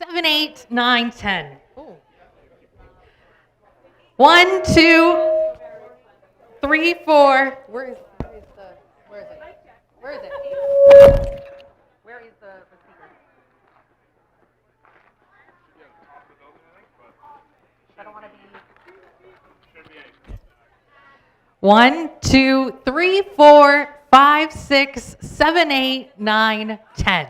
7, 8, 9, 10. Ooh. 1, 2, 3, 4. Where is the? Where is it? Where is it? Where is the speaker? I don't want to be. 1, 2, 3, 4, 5, 6, 7, 8, 9, 10.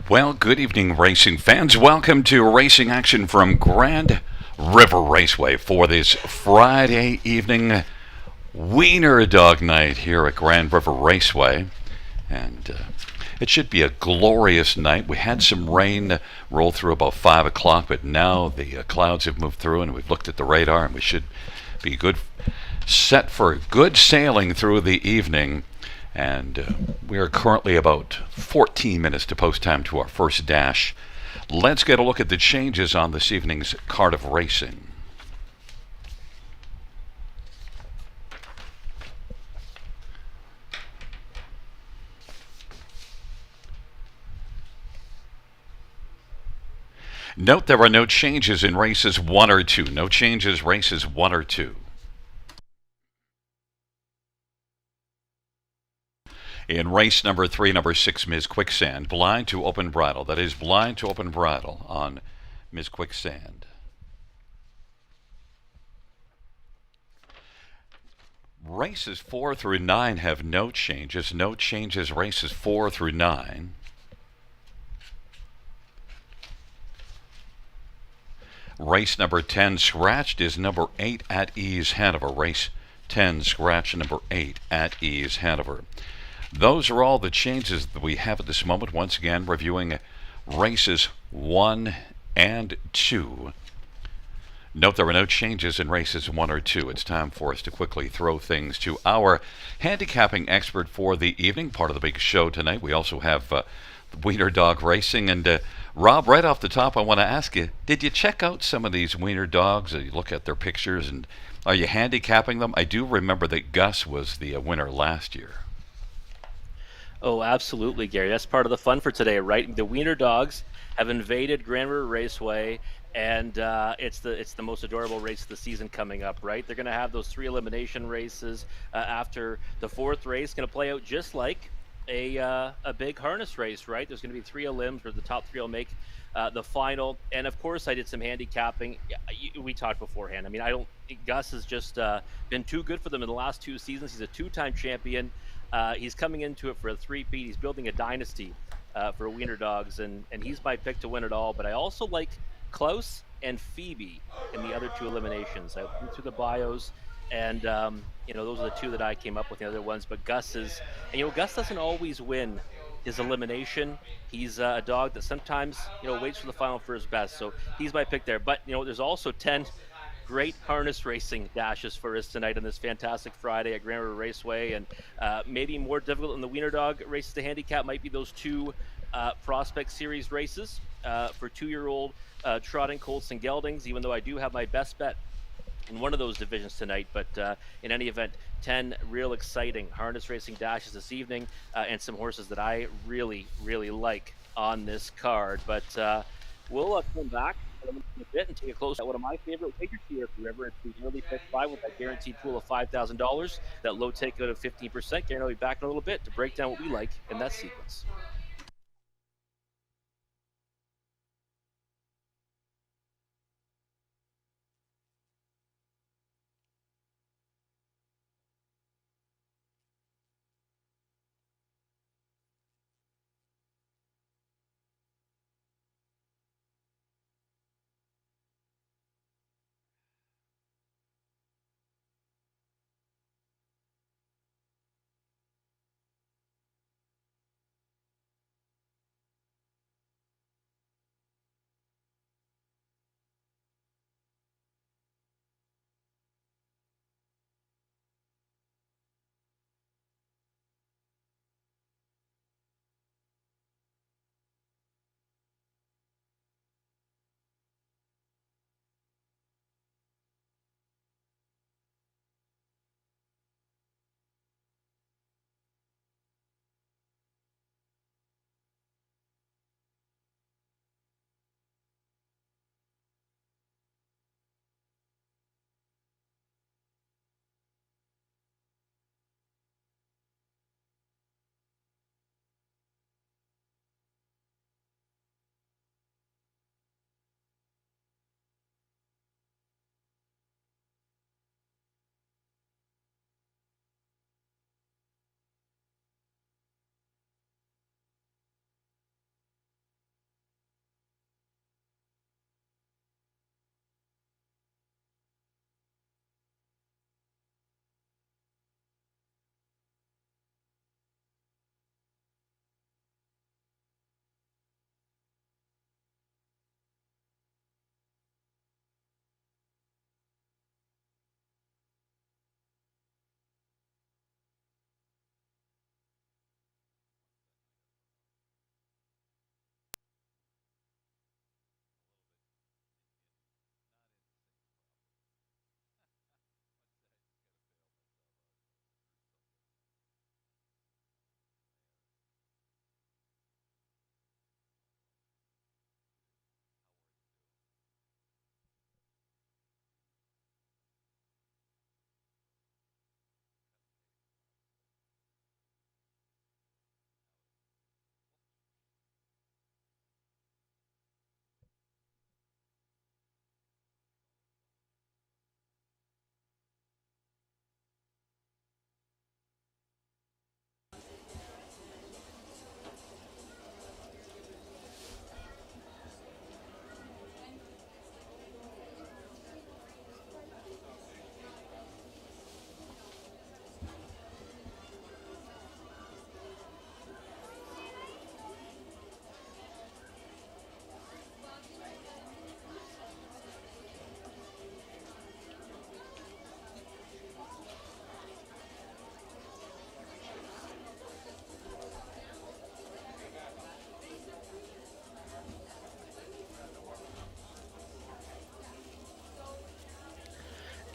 Well, good evening, racing fans. Welcome to racing action from Grand River Raceway for this Friday evening Wiener Dog Night here at Grand River Raceway. And it should be a glorious night. We had some rain roll through about 5 o'clock, but now the clouds have moved through and we've looked at the radar and we should be set for good sailing through the evening. And we are currently about 14 minutes to post time to our first dash. Let's get a look at the changes on this evening's card of racing. Note there are no changes in races 1 or 2. No changes races 1 or 2. In race number 3, number 6, Ms. Quicksand, blind to open bridle. That is blind to open bridle on Ms. Quicksand. Races 4 through 9 have no changes. No changes races 4 through 9. Race number 10 scratched is number 8 At Ease Hanover. Race 10 scratch number 8 At Ease Hanover. Those are all the changes that we have at this moment. Once again, reviewing races 1 and 2. Note there are no changes in races 1 or 2. It's time for us to quickly throw things to our handicapping expert for the evening, part of the big show tonight. We also have Wiener Dog Racing. And Rob, right off the top, I want to ask you, did you check out some of these Wiener dogs? You look at their pictures, and are you handicapping them? I do remember that Gus was the winner last year. Oh, absolutely, Gary. That's part of the fun for today, right? The Wiener Dogs have invaded Grand River Raceway, and it's the most adorable race of the season coming up, right? They're going to have those 3 elimination races after the 4th race. Going to play out just like a big harness race, right? There's going to be 3 elims where the top 3 will make the final. And of course, I did some handicapping. We talked beforehand. I mean, I don't. Gus has just been too good for them in the last 2 seasons. He's a 2-time champion. He's coming into it for a 3-peat. He's building a dynasty for Wiener Dogs, and he's my pick to win it all. But I also like Klaus and Phoebe in the other 2 eliminations. I went through the bios, and those are the 2 that I came up with. The other ones, but Gus is, and Gus doesn't always win his elimination. He's a dog that sometimes waits for the final for his best. So he's my pick there. But there's also 10 great harness racing dashes for us tonight on this fantastic Friday at Grand River Raceway. And maybe more difficult than the Wiener Dog races to handicap might be those 2 Prospect Series races for 2-year-old trotting colts and geldings, even though I do have my best bet in one of those divisions tonight. But in any event, 10 real exciting harness racing dashes this evening, and some horses that I really, really like on this card. But we'll come back in a bit and take a close at one of my favorite wagers here at the River. It's the early pick 5 with that guaranteed pool of $5,000, that low takeout of 15%. Gary, I'll be back in a little bit to break down what we like in that sequence.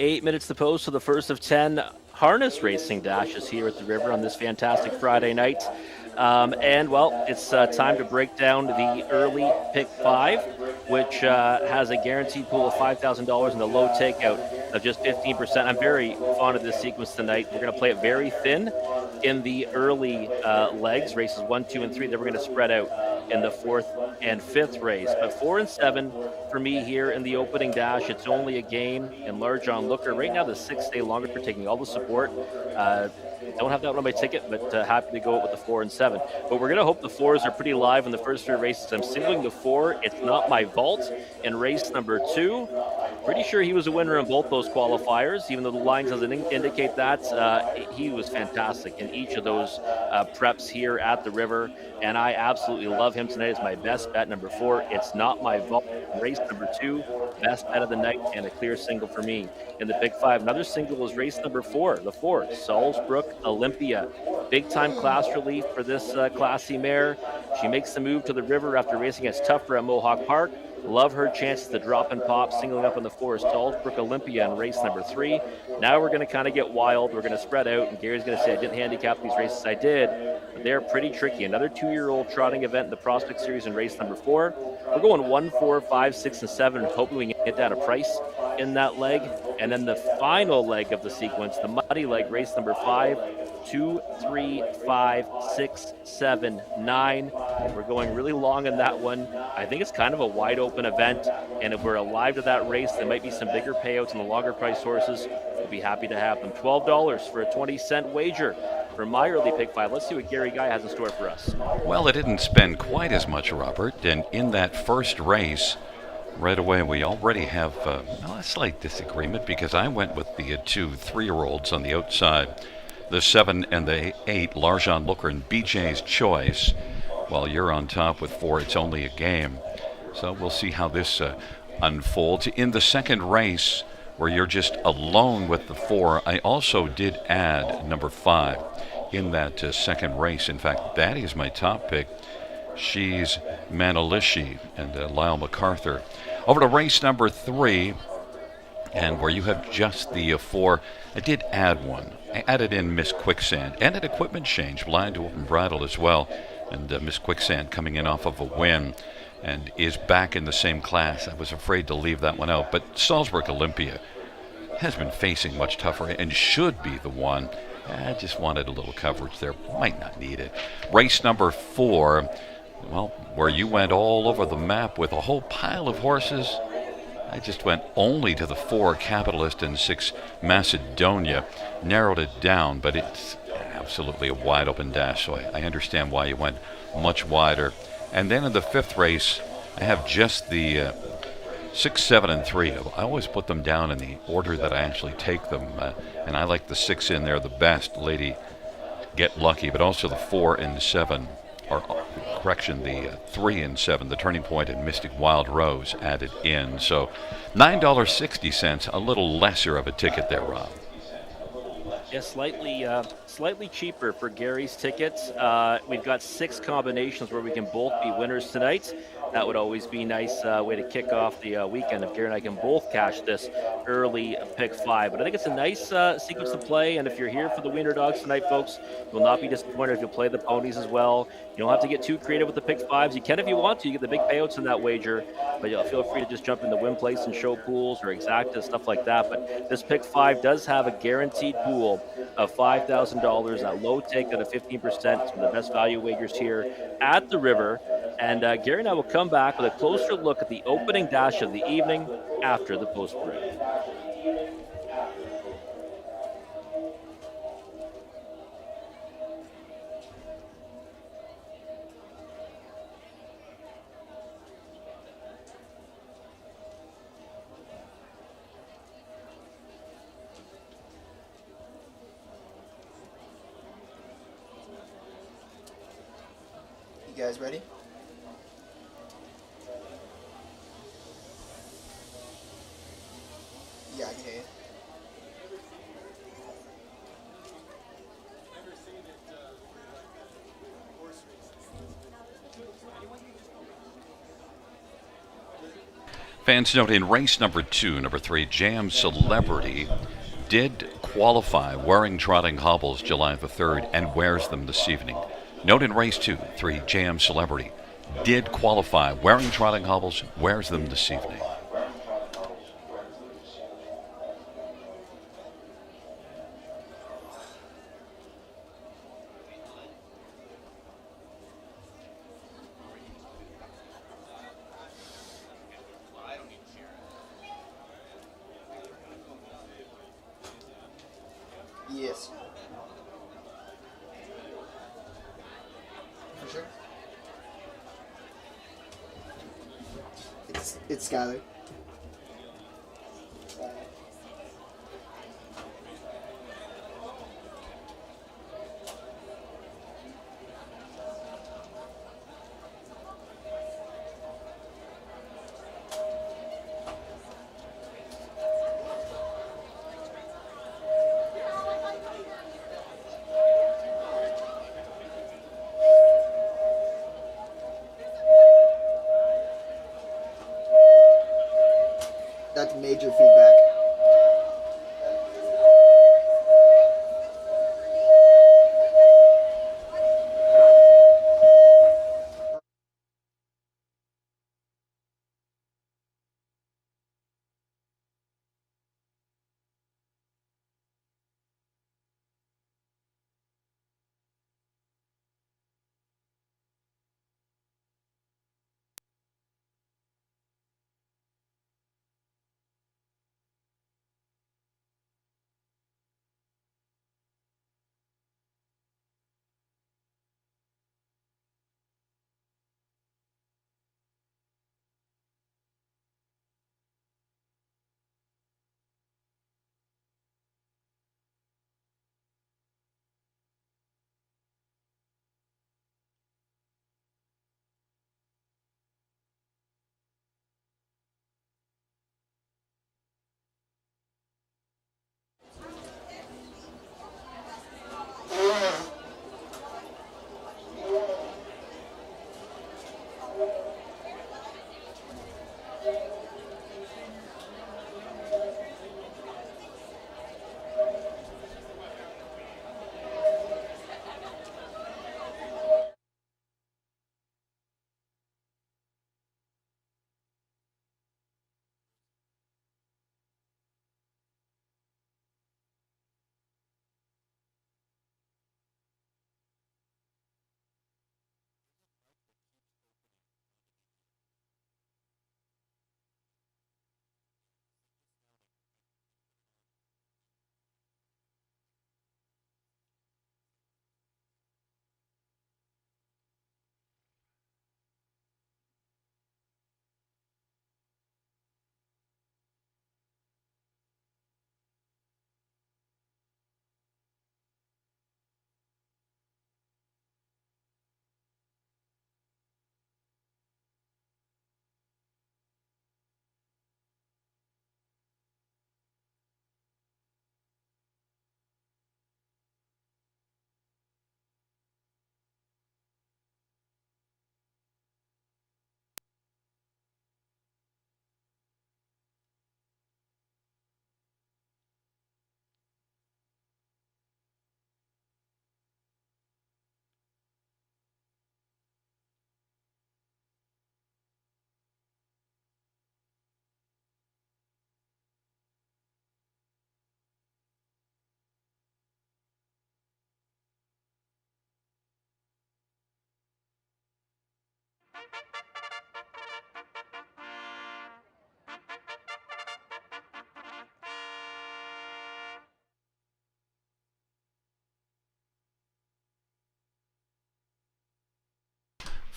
8 minutes to post to the first of 10 harness racing dashes here at the river on this fantastic Friday night. And well, it's time to break down the early pick five, which has a guaranteed pool of $5,000 and a low takeout of just 15%. I'm very fond of this sequence tonight. We're going to play it very thin in the early legs, races 1, 2, and 3. Then we're going to spread out in the fourth and fifth race. But 4 and 7 for me here in the opening dash. It's only a game in Large on Looker. Right now, the 6-day longer, taking all the support. Don't have that one on my ticket, but happy to go with the 4 and 7. But we're going to hope the 4s are pretty live in the first 3 races. I'm singling the 4. It's Not My Vault in race number 2. Pretty sure he was a winner in both those qualifiers, even though the line doesn't indicate that. He was fantastic in each of those preps here at the river, and I absolutely love him tonight. It's my best bet, number 4. It's Not My Vault. Race number 2, best bet of the night, and a clear single for me in the Big 5. Another single is race number 4, the 4, Salzbrook Olympia. Big-time class relief for this classy mare. She makes the move to the river after racing against Tougher at Mohawk Park. Love her chances to drop and pop, singling up on the 4 Salzbrook Olympia in race number 3. Now we're going to kind of get wild. We're going to spread out, and Gary's going to say, I didn't handicap these races. I did, but they're pretty tricky. Another 2-year-old trotting event in the Prospect Series in race number 4. We're going 1, 4, 5, 6, and 7, hoping we can get down a price in that leg. And then the final leg of the sequence, the muddy leg, race number 5, 2, 3, 5, 6, 7, 9. We're going really long in that one. I think it's kind of a wide open event, and if we're alive to that race, there might be some bigger payouts in the longer price horses. We'll be happy to have them. $12 for a 20-cent wager for my early pick 5. Let's see what Gary Guy has in store for us. Well, it didn't spend quite as much, Robert, and in that first race, right away, we already have a slight disagreement because I went with the 2 3-year-olds on the outside, the 7 and the 8, Larjan Looker and BJ's Choice, while you're on top with 4. It's only a game. So we'll see how this unfolds. In the second race, where you're just alone with the 4, I also did add number 5 in that second race. In fact, that is my top pick. She's Manalishi and Lyle MacArthur. Over to race number 3, and where you have just the 4, I did add one. I added in Miss Quicksand and an equipment change, blind to open bridle as well. And Miss Quicksand coming in off of a win and is back in the same class. I was afraid to leave that one out. But Salzburg Olympia has been facing much tougher and should be the one. I just wanted a little coverage there. Might not need it. Race number 4, well, where you went all over the map with a whole pile of horses. I just went only to the 4 Capitalist and 6 Macedonia. Narrowed it down, but it's absolutely a wide open dash, so I understand why you went much wider. And then in the 5th race, I have just the 6, 7, and 3. I always put them down in the order that I actually take them, and I like the 6 in there the best, Lady Get Lucky, but also the 4 and 7, or correction, the 3 and 7, the Turning Point and Mystic Wild Rose added in. So $9.60, a little lesser of a ticket there, Rob. Yeah, slightly cheaper for Gary's tickets. We've got 6 combinations where we can both be winners tonight. That would always be a nice way to kick off the weekend if Gary and I can both cash this early pick 5. But I think it's a nice sequence to play, and if you're here for the Wiener Dogs tonight, folks, you will not be disappointed if you play the ponies as well. You don't have to get too creative with the pick 5s. You can if you want to. You get the big payouts in that wager, but feel free to just jump in the win place and show pools or exacta, stuff like that. But this pick 5 does have a guaranteed pool of $5,000, that low take at a 15%. It's one of the best value wagers here at the river. And Gary and I will come back with a closer look at the opening dash of the evening after the post break. You guys ready? Yeah, I can hear you. Fans note in race number 2, number 3, Jam Celebrity did qualify wearing trotting hobbles July the 3rd and wears them this evening. Note in race 2, 3, Jam Celebrity did qualify wearing trotting hobbles, wears them this evening. Yes. For sure. It's Skylar. That's major feedback.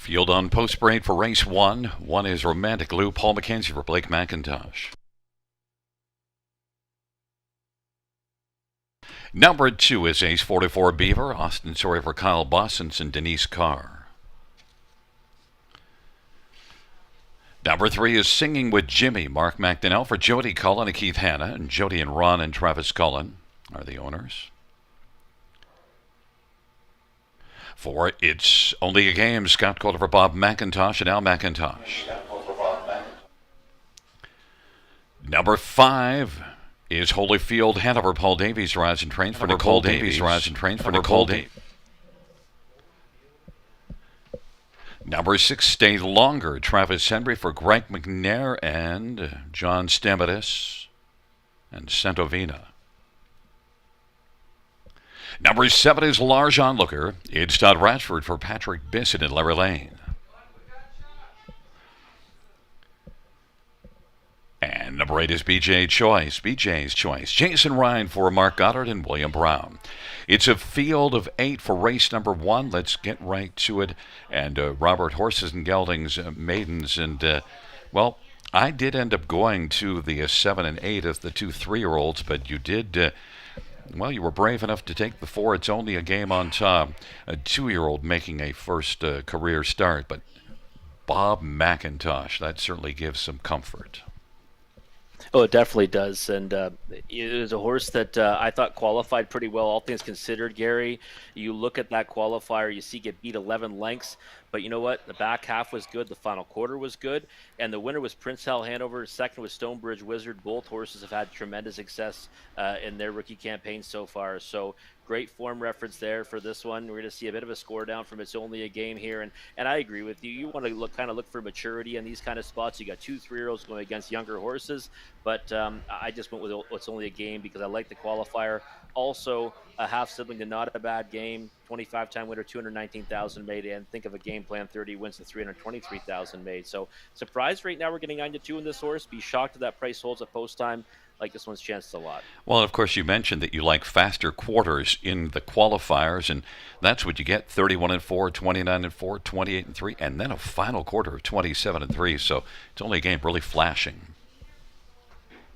Field on post parade for race 1. 1 is Romantic Lou, Paul McKenzie for Blake McIntosh. Number 2 is Ace 44 Beaver, Austin Sorry for Kyle Bossens and Denise Carr. Number 3 is Singing with Jimmy, Mark McDonnell for Jody Cullen and Keith Hanna, and Jody and Ron and Travis Cullen are the owners. For It's Only a Game, Scott Calder for Bob McIntosh and Al McIntosh. Number 5 is Holyfield Hanover. Paul Davies rides and trains for Nicole Davies. Rides and trains for Nicole Davies. Number 6, Stay Longer. Travis Henry for Greg McNair and John Stamatis and Santovina. Number 7 is Lars Onlooker. It's Todd Ratchford for Patrick Bissett and Larry Lane. And number 8 is BJ's Choice. Jason Ryan for Mark Goddard and William Brown. It's a field of 8 for race number 1. Let's get right to it. And Robert Horses and Geldings, Maidens. And, well, I did end up going to the 7 and 8 of the 2 3-year-olds, but you did, well, you were brave enough to take the 4. It's only a game on top. A 2-year-old making a first career start. But Bob McIntosh, that certainly gives some comfort. Oh, it definitely does. And it was a horse that I thought qualified pretty well, all things considered, Gary. You look at that qualifier, you see get beat 11 lengths. But you know what? The back half was good. The final quarter was good. And the winner was Prince Hal Hanover. Second was Stonebridge Wizard. Both horses have had tremendous success in their rookie campaign so far. So great form reference there for this one. We're going to see a bit of a score down from It's Only a Game here. And I agree with you. You want to look for maturity in these kind of spots. You got 2 3-year-olds going against younger horses. But I just went with It's Only a Game because I like the qualifier. Also, a half sibling to Not a Bad Game, 25-time winner, 219,000 made, and think of a game plan 30 wins to 323,000 made. So surprised right now we're getting 9-2 in this horse. Be shocked if that price holds at post time. Like this one's chanced a lot. Well, of course, you mentioned that you like faster quarters in the qualifiers, and that's what you get: 31-4, 29-4, 28-3, and then a final quarter of 27-3. So it's only a game really flashing.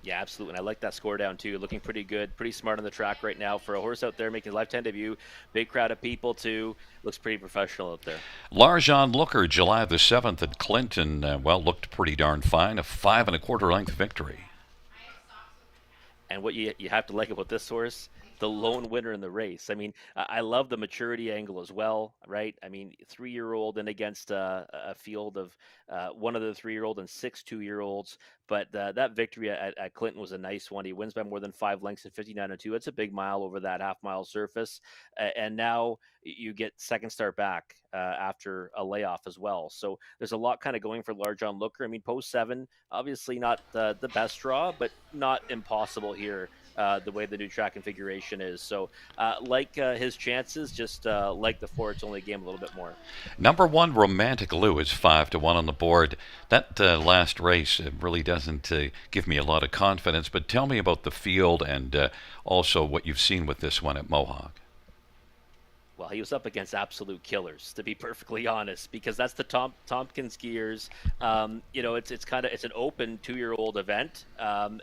Yeah, absolutely. And I like that score down, too. Looking pretty good, pretty smart on the track right now. For a horse out there making a lifetime debut, big crowd of people, too. Looks pretty professional out there. Lars Onlooker, July the 7th at Clinton, looked pretty darn fine. A 5 1/4 length victory. And what you have to like about this horse, the lone winner in the race. I mean, I love the maturity angle as well, right? I mean, 3-year-old and against a field of one of the 3-year-old and 6 2-year-olds. But that victory at Clinton was a nice one. He wins by more than 5 lengths at 59-2. It's a big mile over that half-mile surface. And now you get second start back after a layoff as well. So there's a lot kind of going for Large Onlooker. I mean, post 7, obviously not the best draw, but not impossible here. The way the new track configuration is. So like his chances, just like the 4, It's Only a Game a little bit more. Number 1, Romantic Lou, is 5-1 on the board. That last race really doesn't give me a lot of confidence, but tell me about the field and also what you've seen with this one at Mohawk. Well, he was up against absolute killers, to be perfectly honest, because that's the Tompkins skiers. It's an open 2-year-old event,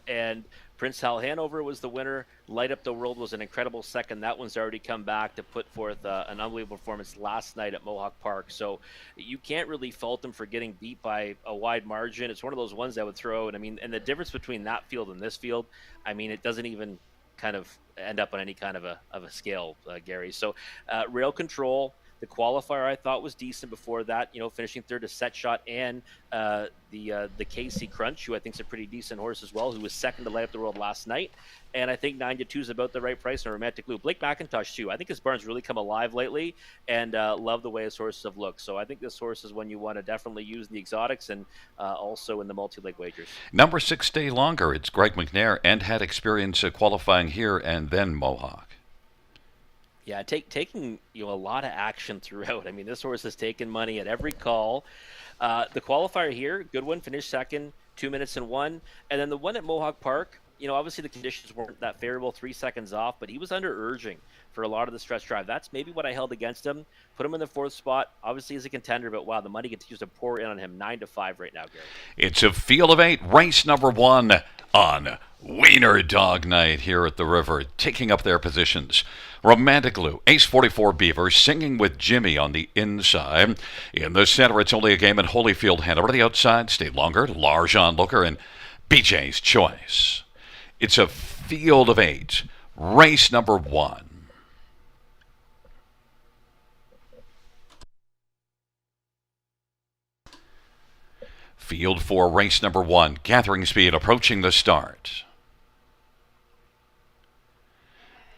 and Prince Hal Hanover was the winner. Light Up the World was an incredible second. That one's already come back to put forth an unbelievable performance last night at Mohawk Park. So you can't really fault him for getting beat by a wide margin. It's one of those ones that would throw. And the difference between that field and this field, it doesn't even kind of end up on any kind of a scale, Gary. So Rail Control, the qualifier I thought was decent before that, finishing third to Set Shot and the KC Crunch, who I think is a pretty decent horse as well, who was second to Light Up the World last night. And I think 9-2 is about the right price on Romantic Lou. Blake McIntosh, too. I think his barn's really come alive lately and love the way his horses have looked. So I think this horse is one you want to definitely use in the exotics and also in the multi-leg wagers. Number 6, Stay Longer. It's Greg McNair and had experience qualifying here and then Mohawk. Yeah, taking a lot of action throughout. This horse has taken money at every call. The qualifier here, good one, finished second, 2 minutes and 1. And then the one at Mohawk Park, obviously the conditions weren't that favorable, 3 seconds off, but he was under urging for a lot of the stretch drive. That's maybe what I held against him. Put him in the 4th spot. Obviously he's a contender, but wow, the money continues to pour in on him. 9-5 right now, Gary. It's a field of 8, race number 1 on Wiener Dog Night here at the River, taking up their positions. Romantic Lou, Ace 44 Beaver, singing with Jimmy on the inside. In the center, It's Only a Game at Holyfield Hanover. The outside, Stay Longer, Lars Onlooker, and BJ's Choice. It's a field of 8, race number 1. Field for race number 1. Gathering speed approaching the start.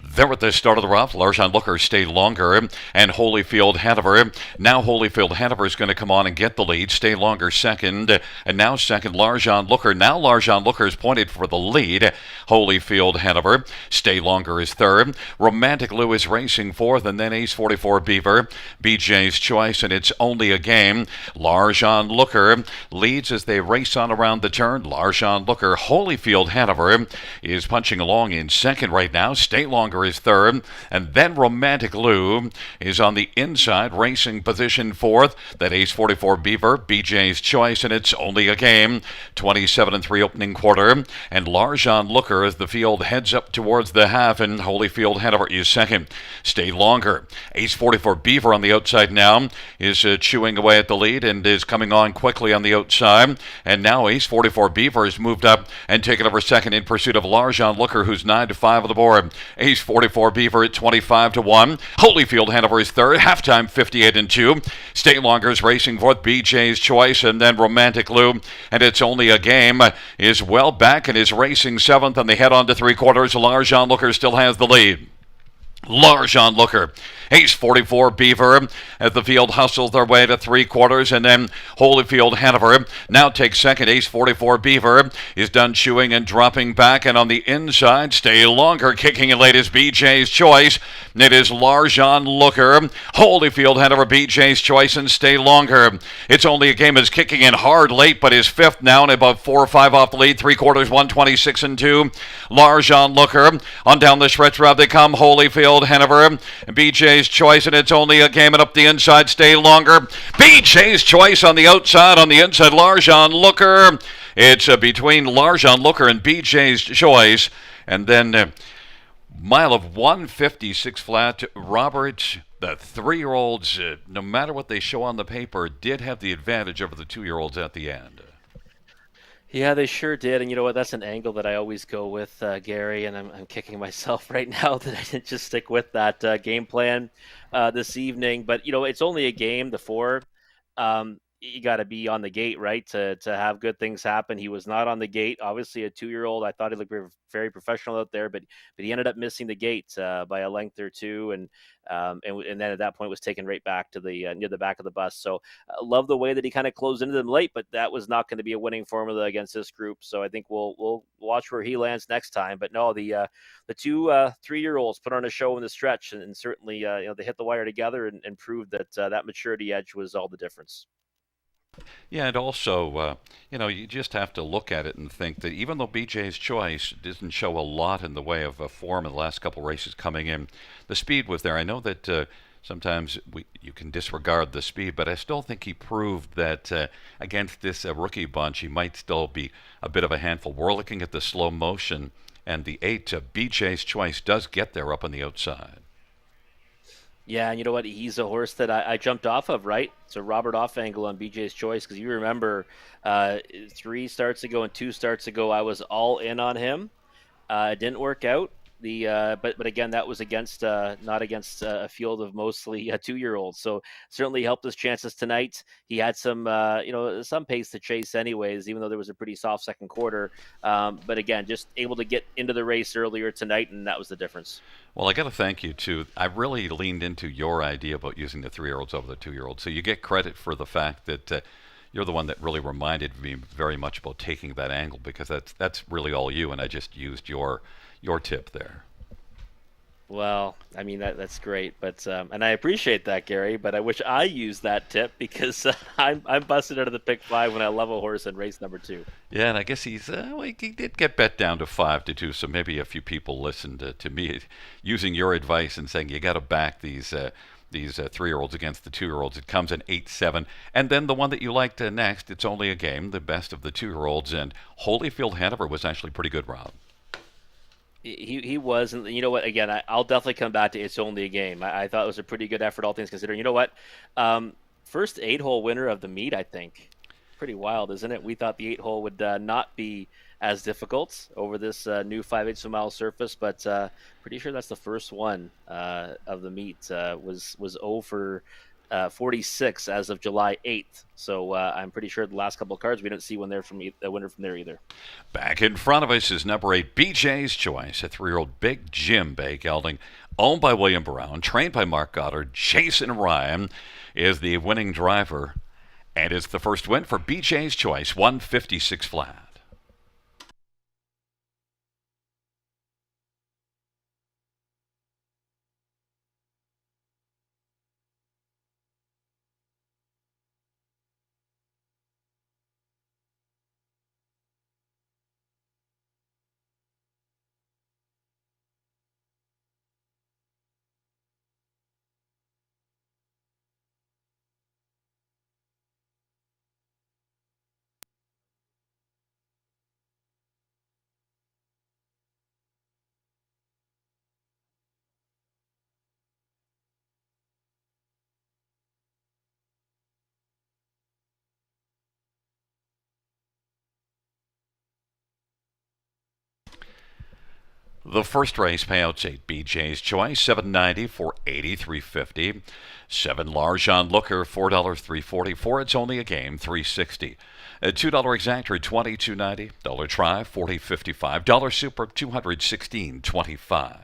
There at the start of the rough, Larjan Looker stayed longer, and Holyfield Hanover. Now Holyfield Hanover is going to come on and get the lead. Stay longer second, and now second Larjan Looker. Now Larjan Looker is pointed for the lead. Holyfield Hanover. Stay longer is third. Romantic Lou is racing fourth, and then Ace 44 Beaver. BJ's Choice, and it's only a game. Larjan Looker leads as they race on around the turn. Larjan Looker. Holyfield Hanover is punching along in second right now. Stay longer is third, and then Romantic Lou is on the inside, racing position fourth. That Ace 44 Beaver, BJ's Choice, and it's only a game. 27-3 opening quarter, and Larjan Looker as the field heads up towards the half, and Holyfield Hanover is second. Stay longer. Ace 44 Beaver on the outside now is chewing away at the lead and is coming on quickly on the outside, and now Ace 44 Beaver has moved up and taken over second in pursuit of Larjan Looker, who's 9-5 on the board. Ace 44 Beaver at 25-1. Holyfield Hanover is third. Halftime 58-2. Stay longer is racing fourth. BJ's Choice, and then Romantic Lou, and it's only a game, is well back and is racing seventh, and they head on to three quarters. Larjan Looker still has the lead. Larjan Looker, Ace 44 Beaver as the field hustles their way to three quarters, and then Holyfield Hanover now takes second. Ace 44 Beaver is done chewing and dropping back, and on the inside, Stay Longer kicking it late is BJ's Choice. It is Larjan Looker, Holyfield Hanover, BJ's Choice, and Stay Longer. It's only a game is kicking in hard late, but is fifth now and above 4 or 5 off the lead. Three quarters, 126-2. Larjan Looker on down the stretch route they come. Holyfield Hanover, BJ's Choice, and it's only a game, and up the inside, Stay Longer. BJ's Choice on the outside, on the inside, Larjan Looker. It's between Larjan Looker and BJ's Choice, and then mile of 156 flat. Robert, the 3-year-olds, no matter what they show on the paper, did have the advantage over the 2-year-olds at the end. Yeah, they sure did. And you know what? That's an angle that I always go with, Gary. And I'm kicking myself right now that I didn't just stick with that game plan this evening. But, you know, it's only a game, the 4. You got to be on the gate, right, to have good things happen. He was not on the gate. Obviously, a 2-year-old. I thought he looked very professional out there, but he ended up missing the gate by a length or two, and then at that point was taken right back to the near the back of the bus. So love the way that he kind of closed into them late, but that was not going to be a winning formula against this group. So I think we'll watch where he lands next time. But no, the 2 3-year-olds put on a show in the stretch, and certainly they hit the wire together and proved that that maturity edge was all the difference. Yeah, and also, you just have to look at it and think that even though BJ's Choice didn't show a lot in the way of form in the last couple races coming in, the speed was there. I know that sometimes you can disregard the speed, but I still think he proved that against this rookie bunch, he might still be a bit of a handful. We're looking at the slow motion, and the 8 BJ's Choice does get there up on the outside. Yeah, and you know what? He's a horse that I jumped off of, right? It's a Robert off angle on BJ's Choice, because you remember 3 starts ago and 2 starts ago, I was all in on him. It didn't work out. But again, that was against not against a field of mostly 2-year-olds. So certainly helped his chances tonight. He had some some pace to chase anyways, even though there was a pretty soft second quarter. But again, just able to get into the race earlier tonight, and that was the difference. Well, I got to thank you too. I really leaned into your idea about using the 3-year-olds over the 2-year-olds. So you get credit for the fact that you're the one that really reminded me very much about taking that angle, because that's really all you, and I just used your tip there. Well, I mean that's great, but and I appreciate that, Gary. But I wish I used that tip, because I'm busted out of the pick 5 when I love a horse in race number 2. Yeah, and I guess he did get bet down to 5-2, so maybe a few people listened to me using your advice and saying you got to back these 3-year-olds against the 2-year-olds. It comes in 8-7, and then the one that you liked next, it's only a game, the best of the 2-year-olds, and Holyfield Hanover was actually pretty good, Rob. He was, and you know what? Again, I'll definitely come back to it's only a game. I thought it was a pretty good effort, all things considering. You know what? First 8-hole winner of the meet, I think. Pretty wild, isn't it? We thought the 8-hole would not be as difficult over this new 5/8 mile surface, but pretty sure that's the first one of the meet. Was 0 for 46 as of July 8th. So I'm pretty sure the last couple of cards we didn't see one there from a winner from there either. Back in front of us is number 8, BJ's Choice, a 3-year-old Big Jim Bay gelding, owned by William Brown, trained by Mark Goddard. Jason Ryan is the winning driver, and it's the first win for BJ's Choice, 156 flat. The first race payouts 8 BJ's Choice, $7.90 for $83.50. 7 large on Looker, $4.344. It's only a game, $3.60. A $2 exactor, $22.90. Dollar try, $40.55. Dollar super, $216.25.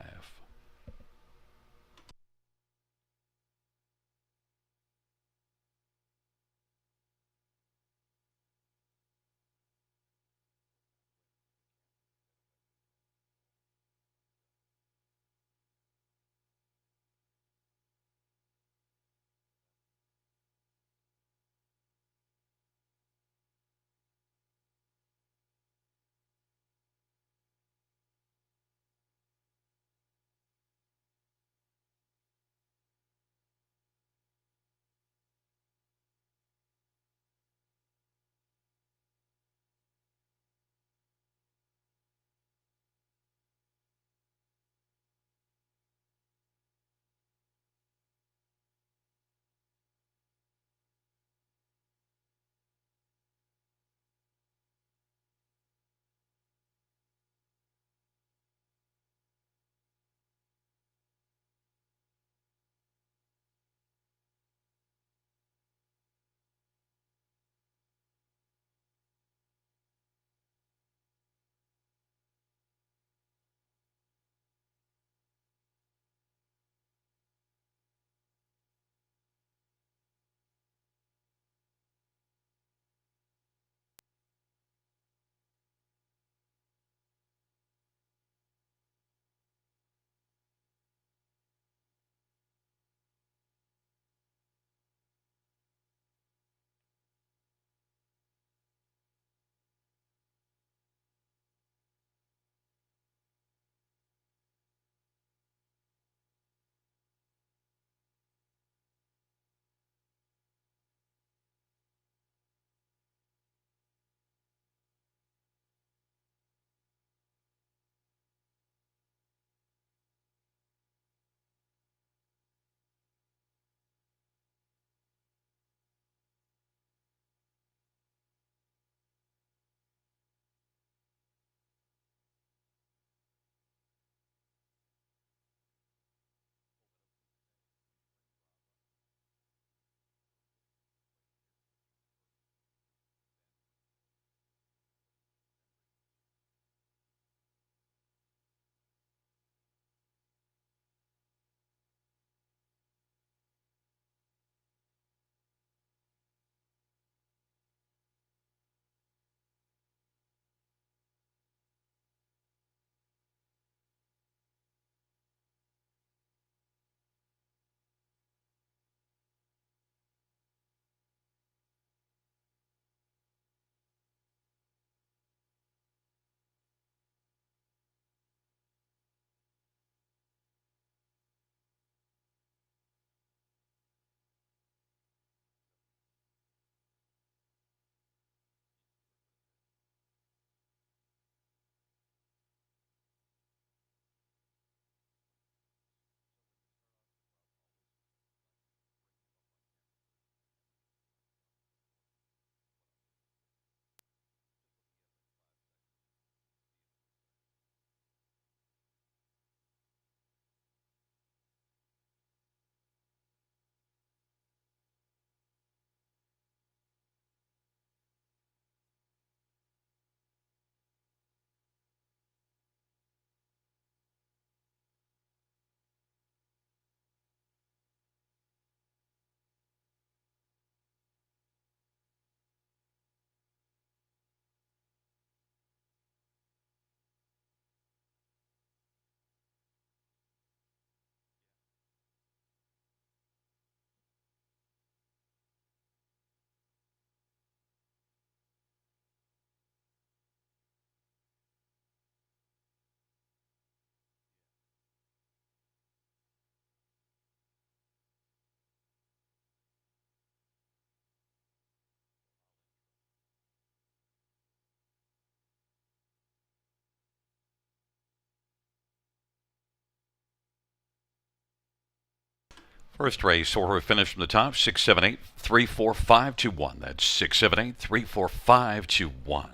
First race order finished from the top, 678 34521. That's 678 34521.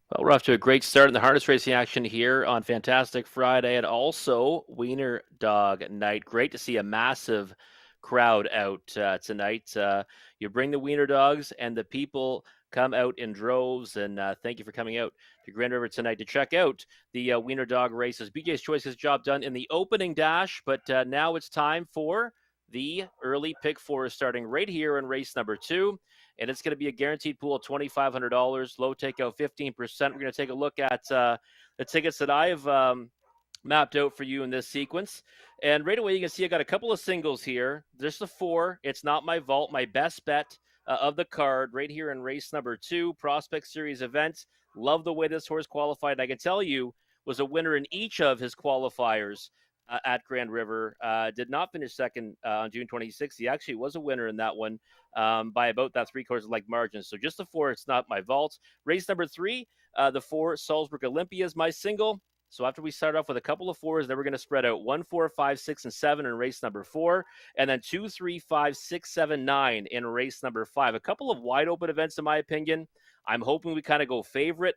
Well, we're off to a great start in the harness racing action here on Fantastic Friday and also Wiener Dog Night. Great to see a massive crowd out tonight. You bring the Wiener Dogs and the people come out in droves, and thank you for coming out to Grand River tonight to check out the Wiener Dog races. BJ's Choice has job done in the opening dash, but now it's time for the early pick four starting right here in race number 2. And it's going to be a guaranteed pool of $2,500, low takeout 15%. We're going to take a look at the tickets that I have mapped out for you in this sequence. And right away, you can see I got a couple of singles here. Just a 4. It's Not My Vault, my best bet of the card right here in race number 2, Prospect Series event. Love the way this horse qualified. I can tell you was a winner in each of his qualifiers at Grand River. Did not finish second on June 26th. He actually was a winner in that one by about that 3/4 leg margin. So just the 4, It's Not My Vault. Race number 3, the 4, Salzburg Olympia is my single. So after we start off with a couple of 4s, then we're going to spread out 1, 4, 5, 6, and 7 in race number 4, and then 2, 3, 5, 6, 7, 9 in race number 5. A couple of wide open events, in my opinion. I'm hoping we kind of go favorite,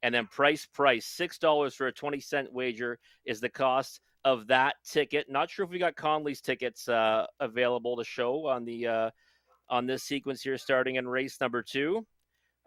and then price. $6 for a 20-cent wager is the cost of that ticket. Not sure if we got Conley's tickets available to show on the on this sequence here, starting in race number 2.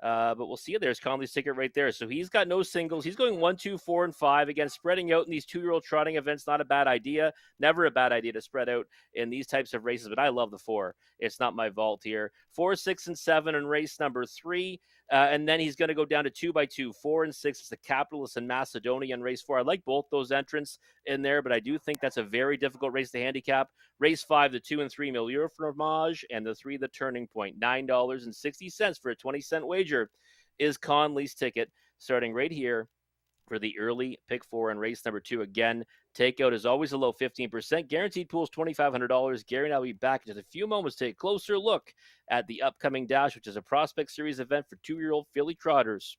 But we'll see. There's Conley's ticket right there. So he's got no singles. He's going 1, 2, 4, and 5. Again, spreading out in these 2-year-old trotting events, not a bad idea. Never a bad idea to spread out in these types of races, but I love the 4. It's Not My Vault here. 4, 6, and 7 in race number 3. And then he's going to go down to 2x2. 4 and 6 is the Capitalist in Macedonia in race 4. I like both those entrants in there, but I do think that's a very difficult race to handicap. Race 5, the 2 and 3 Milieu Fromage, and the 3, the Turning Point. $9.60 for a 20-cent wager is Conley's ticket, starting right here for the early pick 4 in race number 2. Again, takeout is always a low 15%. Guaranteed pool is $2,500. Gary and I will be back in just a few moments to take a closer look at the upcoming dash, which is a Prospect Series event for 2-year-old filly trotters.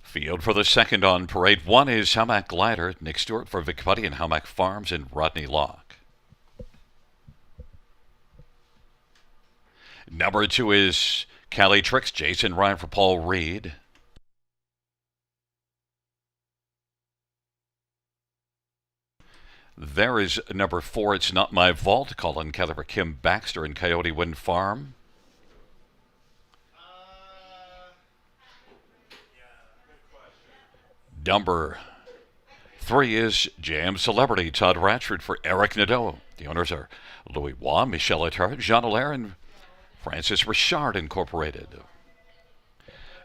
Field for the second on parade 1 is Hamac Glider, Nick Stewart for Vic Putty and Hamac Farms and Rodney Locke. Number 2 is Cali Tricks, Jason Ryan for Paul Reed. There is number 4, It's Not My Vault, Colin Keller for Kim Baxter and Coyote Wind Farm. Number 3 is Jam Celebrity, Todd Ratchford for Eric Nadeau. The owners are Louis Waugh, Michel Attard, Jean Allaire, and Francis Richard Incorporated.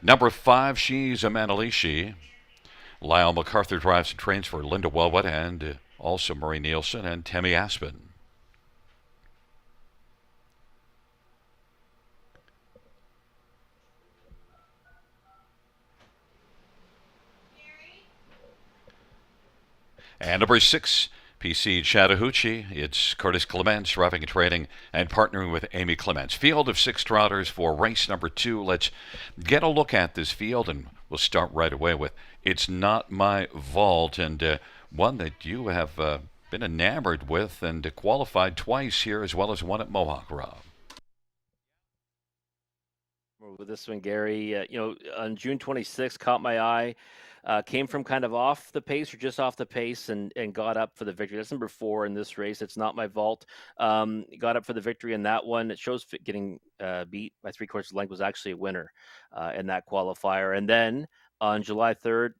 Number 5, She's a Manalishi. Lyle MacArthur drives and trains for Linda Welwood and also Murray Nielsen and Tammy Aspen. And number 6, PC Chattahoochee. It's Curtis Clements driving and training and partnering with Amy Clements. Field of 6 trotters for race number 2. Let's get a look at this field, and we'll start right away with It's Not My Vault, and one that you have been enamored with and qualified twice here as well as one at Mohawk, Rob. With this one, Gary, on June 26th, caught my eye. Came from kind of off the pace or just off the pace and got up for the victory. That's number 4 in this race. It's Not My Vault. Got up for the victory in that one. It shows getting beat by 3/4 length was actually a winner in that qualifier. And then on July 3rd,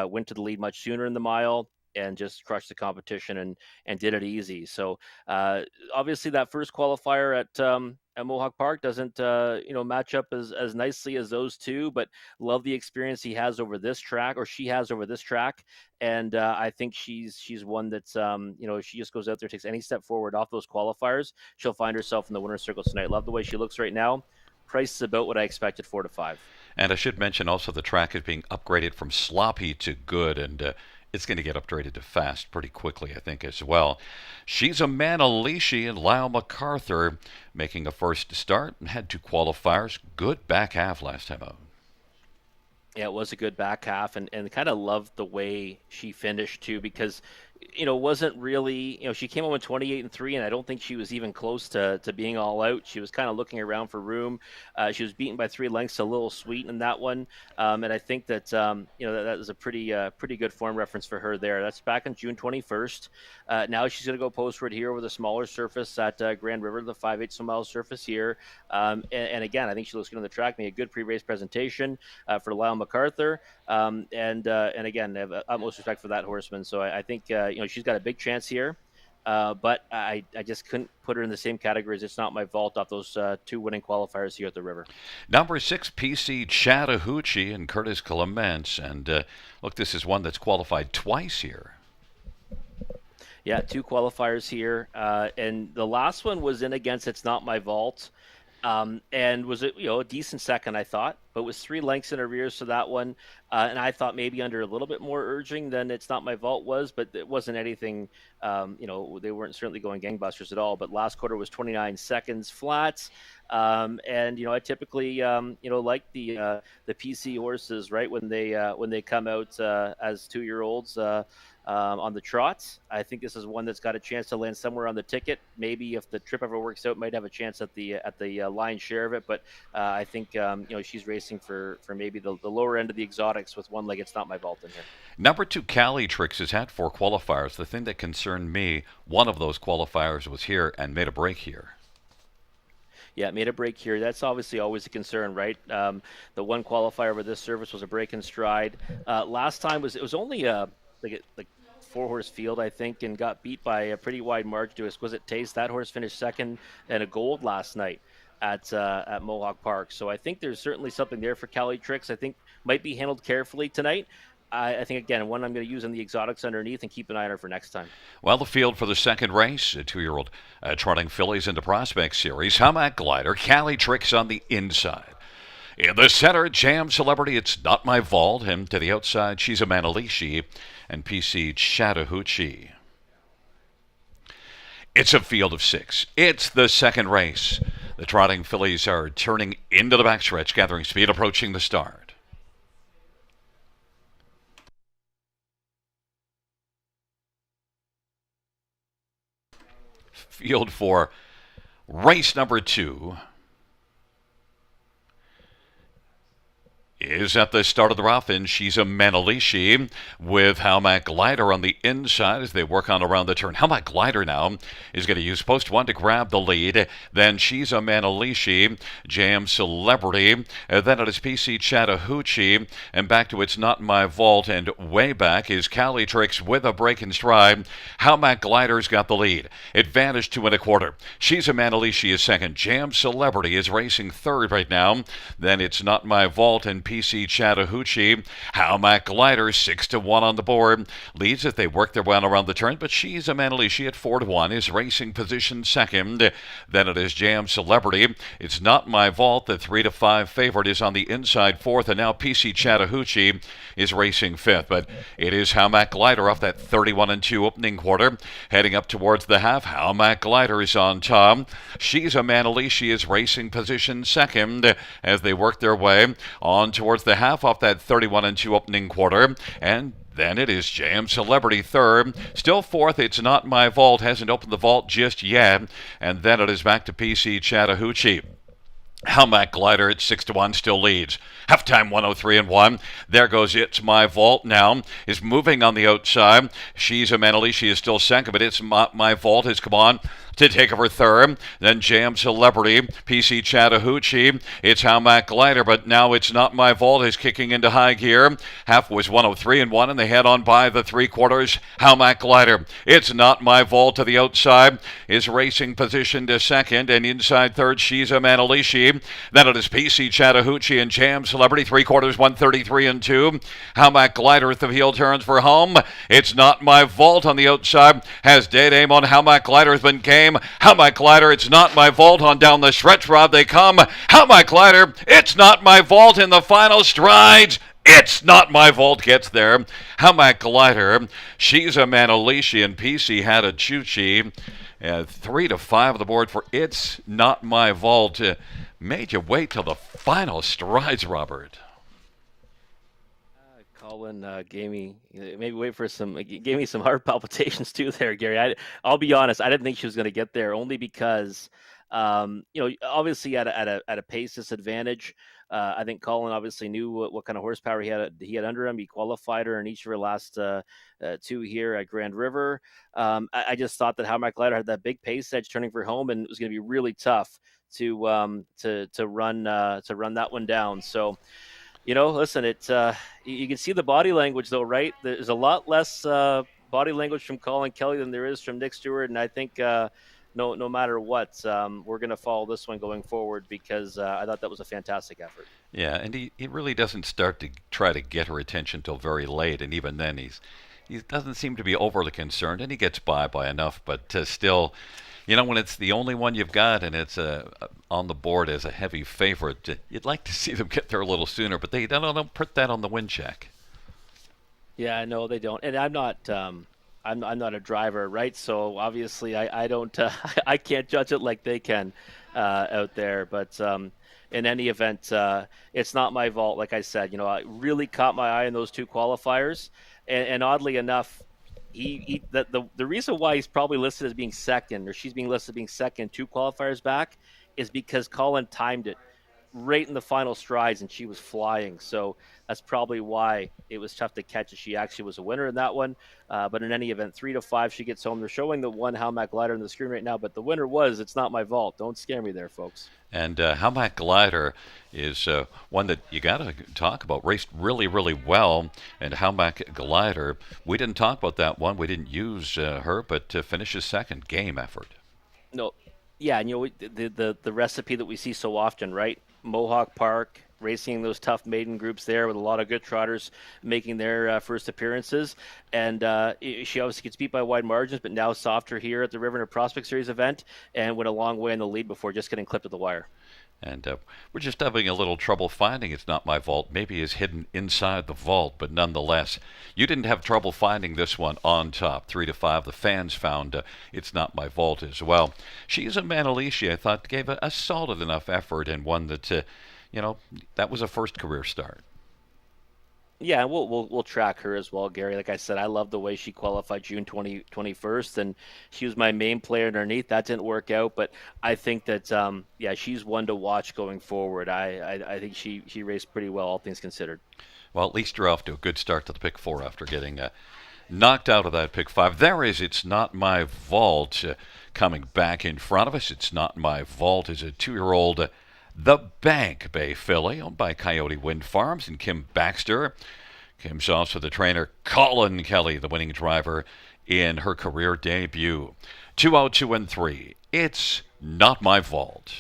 went to the lead much sooner in the mile and just crushed the competition and did it easy. So obviously that first qualifier at Mohawk Park doesn't match up as nicely as those two, but love the experience he has over this track, or she has over this track, and I think she's one that's if she just goes out there, takes any step forward off those qualifiers, she'll find herself in the winner's circle tonight. Love the way she looks right now. Price is about what I expected, 4 to 5. And I should mention also the track is being upgraded from sloppy to good, and it's going to get upgraded to fast pretty quickly, I think, as well. She's a Manalishi, and Lyle MacArthur making a first start and had 2 qualifiers. Good back half last time out. Yeah, it was a good back half, and kind of loved the way she finished too, because wasn't really, she came home in 28-3, and I don't think she was even close to being all out. She was kind of looking around for room. She was beaten by 3 lengths, a little sweet in that one, and I think that that was a pretty good form reference for her there. That's back on June 21st. Now she's going to go postward here with a smaller surface at Grand River, the 5/8 mile surface here, and again, I think she looks good on the track. Made a good pre-race presentation for Lyle MacArthur, and again, I have utmost respect for that horseman. So I think she's got a big chance here, but I just couldn't put her in the same category as It's Not My Vault off those 2 winning qualifiers here at the River. Number 6, PC Chattahoochee and Curtis Clements, and look, this is one that's qualified twice here. Yeah, 2 qualifiers here, and the last one was in against It's Not My Vault. And was a decent second, I thought, but was 3 lengths in arrears to that one. And I thought maybe under a little bit more urging than It's Not My Vault was, but it wasn't anything, they weren't certainly going gangbusters at all. But last quarter was 29 seconds flats. And I typically, like the PC horses, right? When they come out as 2-year-olds, on the trots. I think this is one that's got a chance to land somewhere on the ticket. Maybe if the trip ever works out, might have a chance at the lion's share of it. But I think she's racing for maybe the lower end of the exotics with one leg. It's Not My Vault in here. Number 2, Cali Tricks has had 4 qualifiers. The thing that concerned me, one of those qualifiers was here and made a break here. Yeah, made a break here. That's obviously always a concern, right? The one qualifier over this service was a break in stride. Last time it was only like 4-horse field, I think, and got beat by a pretty wide margin to Exquisite Taste. That horse finished second and a gold last night at Mohawk Park. So I think there's certainly something there for Cali Tricks. I think might be handled carefully tonight. I think, again, one I'm going to use on the exotics underneath and keep an eye on her for next time. Well, the field for the second race, a 2-year-old trotting fillies in the Prospect Series. Hummock Glider, Cali Tricks on the inside. In the center, Jam Celebrity, It's Not My Vault. Him to the outside, She's a Manalishi, and PC Chattahoochee. It's a field of 6. It's the second race. The trotting fillies are turning into the backstretch, gathering speed, approaching the start. Field for race number 2. is at the start of the rough, and she's a Manalishi with Howmac Glider on the inside as they work on around the turn. Howmac Glider now is going to use post one to grab the lead. Then she's a Manalishi, Jam Celebrity. Then it is PC Chattahoochee, and back to It's Not My Vault, and way back is Cali Tricks with a break in stride. Howmac Glider's got the lead. Advantage 2 1/4. She's a Manalishi is second. Jam Celebrity is racing third right now. Then It's Not My Vault and PC Chattahoochee. Howmac Glider 6-1 on the board. Leads as they work their way on around the turn, but she's a Manalishi at 4-1 is racing position second. Then it is Jam Celebrity. It's Not My Vault. The 3-5 favorite is on the inside fourth, and now PC Chattahoochee is racing fifth. But it is Howmac Glider off that 31-2 opening quarter, heading up towards the half. Howmac Glider is on top. She's a Manalishi is racing position second as they work their way on towards the half off that 31-2 opening quarter. And then it is Jam Celebrity third. Still fourth, It's Not My Vault. Hasn't opened the vault just yet. And then it is back to PC Chattahoochee. Howmac Glider at 6-1 still leads. Halftime 103-1. There goes It's My Vault now. Is moving on the outside. She's a Manalishi is still second, but It's My Vault has come on to take over third. Then Jam Celebrity, PC Chattahoochee. It's Howmac Glider, but now It's Not My Vault is kicking into high gear. Half was 103-1, and they head on by the three quarters. Howmac Glider. It's Not My Vault to the outside is racing position to second, and inside third, She's a Manalishi. Then it is PC Chattahoochee and Jam Celebrity, three quarters, 133-2. Howmac Glider at the heel turns for home. It's Not My Vault on the outside. Has dead aim on Howmac Glider, has been game. Howmac Glider, It's Not My Vault on down the stretch rod they come. Howmac Glider, It's Not My Vault in the final strides. It's Not My Vault gets there. Howmac Glider, She's a Manalishi, and PC Chattahoochee. 3-5 on the board for It's Not My Vault. Made you wait till the final strides, Robert. Colin gave me gave me some heart palpitations too there, Gary. I'll be honest, I didn't think she was going to get there, only because obviously at a pace disadvantage. I think Colin obviously knew what kind of horsepower he had under him. He qualified her in each of her last two here at Grand River. I just thought that Howmac Glider had that big pace edge turning for home, and it was going to be really tough to run that one down. So, listen, you can see the body language though, right? There's a lot less body language from Colin Kelly than there is from Nick Stewart, and I think no matter what, we're going to follow this one going forward, because I thought that was a fantastic effort. Yeah, and he really doesn't start to try to get her attention till very late, and even then he doesn't seem to be overly concerned, and he gets by enough, but still, when it's the only one you've got and it's on the board as a heavy favorite, you'd like to see them get there a little sooner, but they don't put that on the win check. Yeah, no, they don't, and I'm not a driver, right? So obviously I don't I can't judge it like they can out there. But in any event, It's Not My Vault. Like I said, I really caught my eye in those two qualifiers, and oddly enough, the reason why he's probably listed as being second, or she's being listed as being second 2 qualifiers back, is because Colin timed it right in the final strides and she was flying. So that's probably why it was tough to catch. She actually was a winner in that one. But in any event, 3-5, she gets home. They're showing the one Howmac Glider on the screen right now, but the winner was It's Not My Vault. Don't scare me there, folks. And Howmac Glider is one that you got to talk about. Raced really, really well. And Howmac Glider, we didn't talk about that one. We didn't use her, but finishes second. Game effort. No, yeah, and the recipe that we see so often, right? Mohawk Park, racing those tough maiden groups there with a lot of good trotters making their first appearances. And she obviously gets beat by wide margins, but now softer here at the River and Prospect Series event, and went a long way in the lead before just getting clipped at the wire. And we're just having a little trouble finding It's Not My Vault. Maybe it's hidden inside the vault, but nonetheless, you didn't have trouble finding this one on top. 3-5, the fans found It's Not My Vault as well. She's a Manalishi, I thought, gave a solid enough effort, and one that, that was a first career start. Yeah, we'll track her as well, Gary. Like I said, I love the way she qualified June 21st, and she was my main player underneath. That didn't work out, but I think that yeah, she's one to watch going forward. I think she raced pretty well, all things considered. Well, at least you're off to a good start to the pick four after getting knocked out of that pick five. There is It's Not My Vault coming back in front of us. It's Not My Vault is a 2-year-old The Bank Bay filly owned by Coyote Wind Farms and Kim Baxter. Kim's also the trainer Colin Kelly, the winning driver in her career debut. 202 and 3. It's Not My Vault.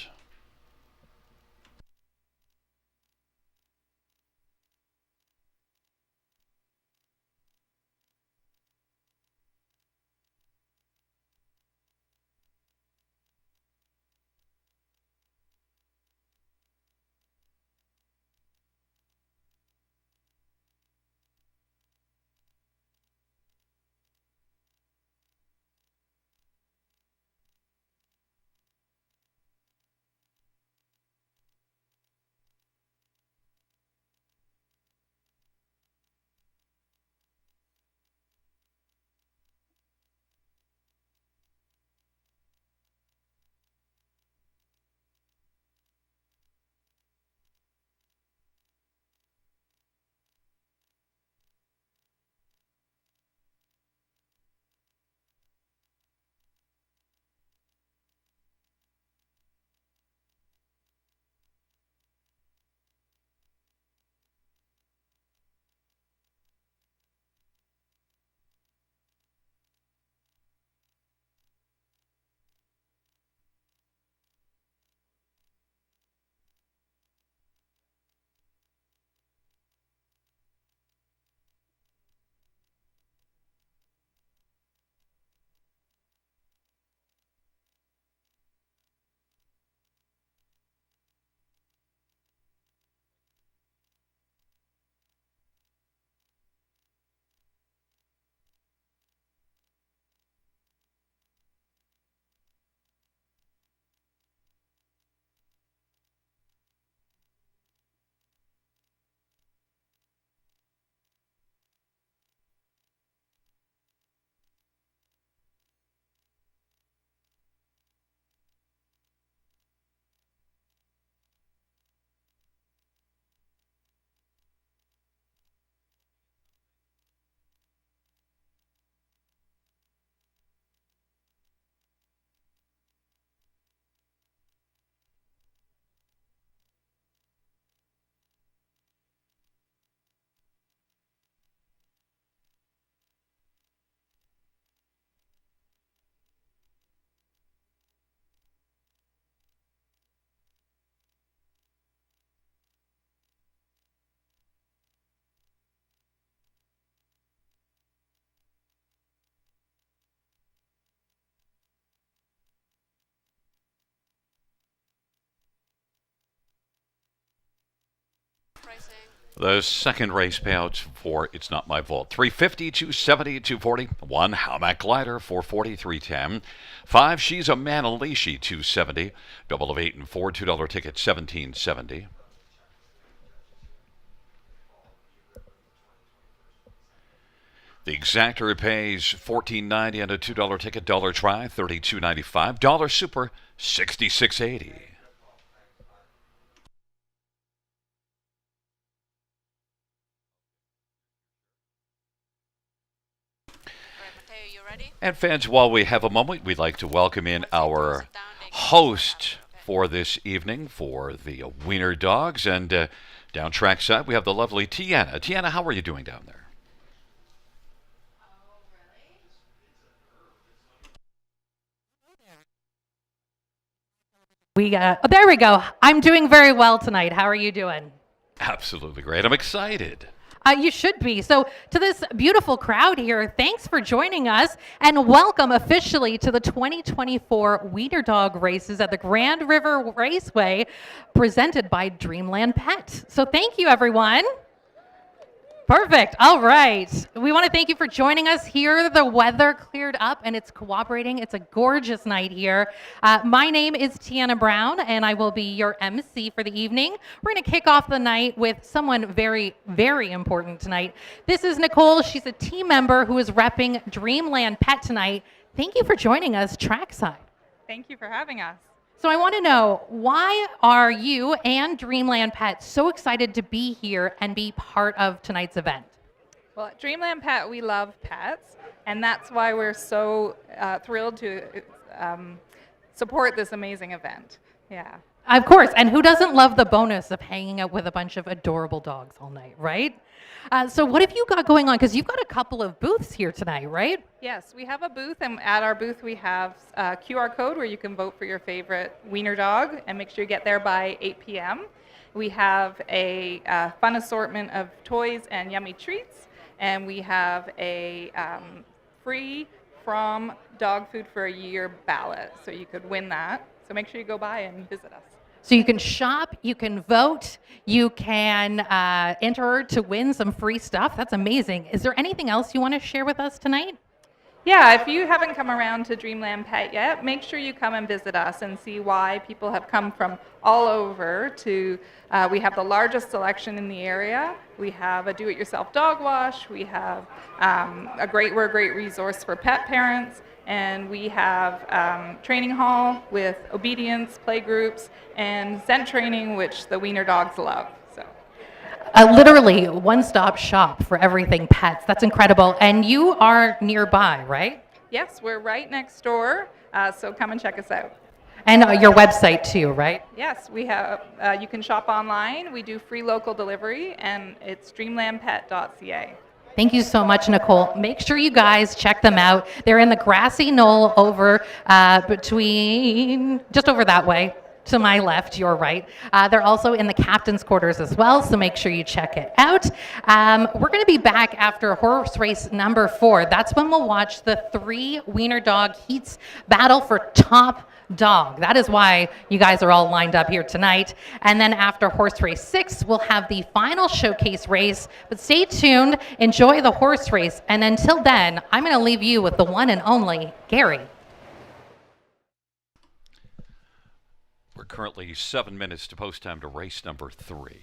The second race payouts for It's Not My Vault. 350, 270, 240. 1 Hamac Glider, 440, 310. 5 She's a Manalishi, 270. Double of 8 and 4, $2 ticket, 1770. The exactor pays $14.90 and a $2 ticket. Dollar try, $32.95. Dollar super, $66.80. And fans, while we have a moment, we'd like to welcome in our host for this evening for the Wiener Dogs. And down trackside, we have the lovely Tiana. Tiana, how are you doing down there? There we go. I'm doing very well tonight. How are you doing? Absolutely great. I'm excited. You should be. So, to this beautiful crowd here, thanks for joining us and welcome officially to the 2024 Wiener Dog races at the Grand River Raceway presented by Dreamland Pet. So, thank you, everyone. Perfect. All right. We want to thank you for joining us here. The weather cleared up and it's cooperating. It's a gorgeous night here. My name is Tiana Brown and I will be your MC for the evening. We're going to kick off the night with someone very, very important tonight. This is Nicole. She's a team member who is repping Dreamland Pet tonight. Thank you for joining us trackside. Thank you for having us. So I want to know, why are you and Dreamland Pet so excited to be here and be part of tonight's event? Well, at Dreamland Pet, we love pets, and that's why we're so thrilled to support this amazing event. Yeah. Of course, and who doesn't love the bonus of hanging out with a bunch of adorable dogs all night, right? So what have you got going on? Because you've got a couple of booths here tonight, right? Yes, we have a booth, and at our booth we have a QR code where you can vote for your favorite wiener dog, and make sure you get there by 8 p.m. We have a fun assortment of toys and yummy treats, and we have a free From Dog Food for a Year ballot, so you could win that. So make sure you go by and visit us. So you can shop, you can vote, you can enter to win some free stuff. That's amazing. Is there anything else you want to share with us tonight? Yeah, if you haven't come around to Dreamland Pet yet, make sure you come and visit us and see why people have come from all over to, we have the largest selection in the area. We have a do-it-yourself dog wash. We have we're a great resource for pet parents. And we have training hall with obedience, play groups, and scent training, which the wiener dogs love. So, Literally one-stop shop for everything pets. That's incredible. And you are nearby, right? yes, we're right next door, so come and check us out. And your website too, right? Yes, we have. You can shop online. We do free local delivery, and it's dreamlandpet.ca. Thank you so much, Nicole. Make sure you guys check them out. They're in the grassy knoll over just over that way. To my left, your right. They're also in the captain's quarters as well, so make sure you check it out. We're going to be back after horse race number 4. That's when we'll watch the 3 wiener dog heats battle for top dog. That is why you guys are all lined up here tonight. And then after horse race 6, we'll have the final showcase race. But stay tuned, enjoy the horse race, and until then, I'm going to leave you with the one and only Gary. We're currently 7 minutes to post time to race number 3.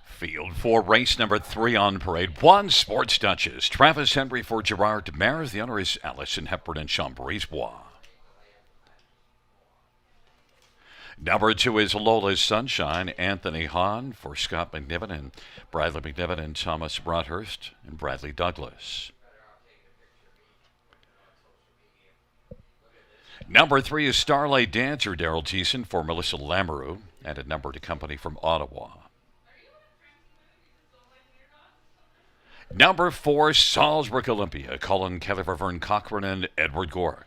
Field for race number 3 on parade. 1, Sports Duchess. Travis Henry for Gerard Demers. The owner is Allison Hepburn and Sean Brisebois. Number 2 is Lola's Sunshine. Anthony Hahn for Scott McNiven and Bradley McNiven and Thomas Broadhurst and Bradley Douglas. Number 3 is Starlight Dancer. Daryl Thiessen for Melissa Lamoureux and a number to company from Ottawa. Number 4, Salzburg Olympia. Colin Kelly for Vern Cochran and Edward Gork.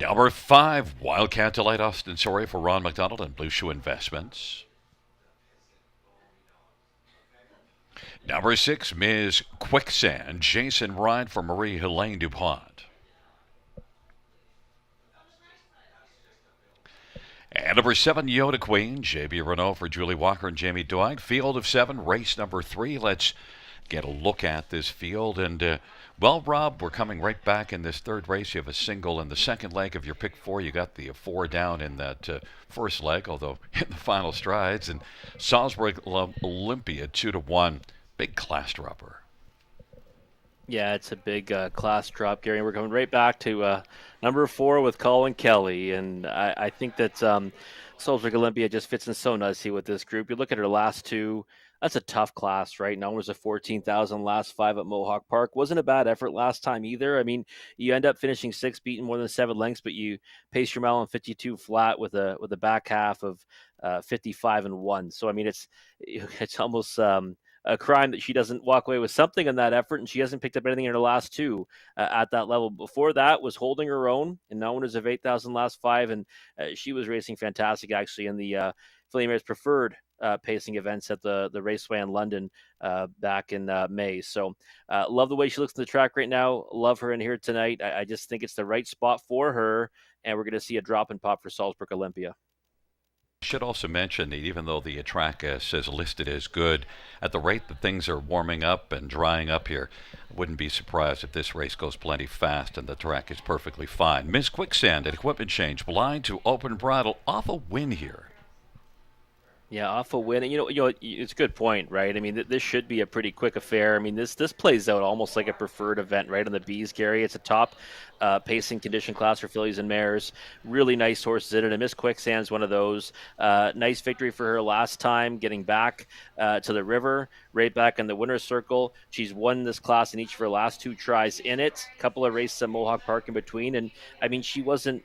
Number 5, Wildcat Delight Austin Sorry for Ron McDonald and Blue Shoe Investments. Number 6, Ms. Quicksand. Jason Ryan for Marie Helene DuPont. And number 7, Yoda Queen. J.B. Renault for Julie Walker and Jamie Dwight. Field of 7, race number 3. Let's get a look at this field. And, well, Rob, we're coming right back in this third race. You have a single in the second leg of your pick 4. You got the 4 down in that first leg, although in the final strides. And Salzburg Olympia 2-1. Big class dropper. Yeah, it's a big class drop, Gary. We're coming right back to number 4 with Colin Kelly, and I think that Salzburg Olympia just fits in so nicely with this group. You look at her last 2, that's a tough class, right? Now was a 14,000 last 5 at Mohawk Park. Wasn't a bad effort last time either. I mean, you end up finishing 6th, beating more than 7 lengths, but you pace your mile on 52 flat with a back half of 55-1. So I mean, it's almost a crime that she doesn't walk away with something in that effort, and she hasn't picked up anything in her last 2 at that level. Before that was holding her own, and now one is of 8,000 last 5, and she was racing fantastic actually in the Filly Mares Preferred pacing events at the Raceway in London back in May. So love the way she looks on the track right now. Love her in here tonight. I just think it's the right spot for her, and we're going to see a drop and pop for Salzburg Olympia. Should also mention that even though the track says listed as good, at the rate that things are warming up and drying up here, I wouldn't be surprised if this race goes plenty fast and the track is perfectly fine. Miss Quicksand at equipment change, blind to open bridle, off a win here. Yeah, off a win. And, you know, it's a good point, right? I mean, this should be a pretty quick affair. I mean, this plays out almost like a preferred event, right, on the Bees, Gary. It's a top pacing condition class for fillies and mares. Really nice horses in it, and Miss Quicksand's one of those. Nice victory for her last time, getting back to the river, right back in the winner's circle. She's won this class in each of her last 2 tries in it. A couple of races at Mohawk Park in between, and I mean, she wasn't,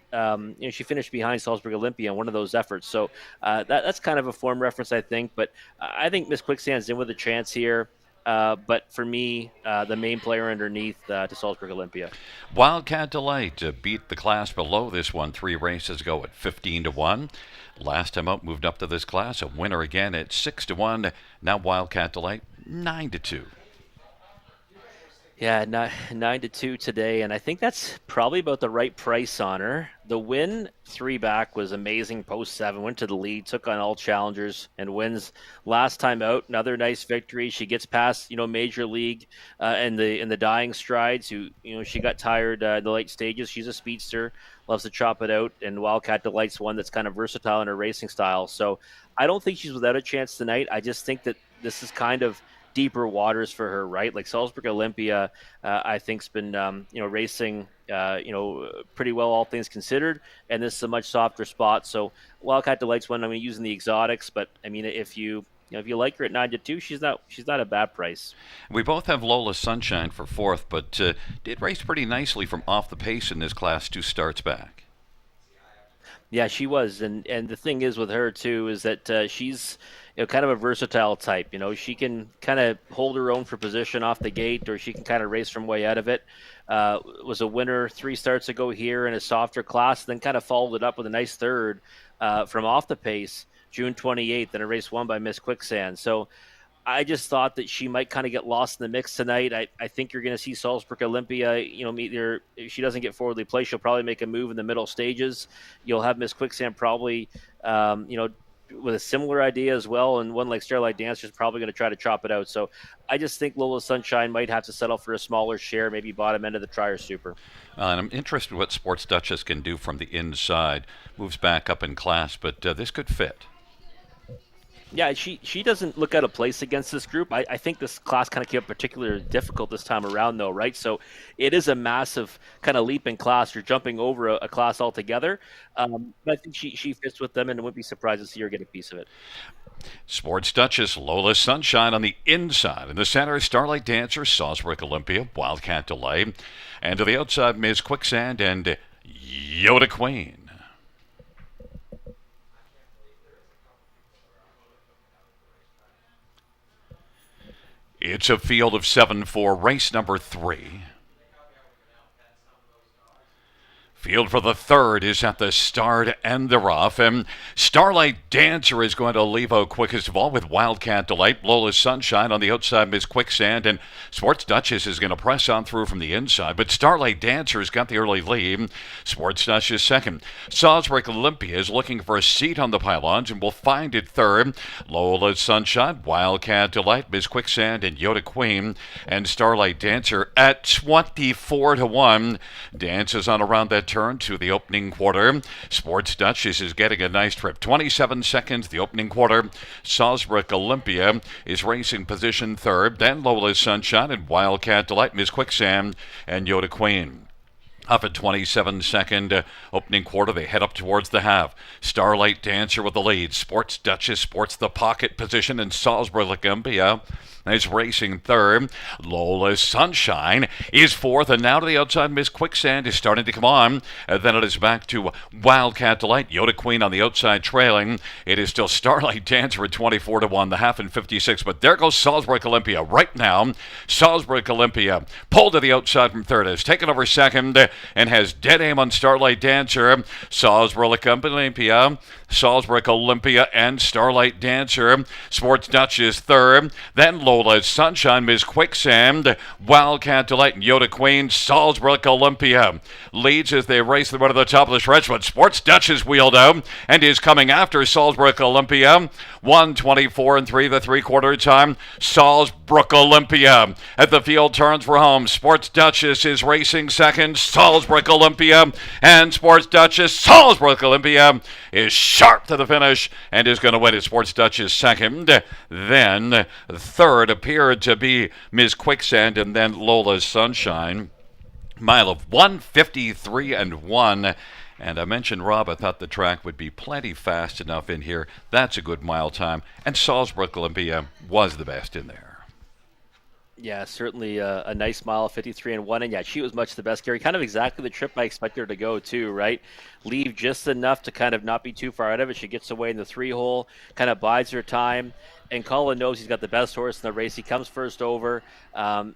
she finished behind Salzburg Olympia in one of those efforts. So that's kind of a form reference, I think. But I think Miss Quicksand's in with a chance here. But for me, the main player underneath to Salzburg Olympia. Wildcat Delight beat the class below this one 3 races ago at 15-1. Last time out, moved up to this class, a winner again at 6-1. Now Wildcat Delight 9-2. Yeah, 9-2 today, and I think that's probably about the right price on her. The win 3 back was amazing. Post 7, went to the lead, took on all challengers, and wins last time out. Another nice victory. She gets past Major League in the dying strides. She got tired in the late stages. She's a speedster, loves to chop it out, and Wildcat Delight's one that's kind of versatile in her racing style. So I don't think she's without a chance tonight. I just think that this is kind of deeper waters for her, right? Like Salzburg Olympia, I think's been racing pretty well, all things considered, and this is a much softer spot. So Wildcat Delight's one. I mean, using the exotics, but I mean, if you like her at 9-2, she's not a bad price. We both have Lola Sunshine for 4th, but did race pretty nicely from off the pace in this class 2 starts back. Yeah, she was, and the thing is with her too is that she's kind of a versatile type. She can kind of hold her own for position off the gate, or she can kind of race from way out of it. Was a winner 3 starts ago here in a softer class, then kind of followed it up with a nice third from off the pace, June 28th, in a race won by Miss Quicksand. So I just thought that she might kind of get lost in the mix tonight. I think you're going to see Salzburg Olympia, either if she doesn't get forwardly placed, she'll probably make a move in the middle stages. You'll have Miss Quicksand probably, with a similar idea as well, and one like Starlight Dancer is probably going to try to chop it out. So I just think Lola Sunshine might have to settle for a smaller share, maybe bottom end of the Trier Super. And I'm interested what Sports Duchess can do from the inside. Moves back up in class, but this could fit. Yeah, she doesn't look out of place against this group. I think this class kind of came up particularly difficult this time around, though, right? So it is a massive kind of leap in class. You're jumping over a class altogether. But I think she fits with them, and I wouldn't be surprised to see her get a piece of it. Sports Duchess, Lola Sunshine on the inside. In the center, Starlight Dancer, Salisbury Olympia, Wildcat Delay. And to the outside, Ms. Quicksand and Yoda Queen. It's a field of 7 for race number 3. Field for the third is at the start and they're off. And Starlight Dancer is going to leave out quickest of all with Wildcat Delight. Lola Sunshine on the outside, Miss Quicksand. And Sports Duchess is going to press on through from the inside. But Starlight Dancer has got the early lead. Sports Duchess second. Salisbury Olympia is looking for a seat on the pylons and will find it third. Lola Sunshine, Wildcat Delight, Miss Quicksand, and Yoda Queen. And Starlight Dancer at 24-1. Dances on around that turn to the opening quarter. Sports Duchess is getting a nice trip. 27 seconds, the opening quarter. Salisbury Olympia is racing position third. Then Lola Sunshine and Wildcat Delight, Miss Quicksand, and Yoda Queen. Up at 27-second opening quarter, they head up towards the half. Starlight Dancer with the lead. Sports Duchess sports the pocket position, and Salisbury Olympia is racing third. Lola Sunshine is fourth, and now to the outside, Miss Quicksand is starting to come on. And then it is back to Wildcat Delight. Yoda Queen on the outside trailing. It is still Starlight Dancer at 24-1, the half in 56. But there goes Salisbury Olympia right now. Salisbury Olympia pulled to the outside from third, has taken over second, and has dead aim on Starlight Dancer. Salisbury Olympia, and Starlight Dancer. Sports Duchess third. Then Lola Sunshine, Miss Quicksand, Wildcat Delight, and Yoda Queen. Salisbury Olympia leads as they race the run to the top of the stretch, but Sports Duchess wheeled out and is coming after Salisbury Olympia. 1:24 3, the three-quarter time. Salisbury Olympia at the field turns for home. Sports Duchess is racing second. Salisbury Olympia and Sports Duchess. Salisbury Olympia is sharp to the finish and is going to win it. Sports Duchess second. Then third appeared to be Ms. Quicksand and then Lola Sunshine. Mile of 1:53-1. And I mentioned, Rob, I thought the track would be plenty fast enough in here. That's a good mile time. And Salisbury Olympia was the best in there. Yeah, certainly a nice mile, 53-1, and yeah, she was much the best, Gary. Kind of exactly the trip I expected her to go too, right? Leave just enough to kind of not be too far out of it. She gets away in the 3-hole, kind of bides her time. And Colin knows he's got the best horse in the race. He comes first over,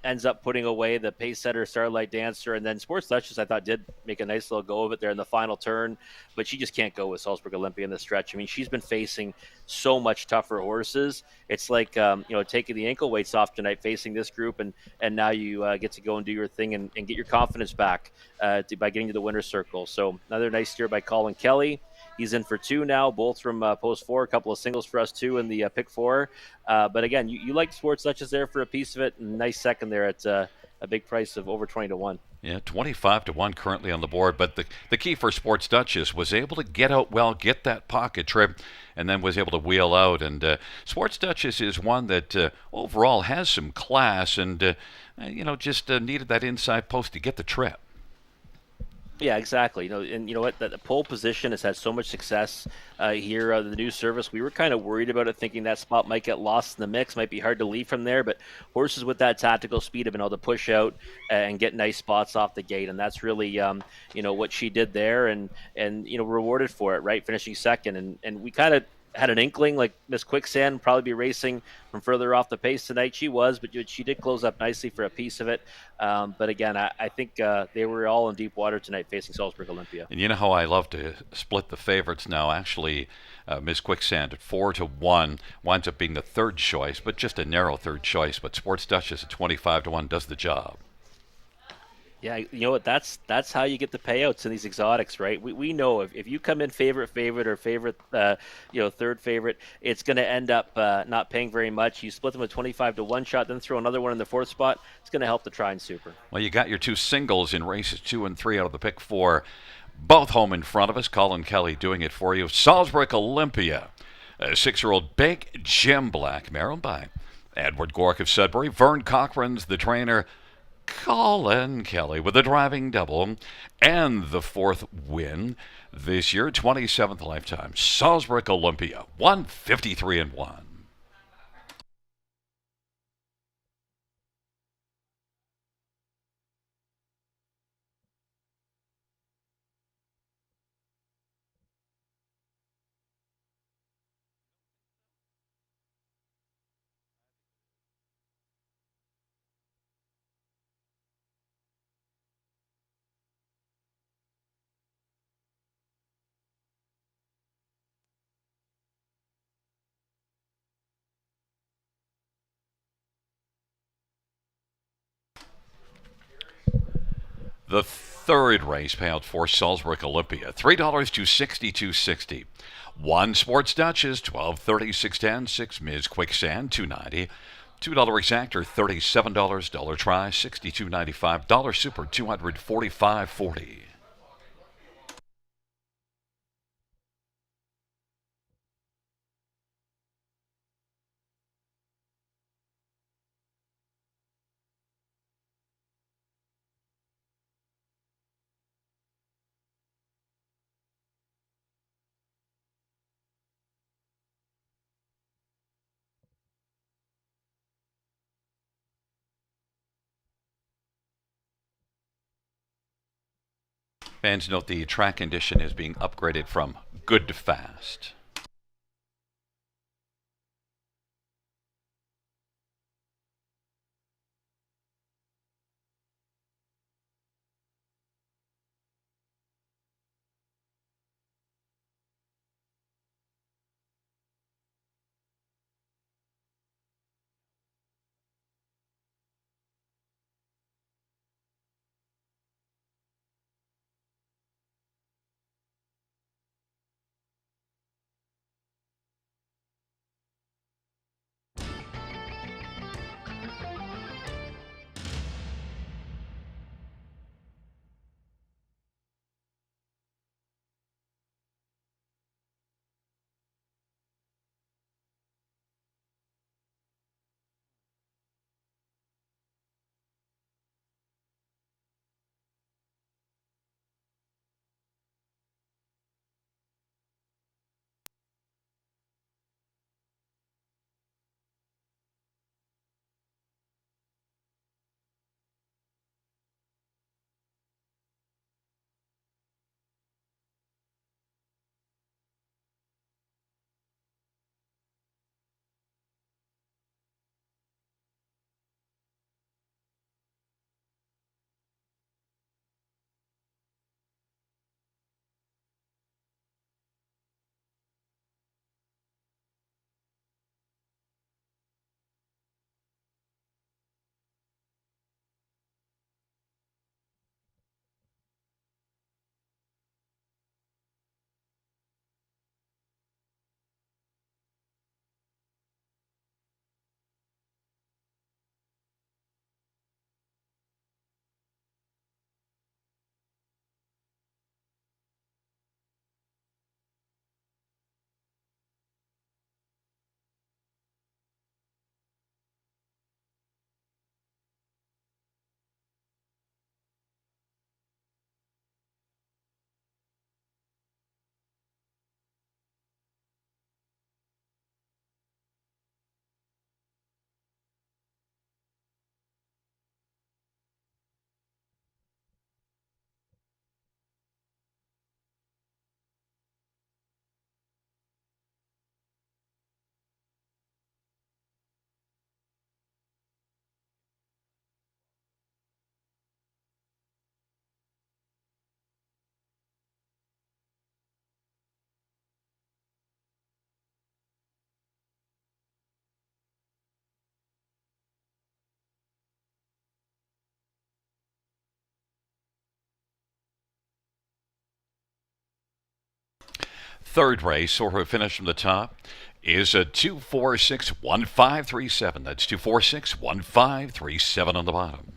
ends up putting away the pace setter, Starlight Dancer, and then Sports Duchess, I thought, did make a nice little go of it there in the final turn, but she just can't go with Salisbury Olympia in the stretch. I mean, she's been facing so much tougher horses. It's like, taking the ankle weights off tonight, facing this group, and now you get to go and do your thing and get your confidence back by getting to the winner's circle. So another nice steer by Colin Kelly. He's in for 2 now, both from post 4, a couple of singles for us too in the pick 4. But again, you like Sports Duchess there for a piece of it. Nice second there at a big price of over 20-1. Yeah, 25-1 currently on the board. But the key for Sports Duchess was able to get out well, get that pocket trip, and then was able to wheel out. And Sports Duchess is one that overall has some class and, just needed that inside post to get the trip. Yeah, exactly. And you know what? The pole position has had so much success here. The new service, we were kind of worried about it, thinking that spot might get lost in the mix, might be hard to leave from there. But horses with that tactical speed have been able to push out and get nice spots off the gate, and that's really, what she did there, and rewarded for it, right? Finishing second, and we kind of had an inkling like Miss Quicksand probably be racing from further off the pace tonight. She was, but she did close up nicely for a piece of it. But again, I think they were all in deep water tonight facing Salisbury Olympia. And you know how I love to split the favorites now. Actually, Miss Quicksand at 4-1 winds up being the third choice, but just a narrow third choice. But Sports Duchess at 25-1 does the job. Yeah, you know what? That's how you get the payouts in these exotics, right? We know if you come in favorite, or favorite, third favorite, it's going to end up not paying very much. You split them with 25 to one shot, then throw another one in the fourth spot. It's going to help the Trine Super. Well, you got your two singles in races 2 and 3 out of the pick 4. Both home in front of us. Colin Kelly doing it for you. Salzburg Olympia. A 6-year-old Big Jim Black, marrowed by Edward Gork of Sudbury. Vern Cochran's the trainer. Colin Kelly with a driving double and the 4th win this year, 27th lifetime. Salzburg Olympia, 153 and 1. The third race payout for Salzburg Olympia, $3 to 62.60. 1 Sports Dutch is 12.30, 6.10. 6 Ms. Quicksand, 2.90. $2 exactor, $37. Dollar try, $62.95. Dollar super, $245.40. Fans note the track condition is being upgraded from good to fast. Third race, or who finished from the top, is a 2461537. That's 2461537 on the bottom.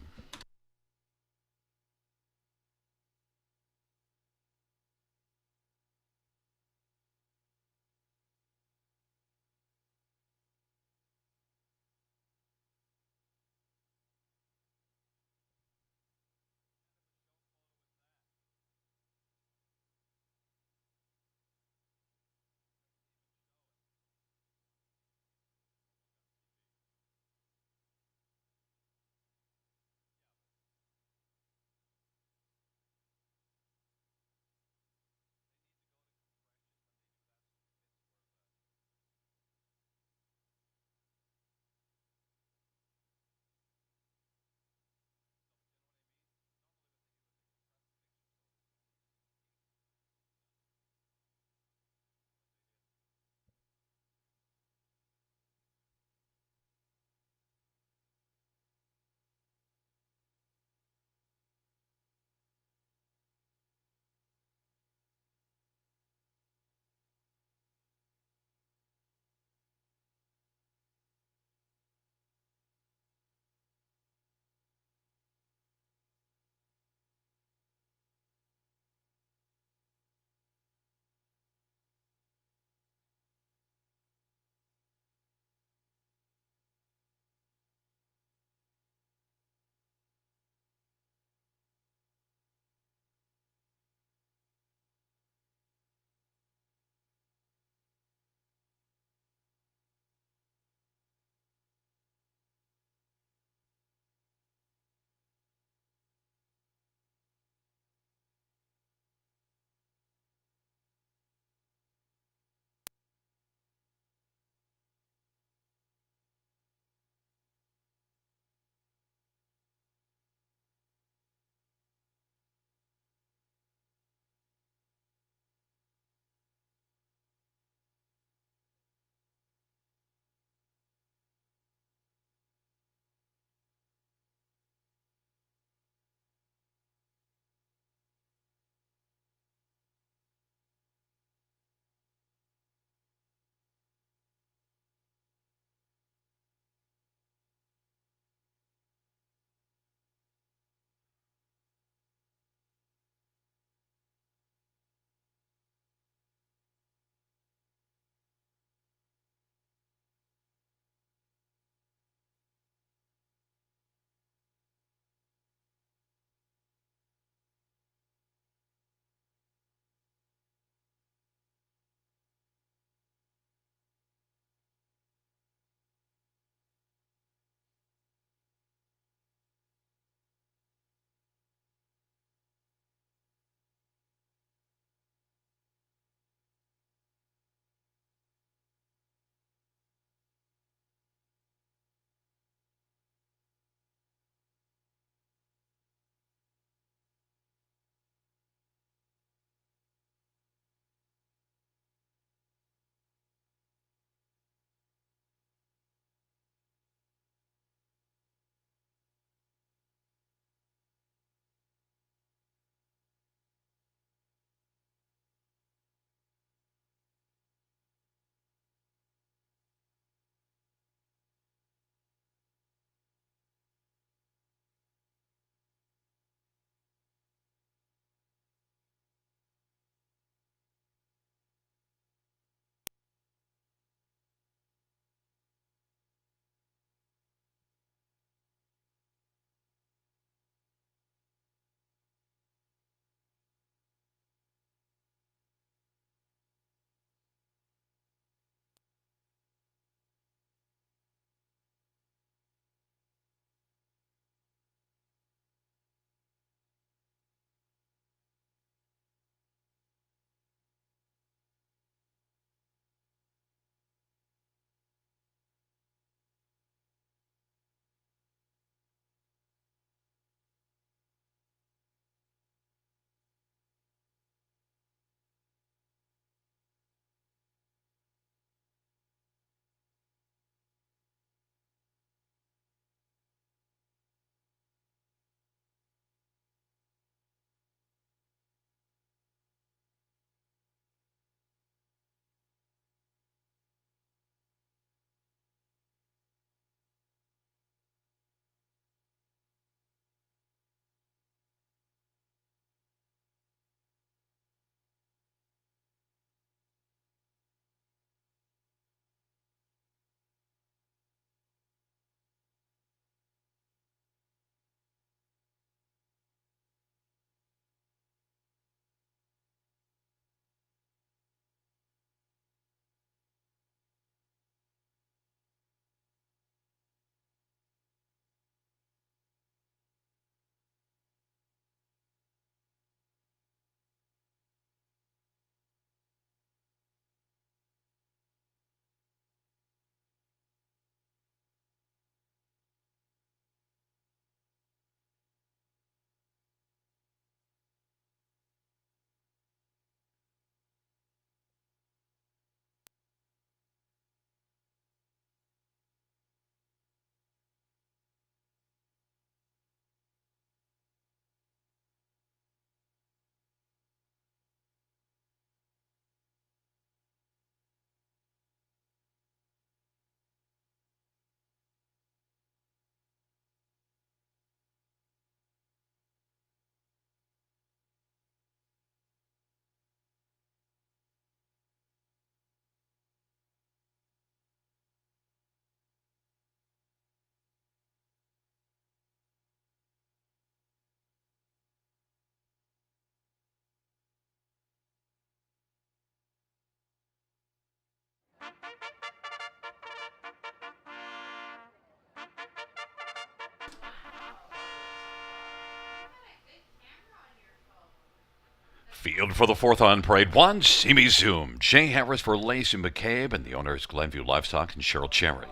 Field for the fourth on parade one, Simi Zoom. Jay Harris for Lacey McCabe, and the owners Glenview Livestock and Cheryl Cherry.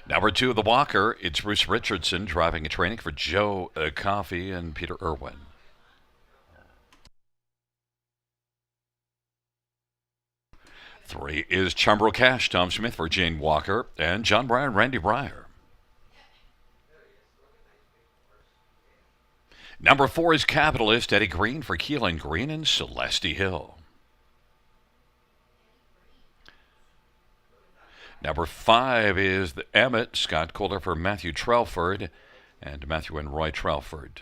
Number 2 of the Walker, it's Bruce Richardson driving and training for Joe Coffey and Peter Irwin. Three is Chambro Cash, Tom Smith for Jane Walker and John Breyer and Randy Breyer. Number 4 is Capitalist, Eddie Green for Keelan Green and Celeste Hill. Number 5 is the Emmett, Scott Calder for Matthew Trelford and Matthew and Roy Trelford.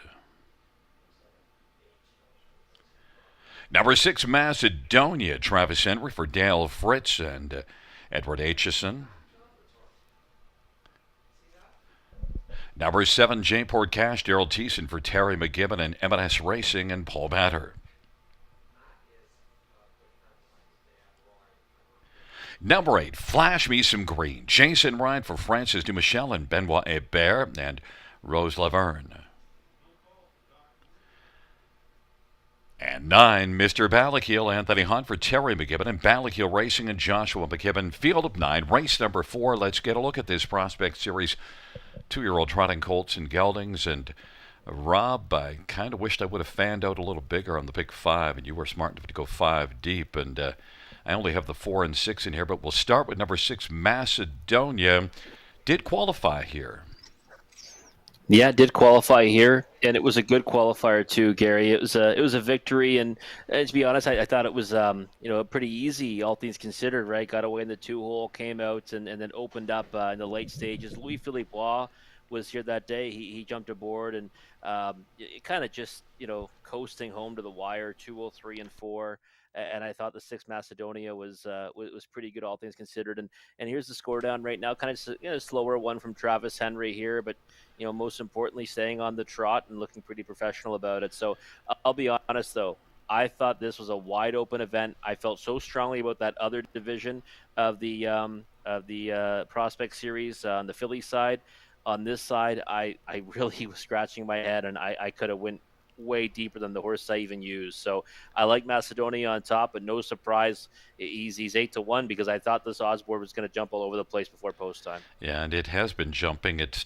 Number 6, Macedonia, Travis Henry for Dale Fritz and Edward Aitchison. Number 7, J-Port Cash, Daryl Thiessen for Terry McGibbon and M&S Racing and Paul Batter. Number 8, Flash Me Some Green, Jason Ryan for Francis Dumichel and Benoit Hebert and Rose Laverne. And 9, Mr. Ballakeel, Anthony Hunt for Terry McGibbon and Ballakeel Racing and Joshua McGibbon. Field of 9, race number 4. Let's get a look at this Prospect Series 2-year-old trotting colts and geldings. And Rob, I kind of wished I would have fanned out a little bigger on the big 5, and you were smart enough to go 5 deep. And I only have the 4 and 6 in here, but we'll start with number 6, Macedonia. Did qualify here. Yeah, it did qualify here, and it was a good qualifier too, Gary. It was a victory, and to be honest, I thought it was pretty easy, all things considered. Right, got away in the 2-hole, came out, and then opened up in the late stages. Louis Philippe Bois was here that day. He jumped aboard and it kind of just coasting home to the wire, 203 and 4. And I thought the 6 Macedonia was pretty good, all things considered. And here's the score down right now, kind of slower one from Travis Henry here, but most importantly, staying on the trot and looking pretty professional about it. So I'll be honest though, I thought this was a wide open event. I felt so strongly about that other division of the Prospect Series on the Philly side. On this side, I really was scratching my head, and I could have went way deeper than the horse I even used. So I like Macedonia on top, but no surprise, he's 8-1 because I thought this odds board was going to jump all over the place before post time. Yeah, and it has been jumping. It's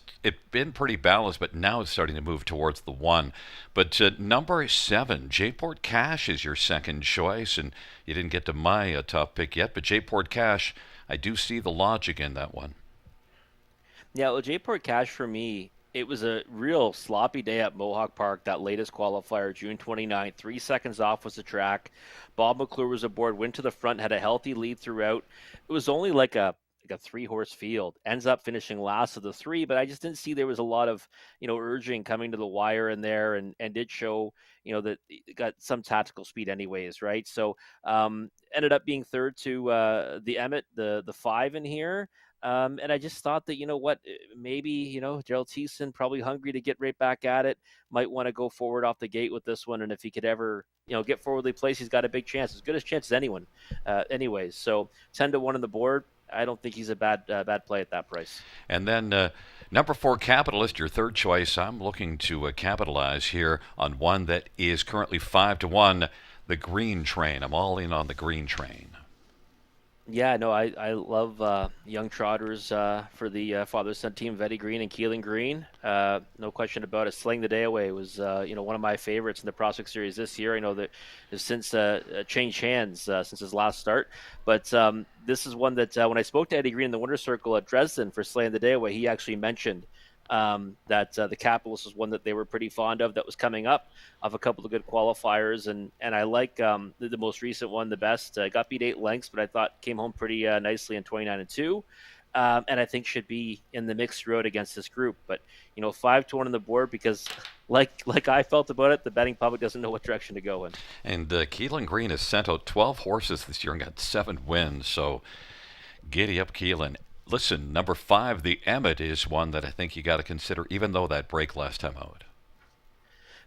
been pretty balanced, but now it's starting to move towards the 1. But number 7, J-Port Cash is your second choice, and you didn't get to my top pick yet, but J-Port Cash, I do see the logic in that one. Yeah, well, J-Port Cash for me, it was a real sloppy day at Mohawk Park, that latest qualifier, June 29th. 3 seconds off was the track. Bob McClure was aboard, went to the front, had a healthy lead throughout. It was only like a 3-horse field. Ends up finishing last of the 3, but I just didn't see there was a lot of, urging coming to the wire in there, and did show, that it got some tactical speed anyways, right? So ended up being third to the Emmett, the 5 in here. And I just thought that, maybe, Gerald Thiessen, probably hungry to get right back at it, might want to go forward off the gate with this one. And if he could ever, get forwardly placed, he's got a big chance, as good a chance as anyone. Anyways, so 10-1 on the board. I don't think he's a bad play at that price. And then number 4, Capitalist, your third choice. I'm looking to capitalize here on one that is currently 5-1, the Green Train. I'm all in on the Green Train. Yeah, no, I love young trotters for the father-son team of Eddie Green and Keelan Green. No question about it. Slaying the Day Away was, one of my favorites in the Prospect Series this year. I know that has since changed hands since his last start. But this is one that when I spoke to Eddie Green in the Winter Circle at Dresden for Slaying the Day Away, he actually mentioned that the Capitalist was one that they were pretty fond of, that was coming up of a couple of good qualifiers, and I like the most recent one the best. Got beat 8 lengths, but I thought came home pretty nicely in 29-2, and I think should be in the mixed road against this group. But 5-1 on the board because, like I felt about it, the betting public doesn't know what direction to go in. And Keelan Green has sent out 12 horses this year and got 7 wins, so giddy up, Keelan. Listen, number 5, the Emmett, is one that I think you got to consider, even though that break last time out.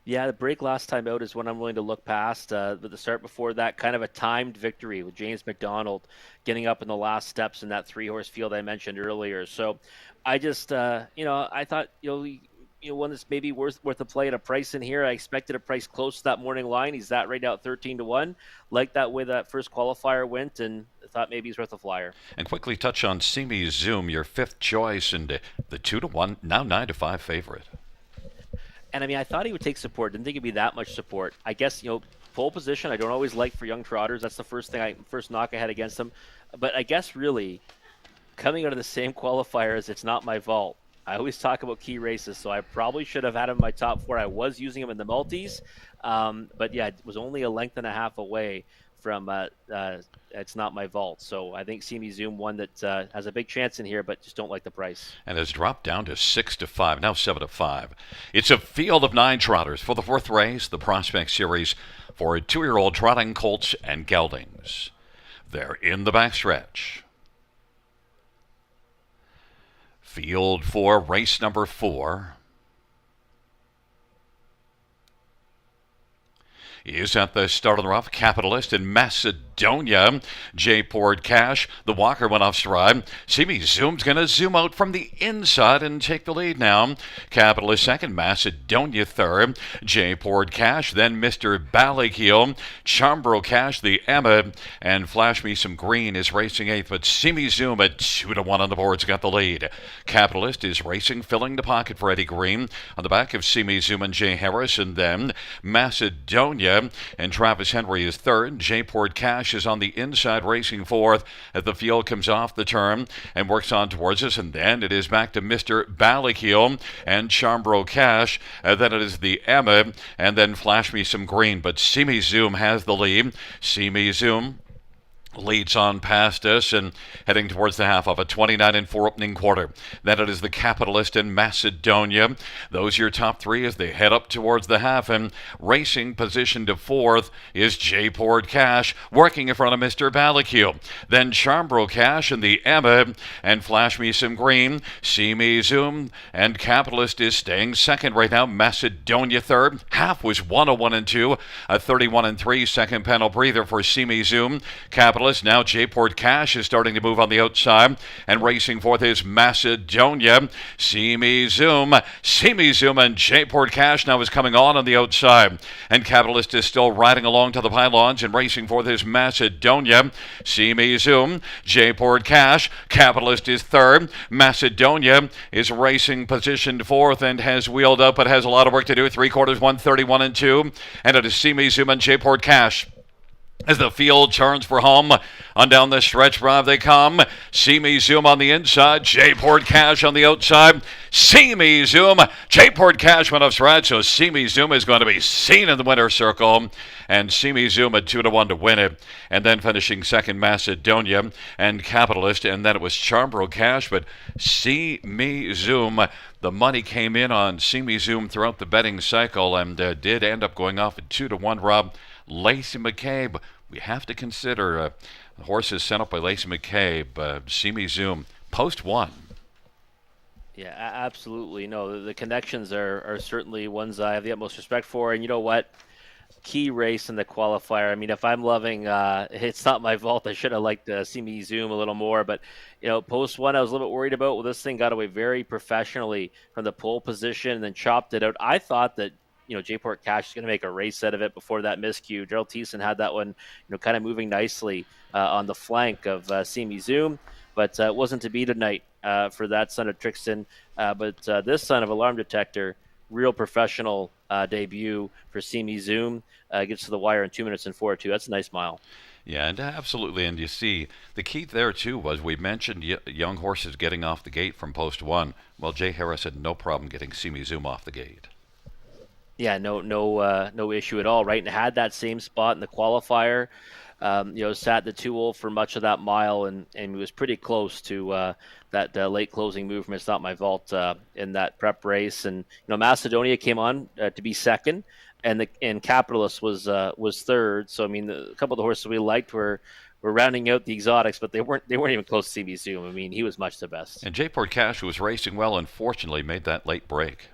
Yeah, the break last time out is one I'm willing to look past. But the start before that, kind of a timed victory with James McDonald getting up in the last steps in that 3-horse field I mentioned earlier. So I just, I thought, one that's maybe worth a play at a price in here. I expected a price close to that morning line. He's that right now at 13-1. Like that way that first qualifier went, and I thought maybe he's worth a flyer. And quickly touch on Simi Zoom, your fifth choice, and the 2-1, now 9-5 favorite. And I mean, I thought he would take support. Didn't think it'd be that much support. I guess, pole position, I don't always like for young trotters. That's the first knock I had against him. But I guess really coming out of the same qualifier as It's Not My Vault. I always talk about key races, so I probably should have had him in my top 4. I was using him in the multis. But yeah, it was only a length and a half away from It's Not My Vault. So I think Simi Zoom, one that has a big chance in here, but just don't like the price. And has dropped down to 6-5, now 7-5. It's a field of 9 trotters for the 4th race, the Prospect Series, for 2-year-old trotting colts and geldings. They're in the backstretch. Field for race number 4 is at the start of the rough. Capitalist in Macedonia. J. Poured Cash. The walker went off stride. Simi Zoom's going to zoom out from the inside and take the lead now. Capitalist second. Macedonia third. J. Poured Cash. Then Mr. Ballykeel. Chambro Cash, the Emma, and Flash Me Some Green is racing 8th, but Simi Zoom at 2-1 on the board's got the lead. Capitalist is racing, filling the pocket for Eddie Green. On the back of Simi Zoom and Jay Harris, and then Macedonia and Travis Henry is third. J. Poured Cash is on the inside racing 4th as the field comes off the turn and works on towards us. And then it is back to Mr. Ballykeel and Chambro Cash. Then it is the Emma and then Flash Me Some Green. But Simi Zoom has the lead. Simi Zoom leads on past us and heading towards the half of a 29-4 opening quarter. Then it is the Capitalist in Macedonia. Those are your top 3 as they head up towards the half, and racing position to 4th is J. Poured Cash, working in front of Mr. Ballykeel. Then Chambro Cash and the Emma and Flash Me Some Green. Simi Zoom and Capitalist is staying second right now. Macedonia third. Half was 101-2, a 31-3 second panel breather for Simi Zoom. Capitalist. Now J. Poured Cash is starting to move on the outside, and racing 4th is Macedonia. Simi Zoom and J. Poured Cash now is coming on the outside, and Capitalist is still riding along to the pylons, and racing 4th is Macedonia. Simi Zoom, J. Poured Cash. Capitalist is third. Macedonia is racing positioned 4th and has wheeled up but has a lot of work to do. 3/4, 131-2, and it is Simi Zoom and J. Poured Cash as the field turns for home. On down the stretch drive they come. Simi Zoom on the inside. J. Poured Cash on the outside. Simi Zoom. J. Poured Cash went off stride, so Simi Zoom is going to be seen in the winner's circle. And Simi Zoom at 2-1 to win it. And then finishing second, Macedonia and Capitalist. And then it was Chambro Cash, but Simi Zoom, the money came in on Simi Zoom throughout the betting cycle and did end up going off at 2-1, Rob. Lacey McCabe, we have to consider horses sent up by Lacey McCabe. Simi Zoom, post 1. Yeah, absolutely. No, the connections are certainly ones I have the utmost respect for. And you know what? Key race in the qualifier. I mean, if I'm loving It's Not My Vault, I should have liked Simi Zoom a little more. But, post 1, I was a little bit worried about. Well, this thing got away very professionally from the pole position and then chopped it out. I thought that J. Poured Cash is going to make a race out of it before that miscue. Gerald Thiessen had that one, kind of moving nicely on the flank of Simi Zoom, but it wasn't to be tonight for that son of Trixton. But this son of Alarm Detector, real professional debut for Simi Zoom, gets to the wire in 2 minutes and 4-2. That's a nice mile. Yeah, and absolutely. And you see, the key there, too, was we mentioned young horses getting off the gate from post 1. Well, Jay Harris had no problem getting Simi Zoom off the gate. Yeah, no issue at all, right? And had that same spot in the qualifier. Sat the 2-0 for much of that mile, and was pretty close to that late closing move from It's Not My Vault in that prep race. And Macedonia came on to be second, and Capitalist was third. So I mean, a couple of the horses we liked were rounding out the exotics, but they weren't even close to Simi Zoom. I mean, he was much the best. And J. Poured Cash was racing well, unfortunately made that late break.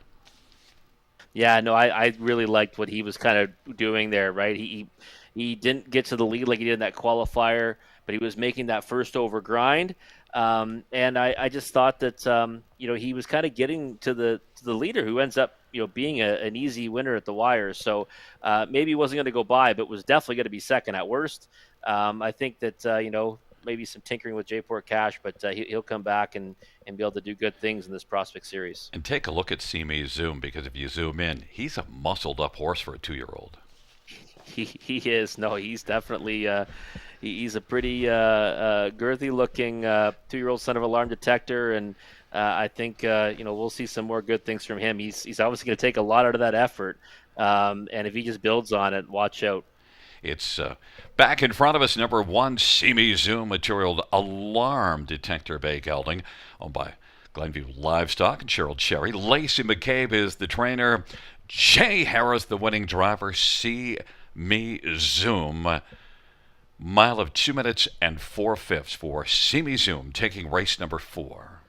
Yeah, no, I really liked what he was kind of doing there, right? He didn't get to the lead like he did in that qualifier, but he was making that first over grind. And I just thought that he was kind of getting to the leader, who ends up being an easy winner at the wire. So maybe he wasn't going to go by, but was definitely going to be second at worst. I think that maybe some tinkering with Jayport Cash, but he'll come back and be able to do good things in this Prospect Series. And take a look at Simi's zoom, because if you zoom in, he's a muscled up horse for a 2-year-old. He is. No, he's definitely he's a pretty girthy looking 2-year-old son of alarm detector, and I think we'll see some more good things from him. He's obviously going to take a lot out of that effort, and if he just builds on it, watch out. It's back in front of us, number 1, Simi Zoom, material alarm detector bay gelding, owned by Glenview Livestock and Cheryl Cherry. Lacey McCabe is the trainer. Jay Harris, the winning driver. Simi Zoom. Mile of 2 minutes and 4/5 for Simi Zoom, taking race number 4.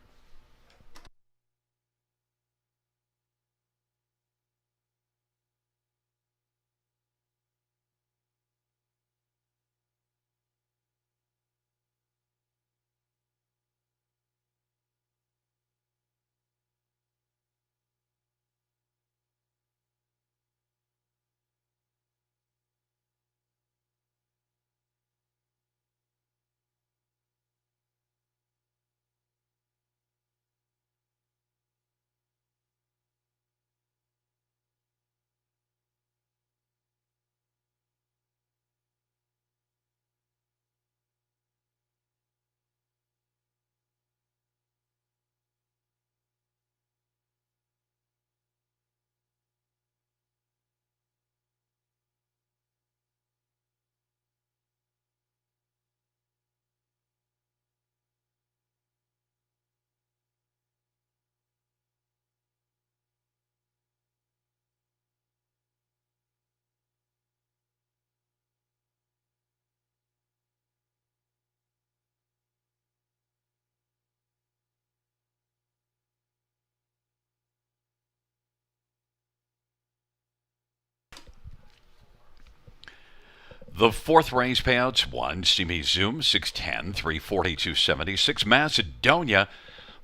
The fourth race payouts: 1, Simi Zoom, 610, 340, 270. 6, Macedonia,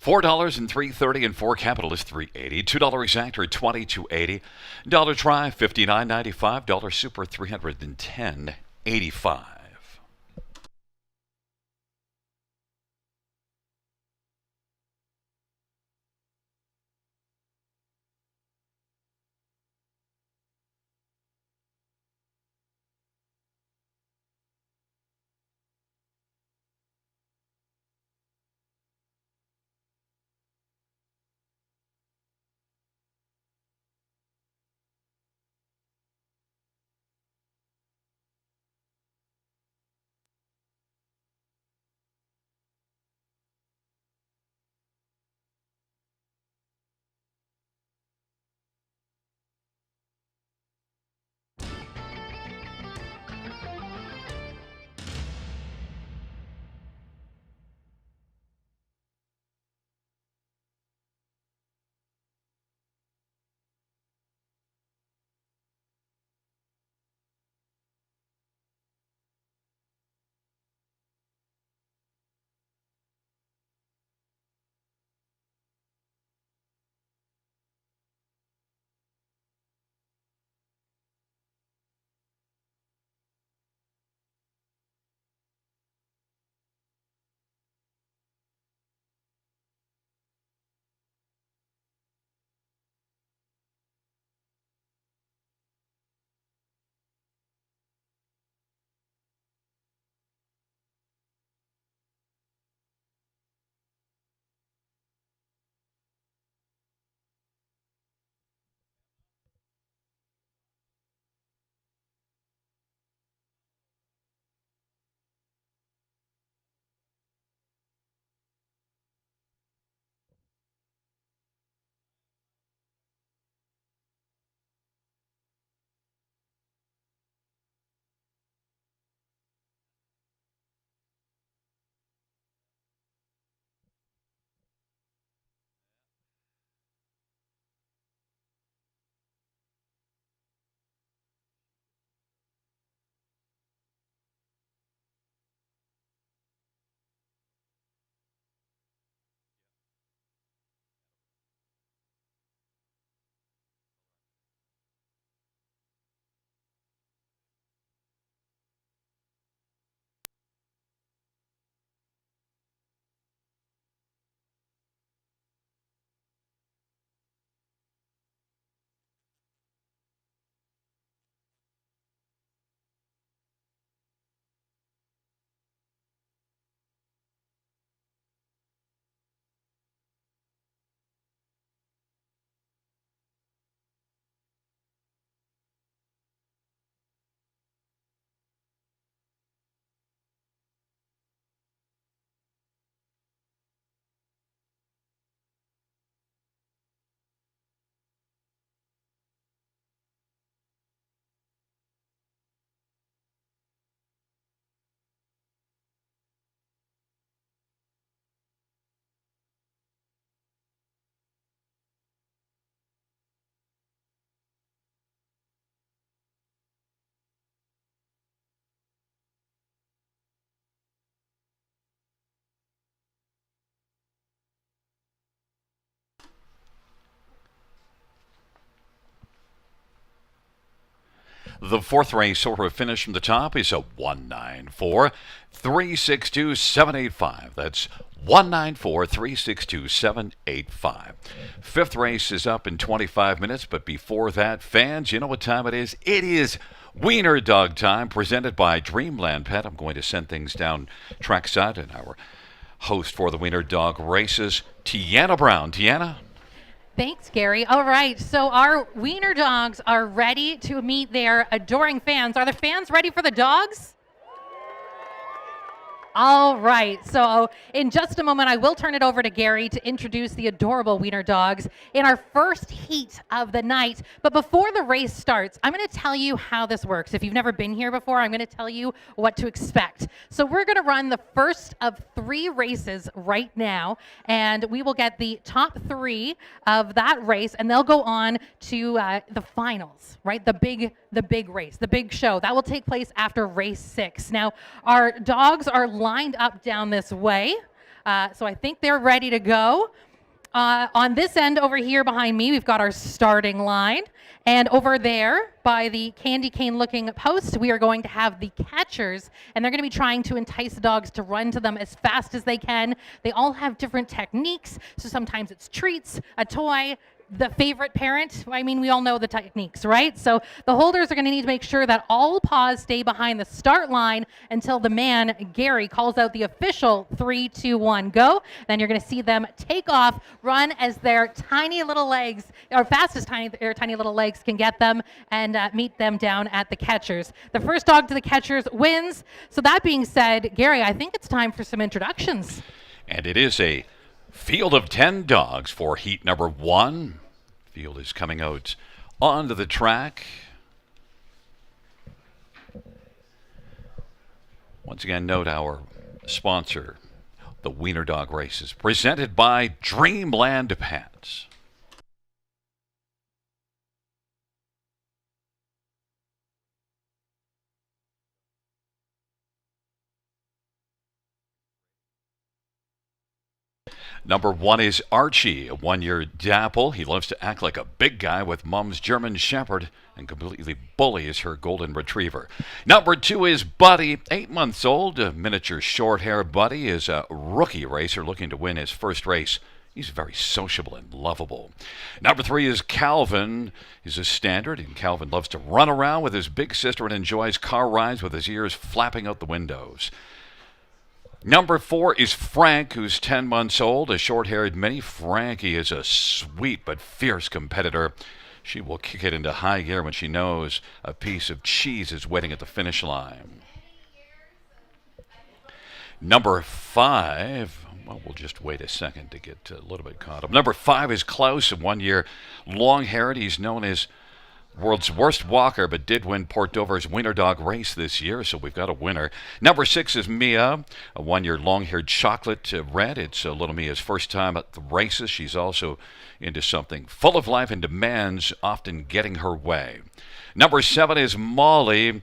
$4 and $3.30, and 4 Capitalist, $3.80. $2 exactor, $22.80. Dollar try, $59.95. Dollar super, $310.85. The fourth race over a finish from the top is a 194-362-785. That's 194-362-785. Fifth race is up in 25 minutes, but before that, fans, you know what time it is? It is Wiener Dog time, presented by Dreamland Pet. I'm going to send things down trackside, and our host for the Wiener Dog races, Tiana Brown. Tiana? Thanks, Gary. All right, so our Wiener dogs are ready to meet their adoring fans. Are the fans ready for the dogs? All right, so in just a moment, I will turn it over to Gary to introduce the adorable Wiener dogs in our first heat of the night. But before the race starts, I'm going to tell you how this works. If you've never been here before, I'm going to tell you what to expect. So we're going to run the first of 3 races right now, and we will get the top 3 of that race, and they'll go on to the finals, right? The big race, the big show. That will take place after race 6. Now, our dogs are lined up down this way, so I think they're ready to go. On this end over here behind me, we've got our starting line, and over there by the candy cane looking post, we are going to have the catchers, and they're going to be trying to entice the dogs to run to them as fast as they can. They all have different techniques, so sometimes it's treats, a toy, the favorite parent. I mean, we all know the techniques, right? So the holders are going to need to make sure that all paws stay behind the start line until the man, Gary, calls out the official 3, 2, 1, go. Then you're going to see them take off, run as their tiny little legs, or fast as their tiny little legs can get them, and meet them down at the catchers. The first dog to the catchers wins. So that being said, Gary, I think it's time for some introductions. And it is a field of 10 dogs for heat number 1. Field is coming out onto the track. Once again, note our sponsor, the Wiener Dog races, presented by Dreamland Pets. Number 1 is Archie, a 1-year dapple. He loves to act like a big guy with Mom's German Shepherd and completely bullies her golden retriever. Number 2 is Buddy, 8 months old. A miniature short-hair Buddy is a rookie racer looking to win his first race. He's very sociable and lovable. Number 3 is Calvin. He's a standard, and Calvin loves to run around with his big sister and enjoys car rides with his ears flapping out the windows. Number 4 is Frank, who's 10 months old, a short-haired mini. Frankie is a sweet but fierce competitor. She will kick it into high gear when she knows a piece of cheese is waiting at the finish line. Number 5, well, we'll just wait a second to get a little bit caught up. Number 5 is Klaus, a 1-year long-haired. He's known as world's worst walker, but did win Port Dover's Wiener Dog race this year, so we've got a winner. Number 6 is Mia, a 1-year long-haired chocolate red. It's little Mia's first time at the races. She's also into something full of life and demands, often getting her way. Number 7 is Molly,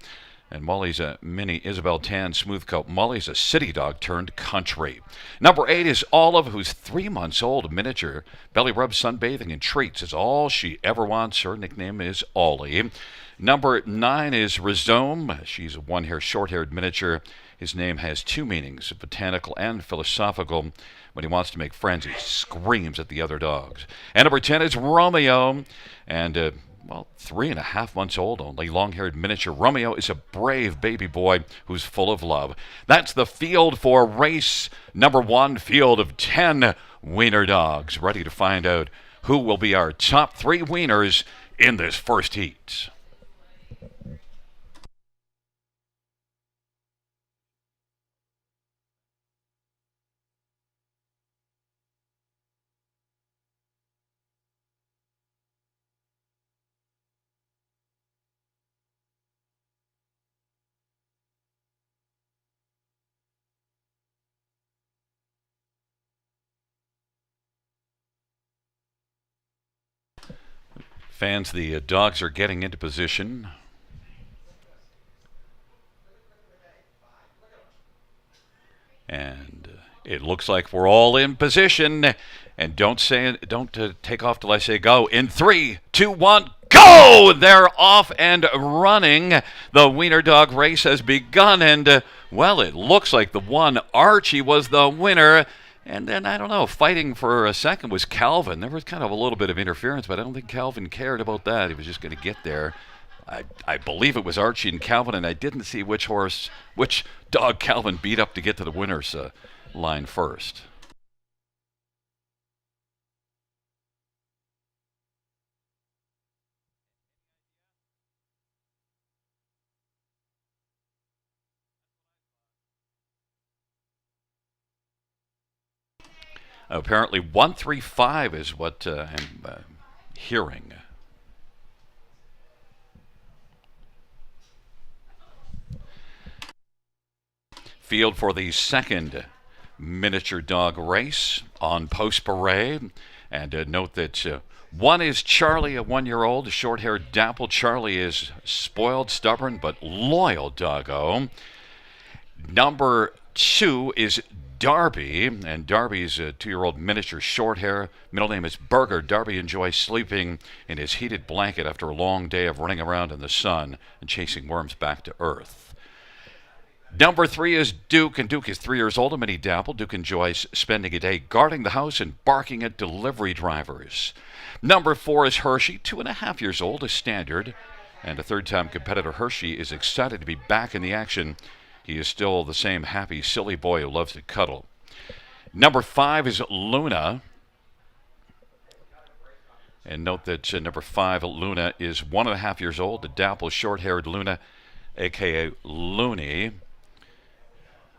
and Molly's a mini Isabel Tan smoothcoat. Molly's a city dog turned country. Number 8 is Olive, who's 3 months old, a miniature. Belly rub, sunbathing, and treats is all she ever wants. Her nickname is Ollie. Number 9 is Rhizome. She's a 1-year short-haired miniature. His name has 2 meanings, botanical and philosophical. When he wants to make friends, he screams at the other dogs. And number 10 is Romeo, and 3.5 months old only, long-haired miniature. Romeo is a brave baby boy who's full of love. That's the field for race number 1, field of 10 Wiener dogs, ready to find out who will be our top 3 wieners in this first heat. Fans, the dogs are getting into position. And it looks like we're all in position. And don't take off till I say go. In 3, 2, 1, go! They're off and running. The Wiener Dog race has begun, and, well, it looks like the one Archie was the winner. And then, I don't know, fighting for a second was Calvin. There was kind of a little bit of interference, but I don't think Calvin cared about that. He was just going to get there. I believe it was Archie and Calvin, and I didn't see which dog Calvin beat up to get to the winner's line first. Apparently 135 is what I'm hearing. Field for the second miniature dog race on Post Parade. And note that one is Charlie, a 1-year-old, short-haired dapple. Charlie is spoiled, stubborn, but loyal doggo. Number 2 is Darby, and Darby's a 2-year-old miniature short hair. Middle name is Burger. Darby enjoys sleeping in his heated blanket after a long day of running around in the sun and chasing worms back to earth. Number 3 is Duke, and Duke is 3 years old, a mini dapple. Duke enjoys spending a day guarding the house and barking at delivery drivers. Number 4 is Hershey, 2.5 years old, a standard, and a third-time competitor. Hershey is excited to be back in the action. He is still the same happy, silly boy who loves to cuddle. Number 5 is Luna. And note that number 5, Luna, is 1.5 years old. The dapple, short-haired Luna, a.k.a. Looney.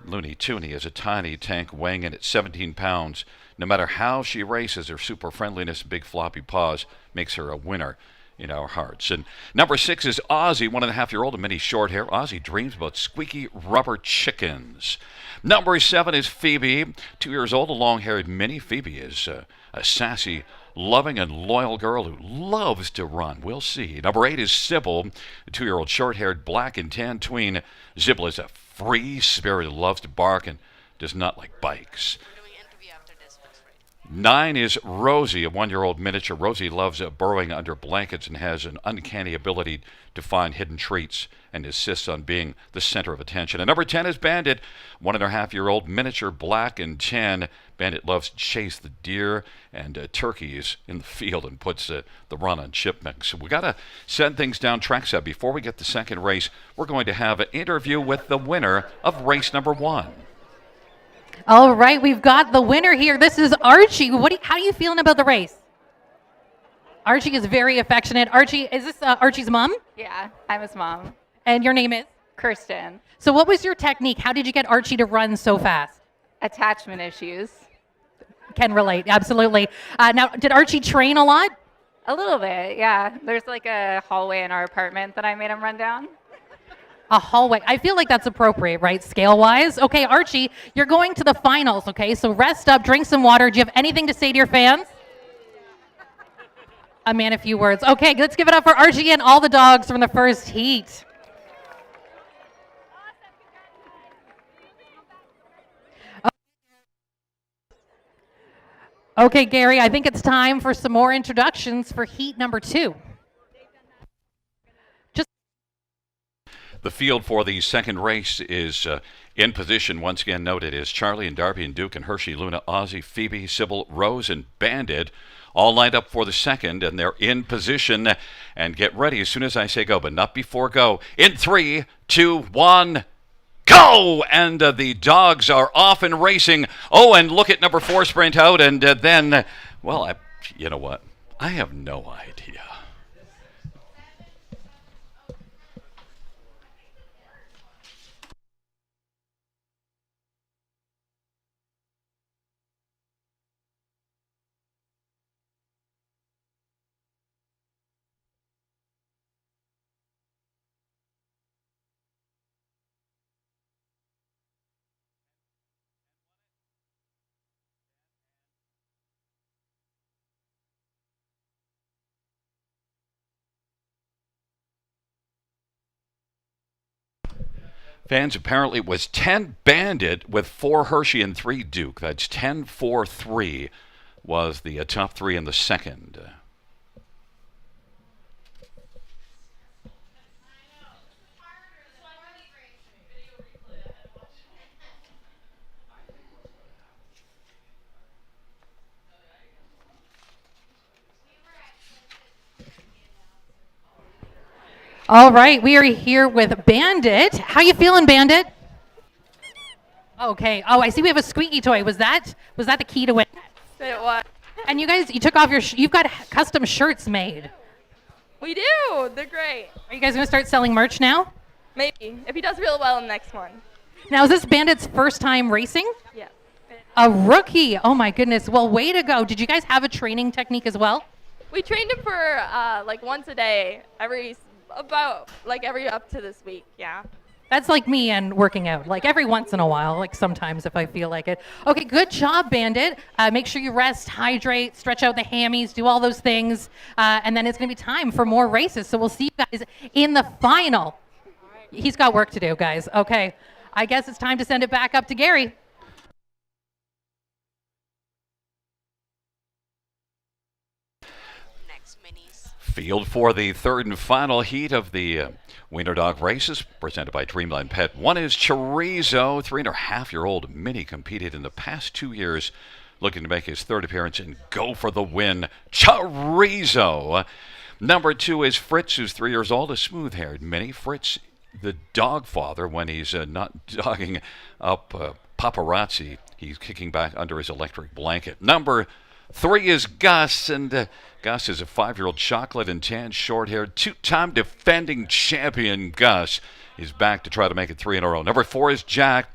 Looney Tooney is a tiny tank weighing in at 17 pounds. No matter how she races, her super friendliness and big floppy paws makes her a winner in our hearts. And number 6 is Ozzy, 1.5-year-old, a mini short hair. Ozzy dreams about squeaky rubber chickens. Number 7 is Phoebe, 2 years old, a long-haired mini. Phoebe is a sassy, loving, and loyal girl who loves to run. We'll see. Number 8 is Sybil, a 2-year-old short-haired black and tan tween. Sybil is a free spirit who loves to bark and does not like bikes. 9 is Rosie, a 1-year-old miniature. Rosie loves burrowing under blankets and has an uncanny ability to find hidden treats and insists on being the center of attention. And number 10 is Bandit, 1.5-year-old miniature, black and tan. Bandit loves to chase the deer and turkeys in the field and puts the run on chipmunks. So we got to send things down trackside. Before we get the second race, we're going to have an interview with the winner of race number 1. All right, we've got the winner here. This is Archie. How are you feeling about the race? Archie is very affectionate. Archie, is this Archie's mom? Yeah, I'm his mom, And your name is? Kirsten. So what was your technique? How did you get Archie to run so fast? Attachment issues. Can relate, absolutely. Now, did Archie train a lot? A little bit, yeah. There's like a hallway in our apartment that I made him run down. A hallway. I feel like that's appropriate, right? Scale-wise. Okay, Archie, you're going to the finals, okay? So rest up, drink some water. Do you have anything to say to your fans? A man, a few words. Okay, let's give it up for Archie and all the dogs from the first heat. Okay, Gary, I think it's time for some more introductions for heat number 2. The field for the second race is in position. Once again, noted is Charlie and Darby and Duke and Hershey, Luna, Ozzy, Phoebe, Sybil, Rose, and Bandit, all lined up for the second, and they're in position. And get ready as soon as I say go, but not before go. In 3, 2, 1, go! And the dogs are off and racing. Oh, and look at number 4 sprint out, and then, well, you know what? I have no idea. Fans, apparently it was 10 Bandit with 4 Hershey and 3 Duke. That's 10, 4, 3 was the top 3 in the second. All right, we are here with Bandit. How you feeling, Bandit? Okay. Oh, I see we have a squeaky toy. Was that the key to win? It was. And you guys, you took off your you've got custom shirts made. We do. They're great. Are you guys going to start selling merch now? Maybe if he does real well in the next one. Now, is this Bandit's first time racing? Yeah. A rookie. Oh my goodness. Well, way to go. Did you guys have a training technique as well? We trained him for like once a day, every up to this week. Yeah. That's like me and working out, like every once in a while, like sometimes if I feel like it. Okay, good job, Bandit. Make sure you rest, hydrate, stretch out the hammies, do all those things, and then it's going to be time for more races. So we'll see you guys in the final. He's got work to do, guys. Okay, I guess it's time to send it back up to Gary. Field for the third and final heat of the Wiener Dog races presented by Dreamland Pet. One is Chorizo, 3.5-year-old mini, competed in the past 2 years, looking to make his third appearance and go for the win. Chorizo. Number 2 is Fritz, who's 3 years old, a smooth-haired mini. Fritz, the dog father, when he's not dogging up paparazzi, he's kicking back under his electric blanket. Number 3 is Gus, and Gus is a 5-year-old chocolate and tan, short-haired, two-time defending champion. Gus is back to try to make it 3 in a row. Number 4 is Jack,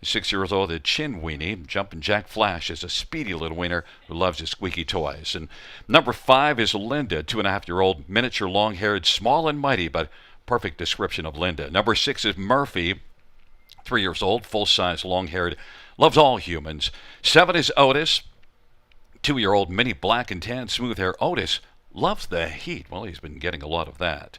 6 years old, a chin weenie. Jumpin' Jack Flash is a speedy little wiener who loves his squeaky toys. And number 5 is Linda, 2.5-year-old, miniature, long-haired, small and mighty, but perfect description of Linda. Number 6 is Murphy, 3 years old, full-size, long-haired, loves all humans. 7 is Otis, 2-year-old mini, black and tan, smooth hair. Otis loves the heat. Well, he's been getting a lot of that.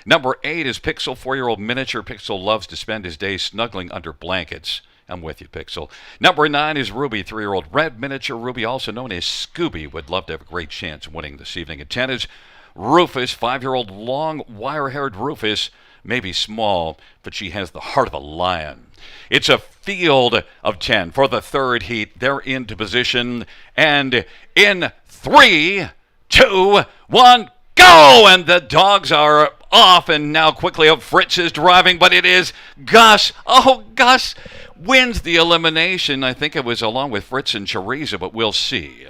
Number 8 is Pixel, 4-year-old miniature. Pixel loves to spend his days snuggling under blankets. I'm with you, Pixel. Number 9 is Ruby, 3-year-old red miniature. Ruby, also known as Scooby, would love to have a great chance of winning this evening. And 10 is Rufus, 5-year-old long, wire-haired Rufus. Maybe small, but she has the heart of a lion. It's a field of 10 for the third heat. They're into position. And in 3, 2, 1, go! And the dogs are off. And now quickly up, Fritz is driving, but it is Gus. Oh, Gus wins the elimination. I think it was along with Fritz and Chorizo, but we'll see.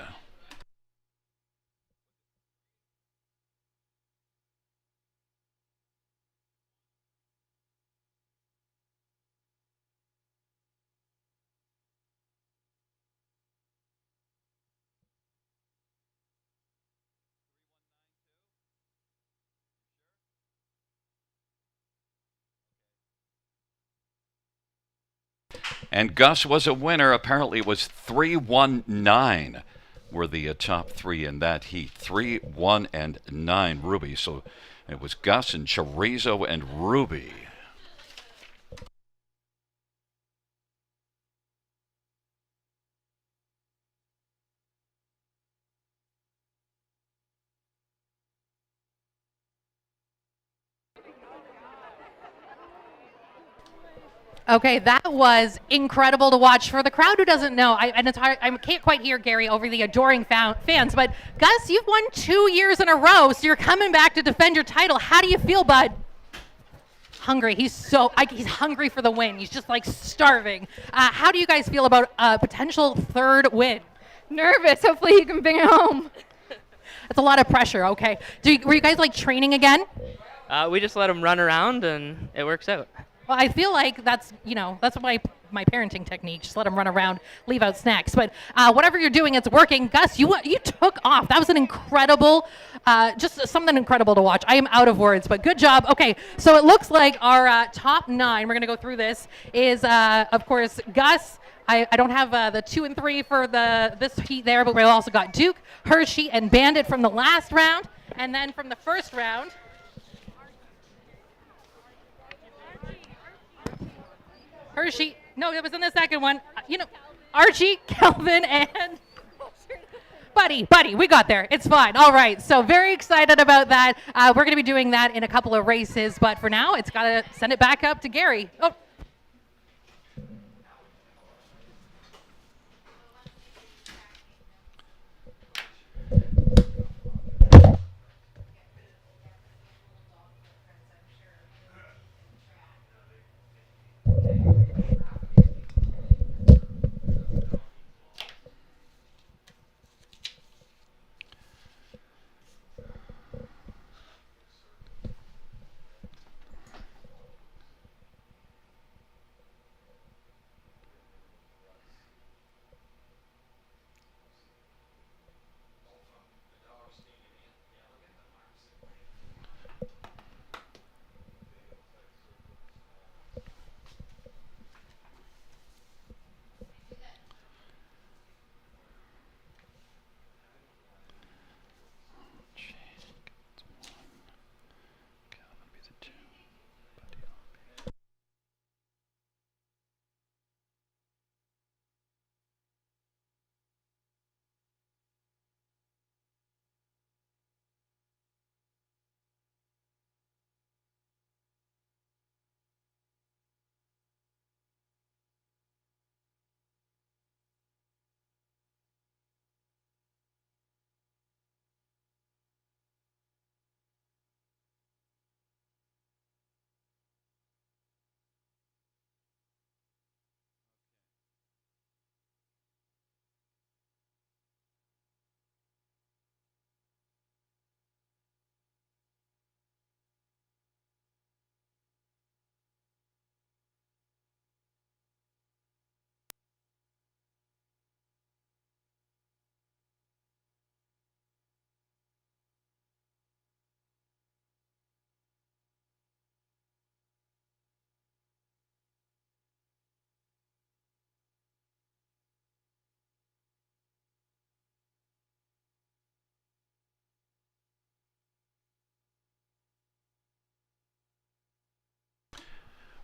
And Gus was a winner. Apparently it was 3-1-9 were the top 3 in that heat. 3, 1, and 9, Ruby. So it was Gus and Chorizo and Ruby. Okay, that was incredible to watch. For the crowd who doesn't know, and it's hard, I can't quite hear Gary over the adoring fans, but Gus, you've won 2 years in a row, so you're coming back to defend your title. How do you feel, bud? Hungry. He's hungry for the win. He's just like starving. How do you guys feel about a potential third win? Nervous. Hopefully he can bring it home. That's a lot of pressure. Okay. Were you guys like training again? We just let him run around and it works out. Well, I feel like that's my parenting technique. Just let them run around, leave out snacks. But whatever you're doing, it's working. Gus, you took off. That was an incredible, just something incredible to watch. I am out of words, but good job. Okay, so it looks like our top 9, we're going to go through this, is, of course, Gus. I don't have the 2 and 3 for this heat there, but we also got Duke, Hershey, and Bandit from the last round. And then from the first round, Hershey. No, it was in the second one. Archie, Kelvin, and Buddy. We got there. It's fine. All right. So very excited about that. We're going to be doing that in a couple of races, but for now, it's got to send it back up to Gary. Oh.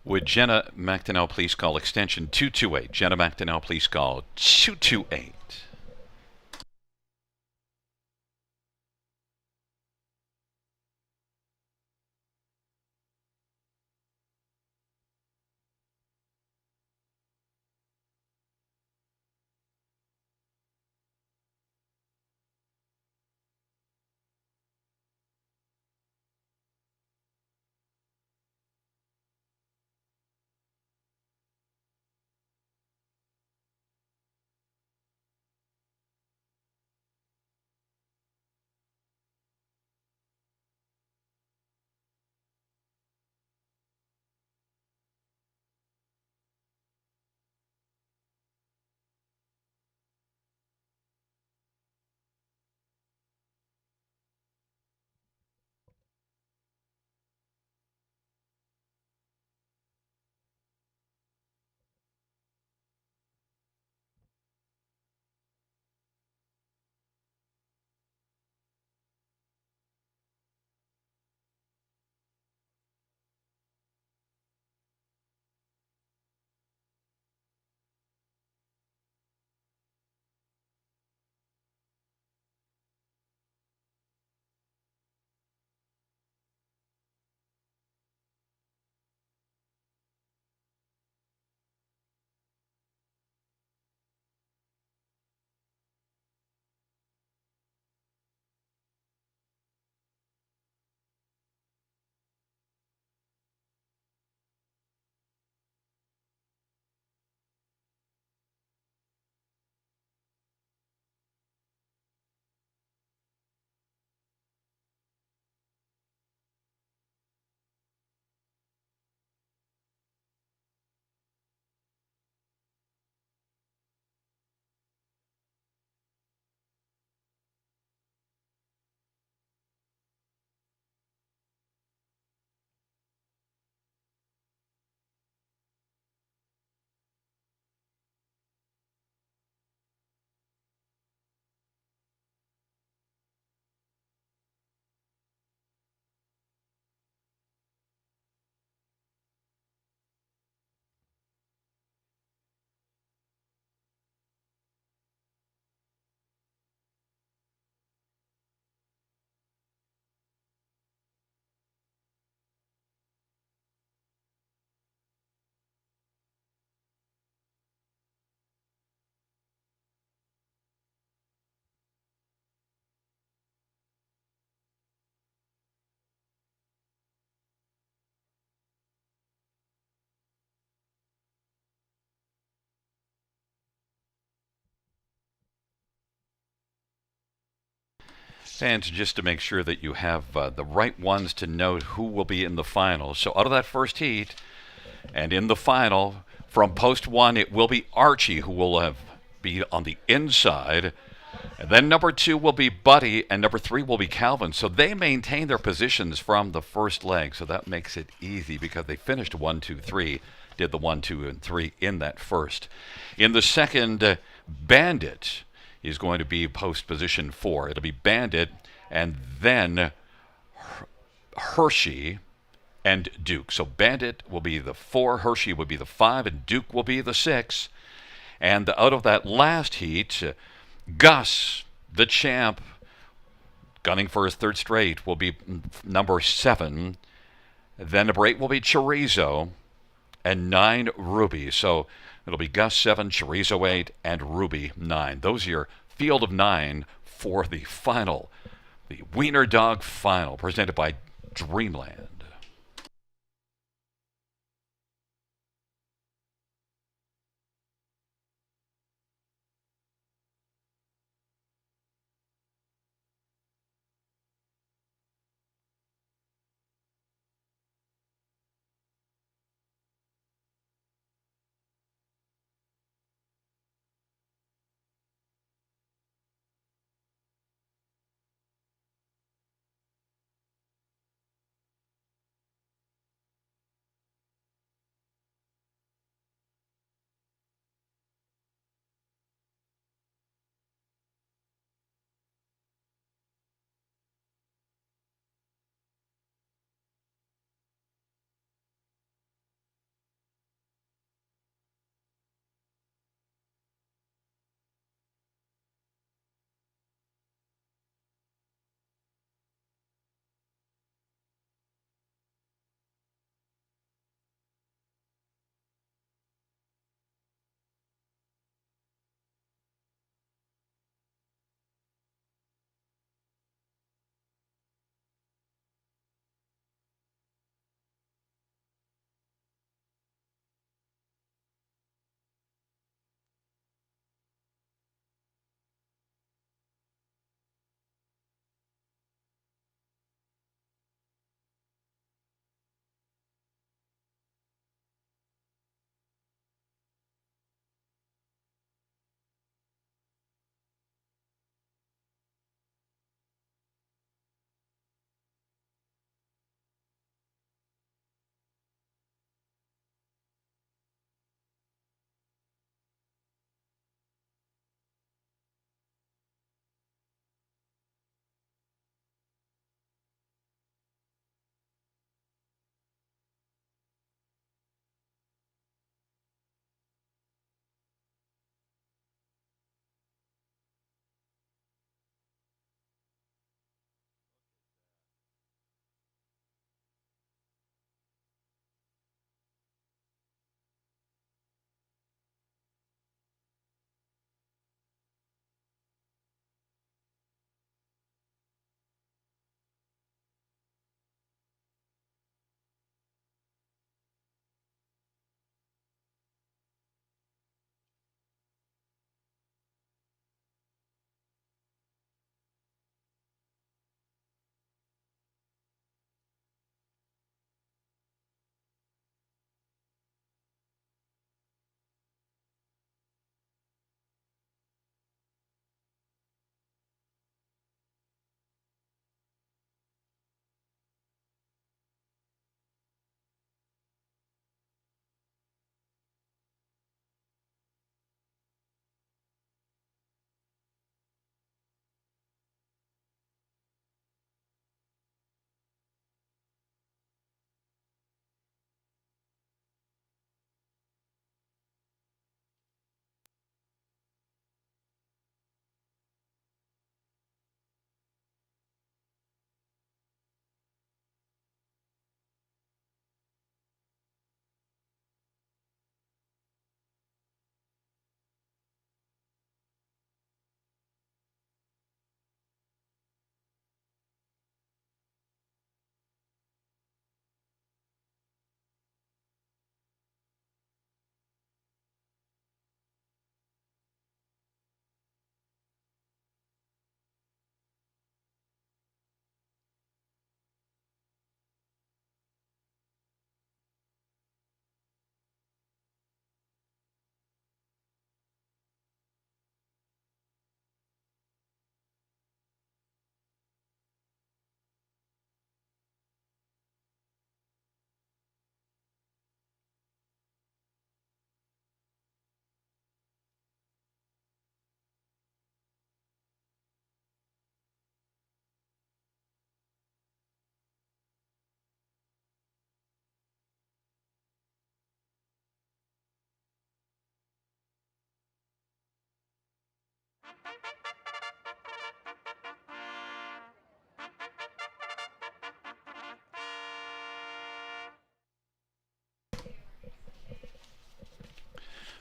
Would Jenna McDonnell please call extension 228? Jenna McDonnell, please call 228. And just to make sure that you have the right ones to note who will be in the final. So out of that first heat, and in the final, from post one, it will be Archie who will be on the inside. And then number 2 will be Buddy, and number 3 will be Calvin. So they maintain their positions from the first leg. So that makes it easy because they finished 1, 2, 3, did the 1, 2, and 3 in that first. In the second, Bandit is going to be post position 4. It'll be Bandit and then Hershey and Duke. So Bandit will be the 4, Hershey will be the 5, and Duke will be the 6. And out of that last heat, Gus, the champ, gunning for his 3rd straight, will be number 7. Then number 8 will be Chorizo, and 9, Ruby. So it'll be Gus 7, Chorizo 8, and Ruby 9. Those are your field of 9 for the final, the Wiener Dog Final, presented by Dreamland.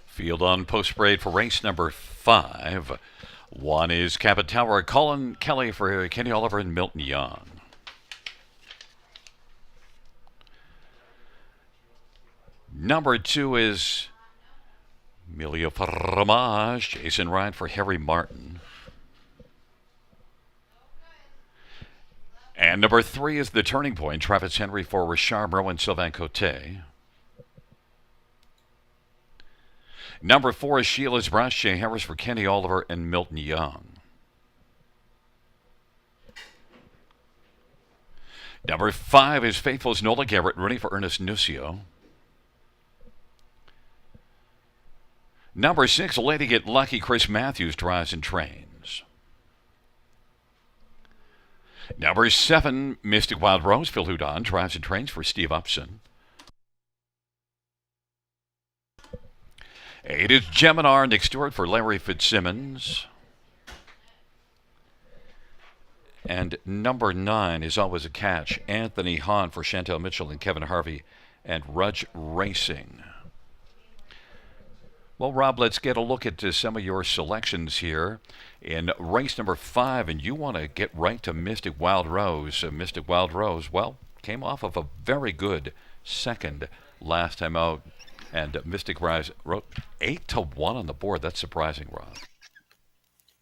Field on post parade for race number 5. 1 is Cabot Tower, Colin Kelly for Kenny Oliver and Milton Young. Number 2 is Amelia Fromage, Jason Ryan for Harry Martin. And number 3 is The Turning Point, Travis Henry for Richard Moreau and Sylvain Cote. Number 4 is Sheila's Brass, Jay Harris for Kenny Oliver and Milton Young. Number 5 is Faithful's Nola Garrett, ready for Ernest Nucio. Number 6, Lady Get Lucky, Chris Matthews drives and trains. Number 7, Mystic Wild Rose, Phil Houdon drives and trains for Steve Upson. 8 is Geminar, Nick Stewart for Larry Fitzsimmons. And number 9 is always a catch, Anthony Hahn for Chantel Mitchell and Kevin Harvey and Rudge Racing. Well, Rob, let's get a look at some of your selections here in race number 5, and you want to get right to Mystic Wild Rose. Mystic Wild Rose, well, came off of a very good second last time out, and Mystic Rise wrote 8-1 on the board. That's surprising, Rob.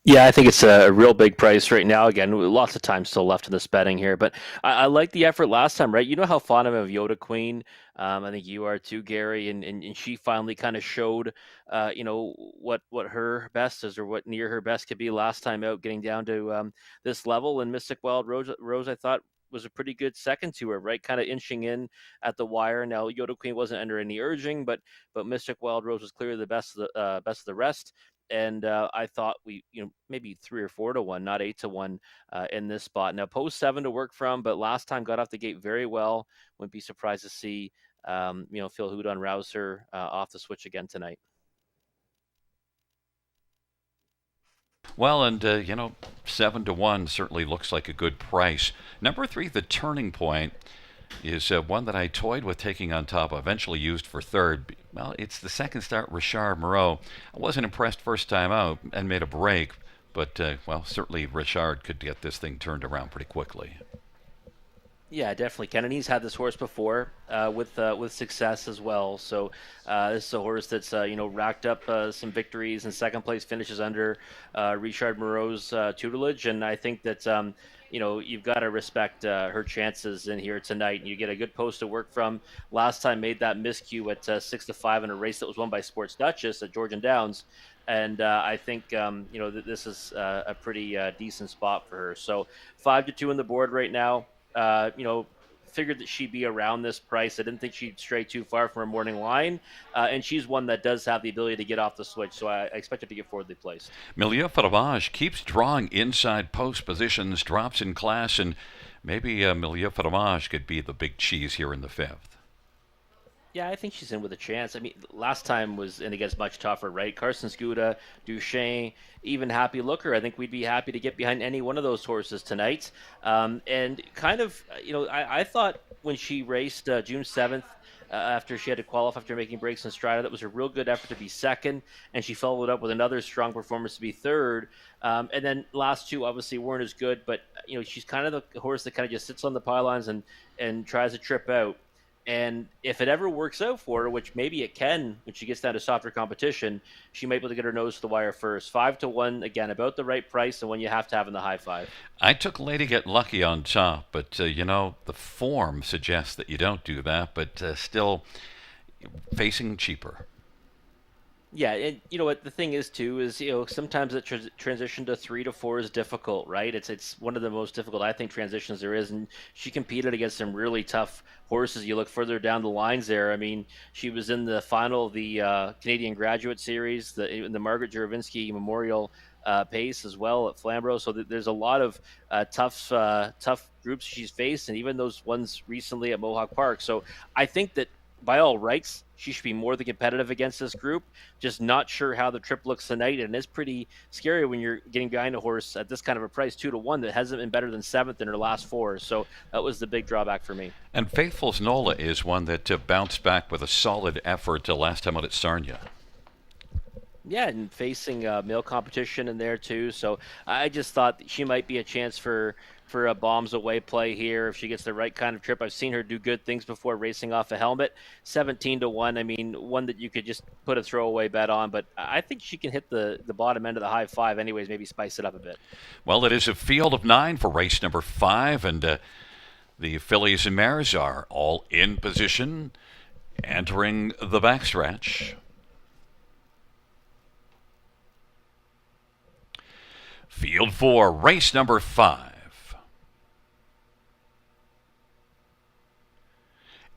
Yeah, I think it's a real big price right now. Again, lots of time still left in this betting here, but I like the effort last time, right? You know how fond I'm of Yoda Queen. I think you are too, Gary, and she finally kind of showed, what her best is or what near her best could be last time out, getting down to this level. And Mystic Wild Rose, I thought was a pretty good second to her, right? Kind of inching in at the wire. Now Yoda Queen wasn't under any urging, but Mystic Wild Rose was clearly the best of the rest. And I thought we, maybe 3 or 4-1, not 8-1 in this spot. Now post 7 to work from, but last time got off the gate very well. Wouldn't be surprised to see, Phil Houdon rouse her off the switch again tonight. Well, and 7-1 certainly looks like a good price. Number 3, The Turning Point, is one that I toyed with taking on top, eventually used for third. Well, it's the second start, Richard Moreau. I wasn't impressed first time out and made a break, but, certainly Richard could get this thing turned around pretty quickly. Yeah, definitely. Kennedy's had this horse before with success as well. So this is a horse that's racked up some victories and second place finishes under Richard Moreau's tutelage, and I think that you've got to respect her chances in here tonight. You get a good post to work from. Last time made that miscue at 6-5 in a race that was won by Sports Duchess at Georgian Downs. And I think, that this is a pretty decent spot for her. So 5-2 on the board right now. Figured that she'd be around this price. I didn't think she'd stray too far from her morning line. And she's one that does have the ability to get off the switch. So I expect her to get forwardly placed. Milieu Fromage keeps drawing inside post positions, drops in class, and maybe Milieu Fromage could be the big cheese here in the 5th. Yeah, I think she's in with a chance. I mean, last time was in against much tougher, right? Carson Scuda, Duchesne, even Happy Looker. I think we'd be happy to get behind any one of those horses tonight. And kind of, I thought when she raced June 7th, after she had to qualify after making breaks in Strida, that was a real good effort to be second, and she followed up with another strong performance to be third. And then last 2 obviously weren't as good, but she's kind of the horse that kind of just sits on the pylons and tries to trip out. And if it ever works out for her, which maybe it can when she gets down to softer competition, she might be able to get her nose to the wire first. 5-1, again, about the right price and one you have to have in the high 5. I took Lady Get Lucky on top, but, the form suggests that you don't do that, but still facing cheaper. Yeah, and you know what the thing is too is sometimes the transition to 3 to 4 is difficult, right? It's one of the most difficult I think transitions there is, and she competed against some really tough horses. You look further down the lines there. I mean, she was in the final of the Canadian Graduate Series, the Margaret Juravinsky Memorial pace as well at Flamborough. So there's a lot of tough groups she's faced, and even those ones recently at Mohawk Park. So I think that by all rights, she should be more than competitive against this group. Just not sure how the trip looks tonight, and it's pretty scary when you're getting behind a horse at this kind of a price, 2-1, that hasn't been better than seventh in her last four. So that was the big drawback for me. And Faithful's Nola is one that bounced back with a solid effort last time out at Sarnia. Yeah, and facing male competition in there too. So I just thought that she might be a chance for a bombs away play here if she gets the right kind of trip. I've seen her do good things before racing off a helmet. 17-1. I mean, one that you could just put a throwaway bet on, but I think she can hit the bottom end of the high five anyways, maybe spice it up a bit. Well, it is a field of 9 for race number 5, and the fillies and mares are all in position, entering the backstretch. Field 4, race number 5.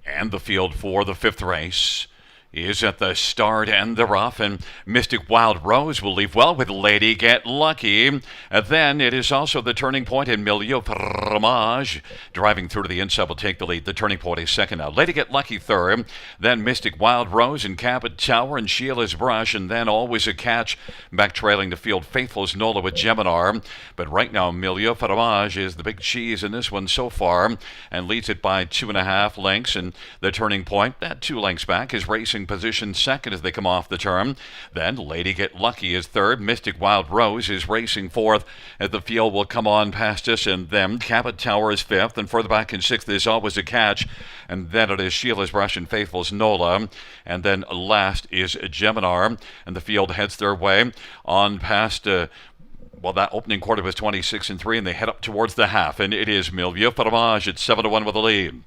And the field for the 5th race is at the start and the rough, and Mystic Wild Rose will leave well with Lady Get Lucky. And then it is also the turning point, and Milieu Fromage driving through to the inside will take the lead. The turning point is second now. Lady Get Lucky third, then Mystic Wild Rose and Cabot Tower and Sheila's Brush, and then Always a Catch back trailing the field. Faithful's Nola with Geminar, but right now Milieu Fromage is the big cheese in this one so far and leads it by 2.5 lengths, and the turning point, that 2 lengths back, is racing position second as they come off the turn. Then Lady Get Lucky is third. Mystic Wild Rose is racing fourth as the field will come on past us, and then Cabot Tower is fifth, and further back in sixth is Always a Catch, and then it is Sheila's Brush and Faithful's Nola, and then last is Geminar, and the field heads their way on past well, that opening quarter was 26-3, and they head up towards the half, and it is Milieu Fromage at 7-1 with the lead.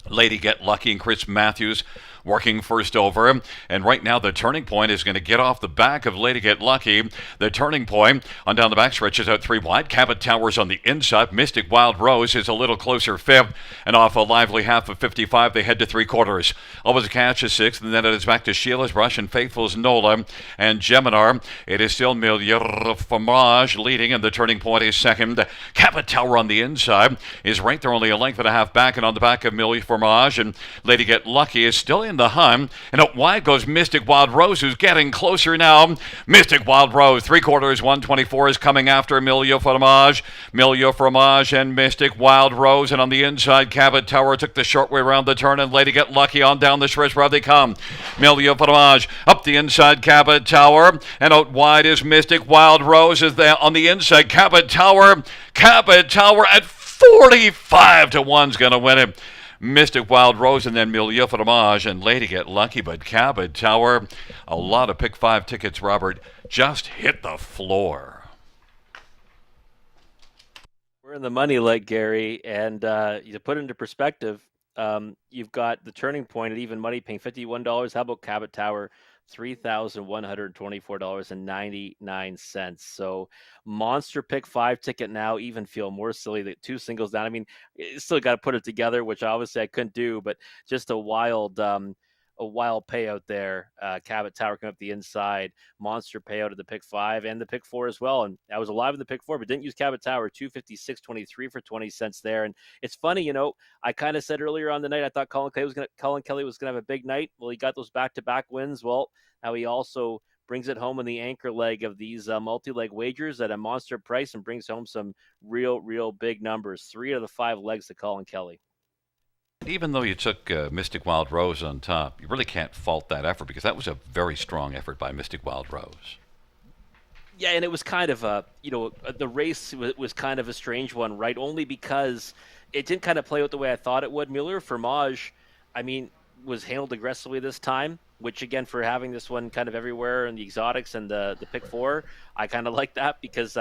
Lady Get Lucky and Chris Matthews working first over, and right now the turning point is going to get off the back of Lady Get Lucky. The turning point on down the backstretch is out 3 wide. Cabot Towers on the inside. Mystic Wild Rose is a little closer fifth, and off a lively half of 55 they head to 3/4. Always a Catch is sixth, and then it is back to Sheila's Brush and Faithful's Nola and Geminar. It is still Milieu Fromage leading, and the turning point is second. Cabot Tower on the inside is right there, only a length and a half back, and on the back of Milieu Fromage, and Lady Get Lucky is still in the hunt, and out wide goes Mystic Wild Rose, who's getting closer now. Mystic Wild Rose, 3/4, 124 is coming after Milieu Fromage. Milieu Fromage and Mystic Wild Rose, and on the inside, Cabot Tower took the short way around the turn, and Lady Get Lucky on down the stretch where they come. Milieu Fromage up the inside, Cabot Tower, and out wide is Mystic Wild Rose is there on the inside. Cabot Tower at 45-1 is going to win it. Mystic Wild Rose and then Milieu Fromage and Lady Get Lucky, but Cabot Tower, a lot of pick 5 tickets, Robert, just hit the floor. We're in the money leg, Gary, and to put it into perspective, you've got the turning point at even money paying $51. How about Cabot Tower? $3,124.99. So monster pick 5 ticket now, even feel more silly that 2 singles down. I mean, you still got to put it together, which obviously I couldn't do, but just a wild payout there. Cabot Tower coming up the inside, monster payout at the pick 5 and the pick 4 as well. And I was alive in the pick 4, but didn't use Cabot Tower. 256.23 for 20 cents there. And it's funny, I kind of said earlier on the night I thought Colin Kelly was gonna have a big night. Well, he got those back-to-back wins. Well, now he also brings it home in the anchor leg of these multi-leg wagers at a monster price and brings home some real big numbers. 3 of the 5 legs to Colin Kelly. Even though you took Mystic Wild Rose on top, you really can't fault that effort because that was a very strong effort by Mystic Wild Rose. Yeah, and it was kind of the race was kind of a strange one, right? Only because it didn't kind of play out the way I thought it would. Milieu Fromage, I mean, was handled aggressively this time, which again, for having this one kind of everywhere in the exotics and the pick 4, I kind of like that because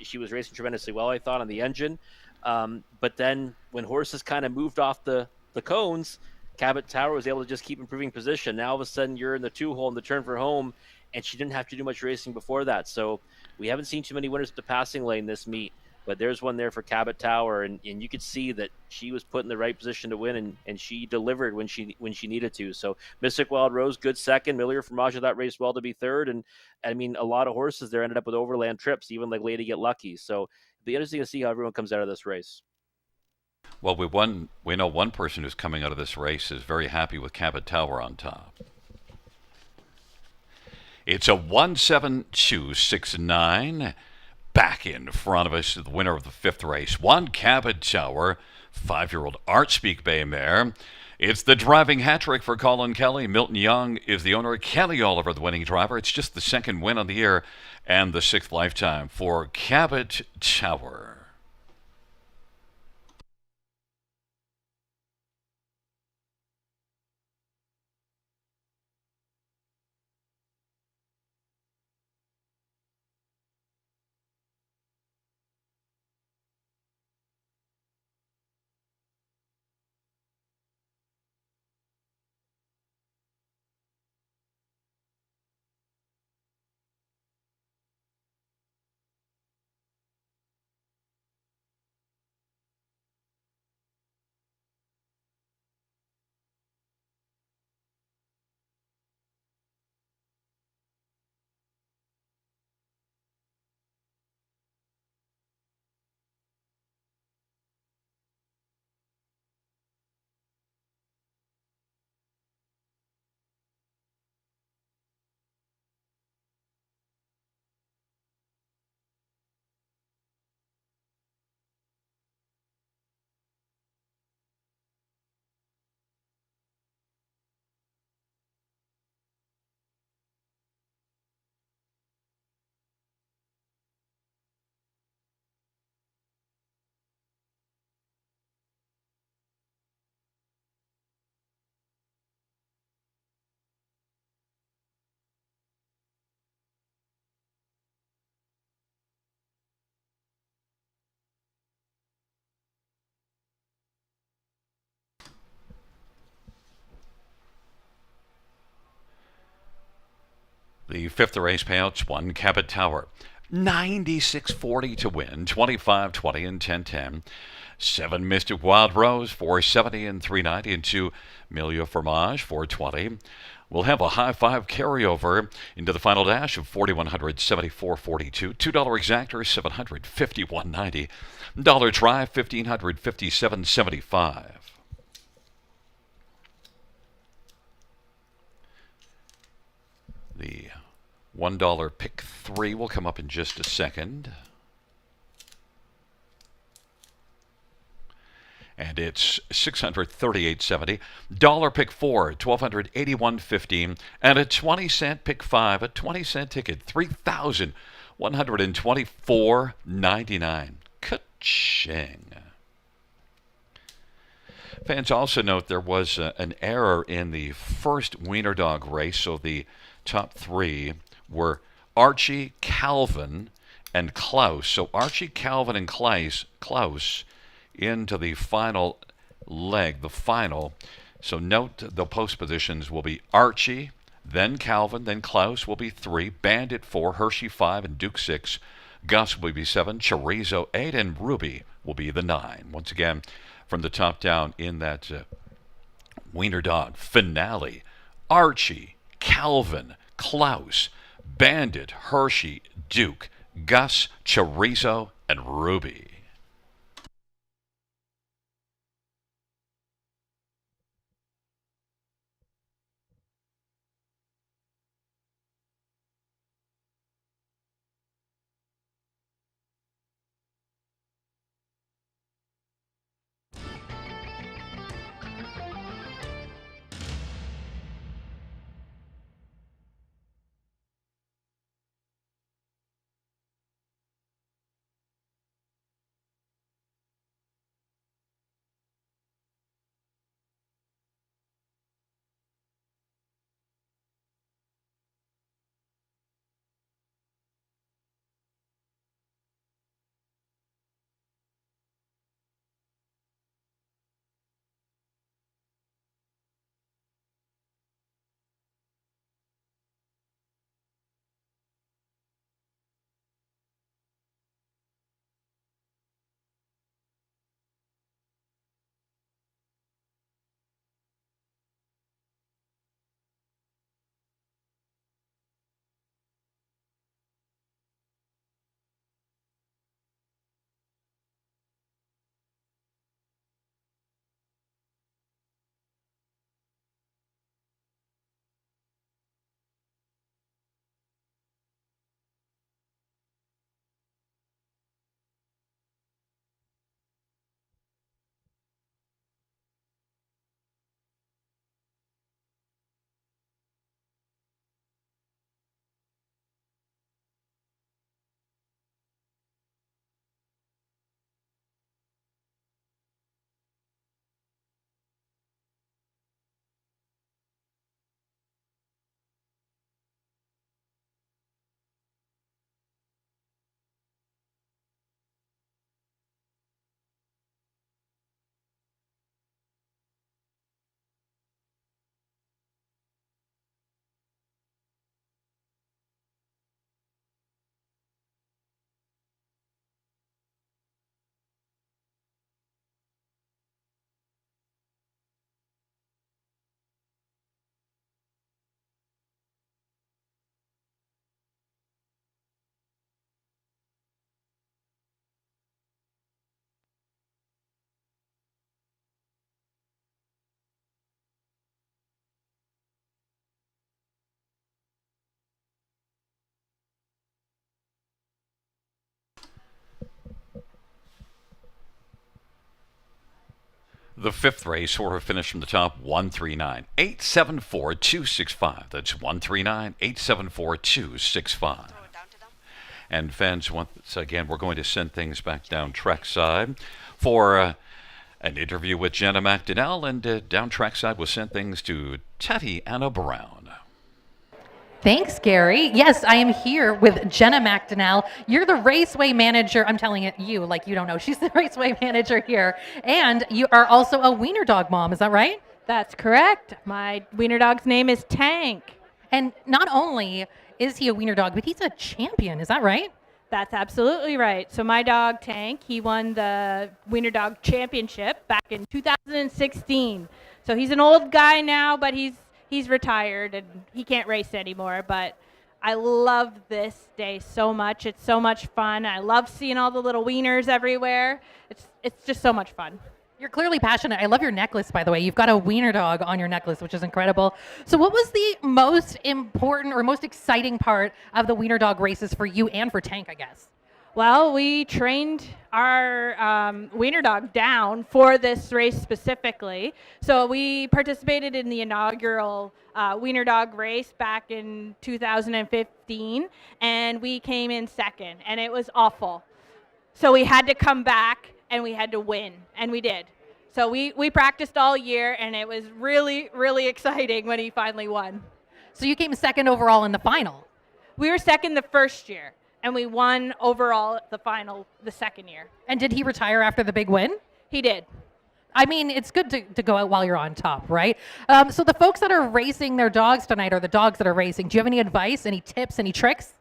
she was racing tremendously well, I thought, on the engine. But then when horses kind of moved off the cones, Cabot Tower was able to just keep improving position. Now all of a sudden you're in the 2-hole in the turn for home, and she didn't have to do much racing before that. So we haven't seen too many winners at the passing lane this meet, but there's one there for Cabot Tower, and you could see that she was put in the right position to win, and she delivered when she needed to. So Mystic Wild Rose, good second. Milieu Fromage that raced well to be third, and I mean a lot of horses there ended up with overland trips, even like Lady Get Lucky. So it'll be interesting to see how everyone comes out of this race. Well, we know one person who's coming out of this race is very happy with Cabot Tower on top. It's a 1-7-2-6-9. Back in front of us, the winner of the fifth race, One Cabot Tower, 5-year-old Artspeak Bay mare. It's the driving hat trick for Colin Kelly. Milton Young is the owner. Kelly Oliver, the winning driver. It's just the second win on the year and the sixth lifetime for Cabot Tower. The fifth race payouts, One Cabot Tower. 96.40 to win, 25.20 and 10.10. 7 Mystic Wild Rose, 470 and 390, and 2 Milia Fromage, 420. We'll have a high five carryover into the final dash of 4,100, 74.42. $2 exactor, 751.90. Dollar try, 1,500, 57.75. The $1 pick 3 will come up in just a second. And it's $638.70. Dollar pick 4, $1,281.15. And a 20-cent pick 5, a 20-cent ticket, $3,124.99. Ka-ching. Fans also note there was an error in the first Wiener dog race, so the top 3 were Archie, Calvin, and Klaus. So Archie, Calvin, and Klaus into the final leg, the final. So note the post positions will be Archie, then Calvin, then Klaus will be 3, Bandit 4, Hershey 5, and Duke 6. Gus will be 7, Chorizo 8, and Ruby will be the 9. Once again, from the top down in that Wiener dog finale, Archie, Calvin, Klaus, Bandit, Hershey, Duke, Gus, Chorizo, and Ruby. The fifth race, for a finish from the top, 139-874-265. That's 139-874-265. And fans, once again, we're going to send things back down trackside for an interview with Jenna McDonnell, and down trackside we'll send things to Tatiana Brown. Thanks, Gary. Yes, I am here with Jenna McDonnell. You're the raceway manager. I'm telling it you like you don't know. She's the raceway manager here. And you are also a wiener dog mom. Is that right? That's correct. My wiener dog's name is Tank. And not only is he a wiener dog, but he's a champion. Is that right? That's absolutely right. So my dog, Tank, he won the Wiener Dog Championship back in 2016. So he's an old guy now, but he's retired and he can't race anymore. But I love this day so much. It's so much fun. I love seeing all the little wieners everywhere. It's just so much fun. You're clearly passionate. I love your necklace, by the way. You've got a wiener dog on your necklace, which is incredible. So what was the most important or most exciting part of the wiener dog races for you and for Tank, I guess? Well, we trained our wiener dog down for this race specifically. So we participated in the inaugural wiener dog race back in 2015, and we came in second, and it was awful. So we had to come back and we had to win, and we did. So we practiced all year, and it was really, really exciting when he finally won. So you came second overall in the final. We were second the first year, and we won overall at the final the second year. And did he retire after the big win? He did. I mean, it's good to go out while you're on top, right? So the folks that are racing their dogs tonight, or the dogs that are racing, do you have any advice, any tips, any tricks?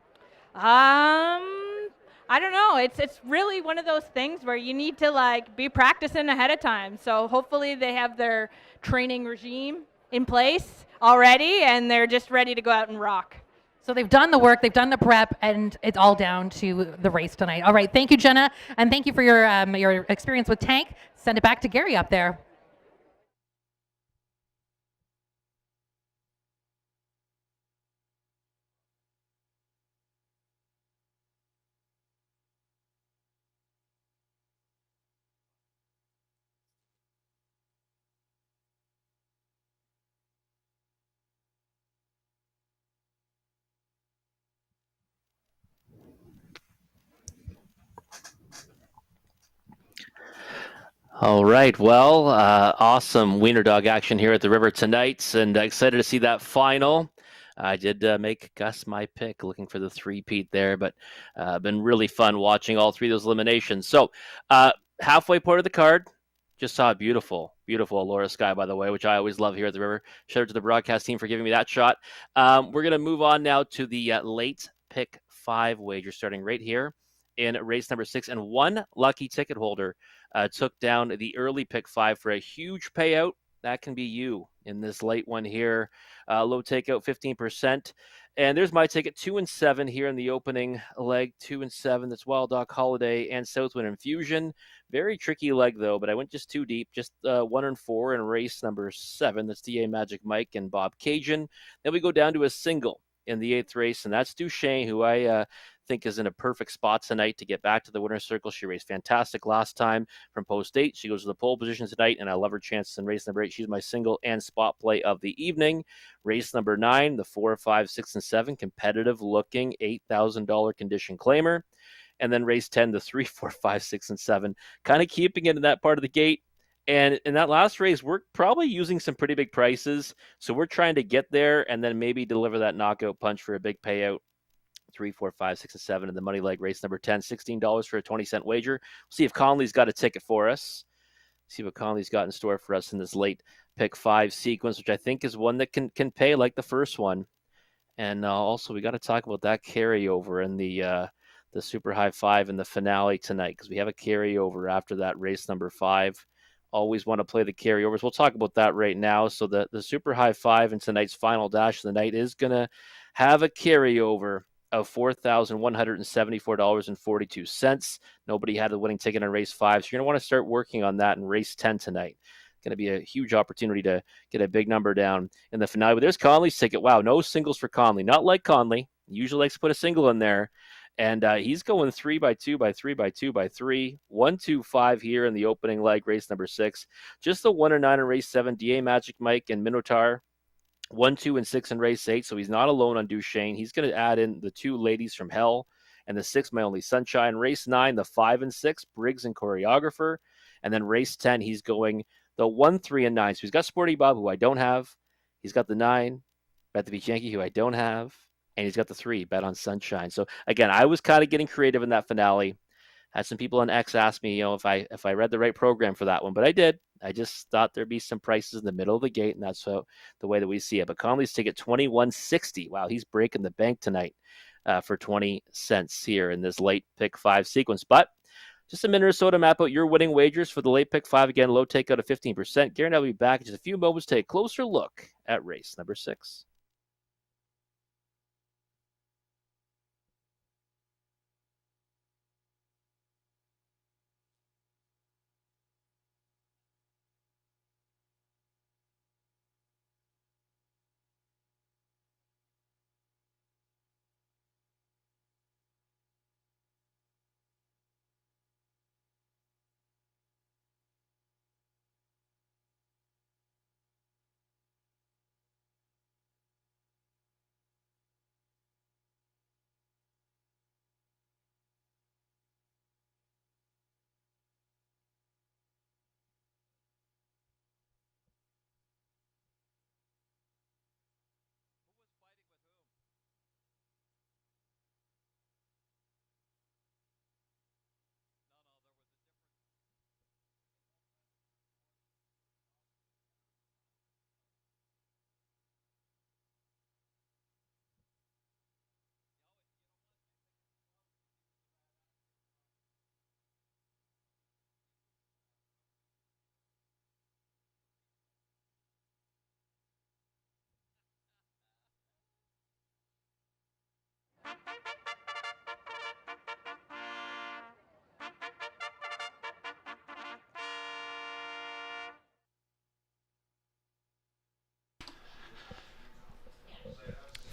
I don't know. It's really one of those things where you need to be practicing ahead of time. So hopefully they have their training regime in place already, and they're just ready to go out and rock. So they've done the work, they've done the prep, and it's all down to the race tonight. All right, thank you, Jenna, and thank you for your experience with Tank. Send it back to Gary up there. All right. Well, awesome wiener dog action here at the river tonight, and excited to see that final. I did make Gus my pick, looking for the three-peat there, but been really fun watching all three of those eliminations. So halfway point of the card, just saw a beautiful, beautiful Aurora sky, by the way, which I always love here at the river. Shout out to the broadcast team for giving me that shot. We're going to move on now to the late pick 5 wager, starting right here in race number 6, and one lucky ticket holder took down the early pick 5 for a huge payout. That can be you in this late one here. Low takeout, 15%. And there's my ticket, 2 and 7 here in the opening leg, 2 and 7. That's Wild Dog Holiday and Southwind Infusion. Very tricky leg, though, but I went just too deep. Just 1 and 4 in race number 7. That's DA Magic Mike and Bob Cajun. Then we go down to a single in the 8th race, and that's Duchesne, who I think is in a perfect spot tonight to get back to the winner's circle. She raced fantastic last time from post 8. She goes to the pole position tonight, and I love her chances in race number 8. She's my single and spot play of the evening. Race number 9, the 4, 5, 6, and 7, competitive looking $8,000 condition claimer. And then race 10, the 3, 4, 5, 6, and 7, kind of keeping it in that part of the gate. And in that last race, we're probably using some pretty big prices. So we're trying to get there and then maybe deliver that knockout punch for a big payout. 3, 4, 5, 6, and 7 in the money leg race number 10, $16 for a 20-cent wager. We'll see if Conley's got a ticket for us. See what Conley's got in store for us in this late pick 5 sequence, which I think is one that can pay like the first one. And also, we got to talk about that carryover in the Super High 5 in the finale tonight, because we have a carryover after that race number 5. Always want to play the carryovers. We'll talk about that right now. So the Super High 5 in tonight's final dash of the night is going to have a carryover of $4,174.42. Nobody had the winning ticket on race 5, so you're going to want to start working on that in race 10 tonight. Going to be a huge opportunity to get a big number down in the finale. But there's Conley's ticket. Wow, no singles for Conley. Not like Conley. Usually likes to put a single in there. And he's going 3x2x3x2x3, 1-2-5 here in the opening leg, race number 6. Just the 1 and 9 in race 7, DA Magic Mike and Minotaur. 1, 2, and 6 in race 8, so he's not alone on Duchesne. He's going to add in the 2 Ladies from Hell and the 6 My Only Sunshine. Race 9, the 5 and 6, Briggs and Choreographer. And then race 10, he's going the 1, 3, and 9. So he's got Sporty Bob, who I don't have. He's got the 9, Bet the Beach Yankee, who I don't have. And he's got the 3, Bet on Sunshine. So again, I was kind of getting creative in that finale. Had some people on X ask me, if I read the right program for that one, but I did. I just thought there'd be some prices in the middle of the gate, and that's the way that we see it. But Conley's ticket $21.60. Wow, he's breaking the bank tonight for 20 cents here in this late pick 5 sequence. But just a minute or so to map out your winning wagers for the late pick 5. Again, low takeout of 15%. Gary and I will be back in just a few moments to take a closer look at race number 6.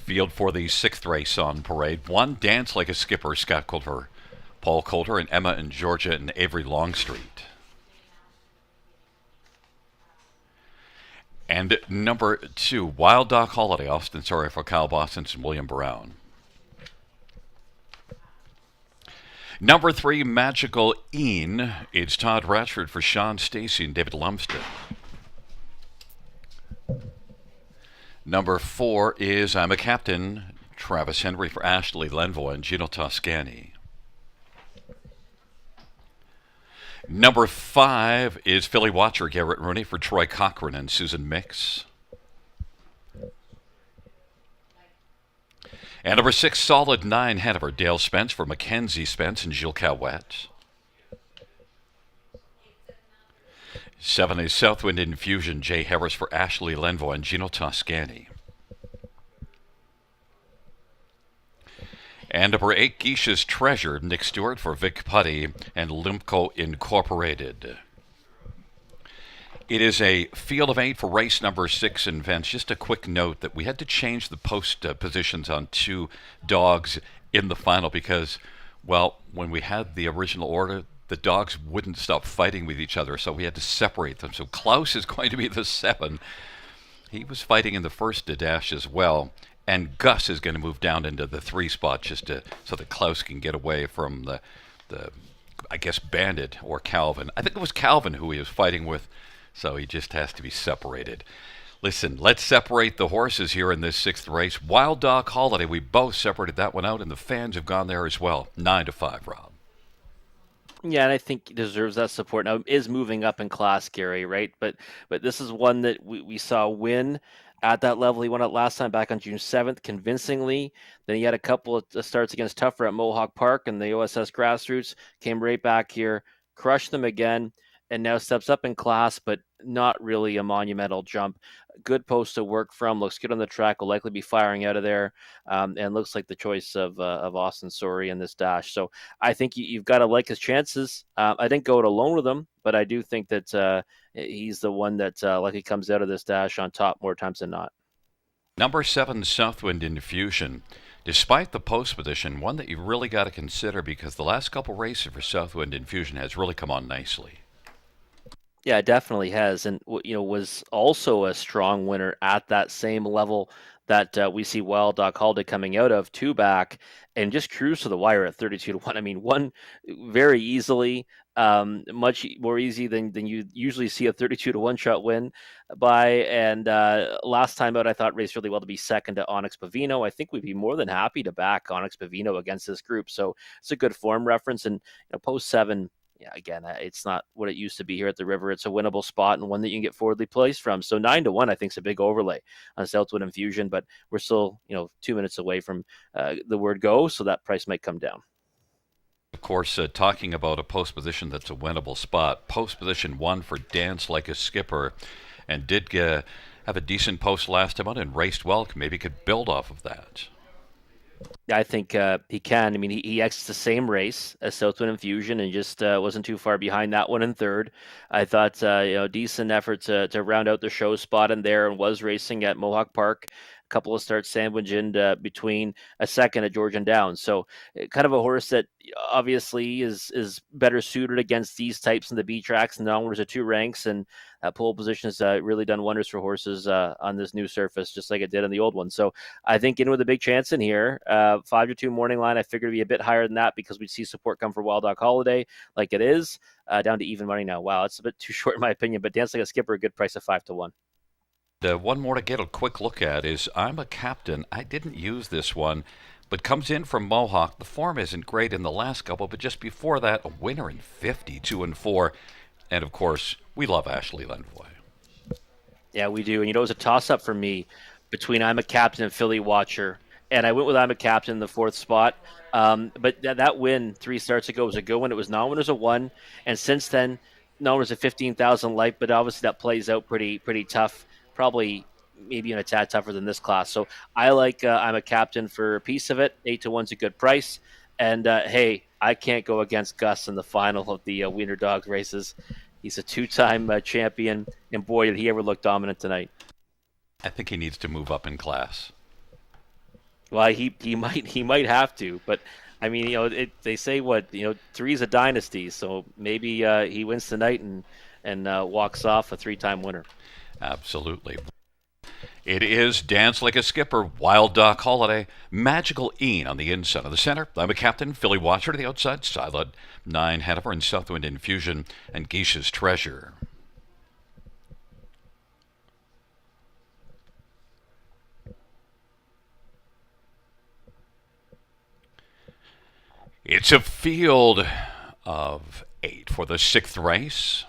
Field for the 6th race on parade. 1, Dance Like a Skipper, Scott Coulter, Paul Coulter, and Emma and Georgia and Avery Longstreet. And number 2, Wild Dog Holiday, Austin Sawyer for Kyle Boston and William Brown. Number 3, Magical Een. It's Todd Ratchford for Sean Stacy and David Lumsden. Number 4 is I'm a Captain, Travis Henry for Ashley Lenvoy and Gino Toscani. Number 5 is Philly Watcher, Garrett Rooney for Troy Cochran and Susan Mix. And number 6, Solid 9, Hanover, Dale Spence for Mackenzie Spence and Gilles Cowett. 7 is Southwind Infusion, Jay Harris for Ashley Lenvoy and Gino Toscani. And number 8, Geisha's Treasure, Nick Stewart for Vic Putty and Limco Incorporated. It is a field of 8 for race number 6 in Vince. Just a quick note that we had to change the post positions on 2 dogs in the final because, well, when we had the original order, the dogs wouldn't stop fighting with each other, so we had to separate them. So Klaus is going to be the 7. He was fighting in the first dash as well. And Gus is going to move down into the 3 spot just so that Klaus can get away from the I guess, Bandit or Calvin. I think it was Calvin who he was fighting with, so he just has to be separated. Listen, let's separate the horses here in this 6th race. Wild Dog Holiday, we both separated that one out, and the fans have gone there as well. 9-5, Rob. Yeah, and I think he deserves that support. Now, is moving up in class, Gary, right? But this is one that we saw win at that level. He won it last time back on June 7th convincingly. Then he had a couple of starts against Tougher at Mohawk Park and the OSS Grassroots. Came right back here, crushed them again, and now steps up in class, but not really a monumental jump. Good post to work from. Looks good on the track. Will likely be firing out of there, and looks like the choice of Austin Sorey in this dash. So I think you've got to like his chances. I didn't go it alone with him, but I do think that he's the one that likely comes out of this dash on top more times than not. Number 7, Southwind Infusion. despite the post position, one that you really got to consider because the last couple races for Southwind Infusion has really come on nicely. Yeah, it definitely has, and was also a strong winner at that same level that we see Wild Dog Holiday coming out of two back and just cruise to the wire at 32-1. I mean, won very easily, much more easy than you usually see a 32-1 shot win by. And last time out, I thought raced really well to be second to Onyx Pavino. I think we'd be more than happy to back Onyx Pavino against this group. So it's a good form reference, and post 7. Yeah, again, it's not what it used to be here at the River. It's a winnable spot and one that you can get forwardly placed from. So 9-1, I think, is a big overlay on Southwood Infusion, but we're still, 2 minutes away from the word go, so that price might come down. Of course, talking about a post position that's a winnable spot, post position 1 for Dance Like a Skipper, and did have a decent post last time out and raced well. Maybe could build off of that. I think he can. I mean, he exits the same race as Southwind Infusion and just wasn't too far behind that one in third. I thought, decent effort to round out the show spot in there, and was racing at Mohawk Park. A couple of starts sandwiched in between a second at Georgian Downs. So kind of a horse that obviously is better suited against these types in the B tracks and downwards of 2 ranks, and pole position has really done wonders for horses on this new surface, just like it did on the old one. So I think in with a big chance in here. 5-2 morning line, I figured it'd be a bit higher than that because we'd see support come for Wild Dog Holiday like it is. Down to even money now. Wow, it's a bit too short in my opinion, but Dance Like a Skipper, a good price of 5-1. One more to get a quick look at is I'm a Captain. I didn't use this one, but comes in from Mohawk. The form isn't great in the last couple, but just before that, a winner in 50, 2-4. And of course, we love Ashley Lenvoy. Yeah, we do. And it was a toss-up for me between I'm a Captain and Philly Watcher. And I went with I'm a Captain in the 4th spot. But that win 3 starts ago was a good one. It was non-winners of 1. And since then, non-winners of 15,000 life. But obviously that plays out pretty tough. Probably maybe even a tad tougher than this class. So I like I'm a Captain for a piece of it. 8-1's a good price. And hey, I can't go against Gus in the final of the Wiener Dogs races. He's a 2-time champion, and boy, did he ever look dominant tonight. I think he needs to move up in class. Well, he might have to, but I mean, they say 3's a dynasty, so maybe he wins tonight and walks off a 3-time winner. Absolutely. It is Dance Like a Skipper, Wild Dog Holiday, Magical Ian on the inside of the center. I'm a Captain, Philly Watcher to the outside, Silent 9 Hanover and Southwind Infusion, and Geisha's Treasure. It's a field of 8 for the 6th race.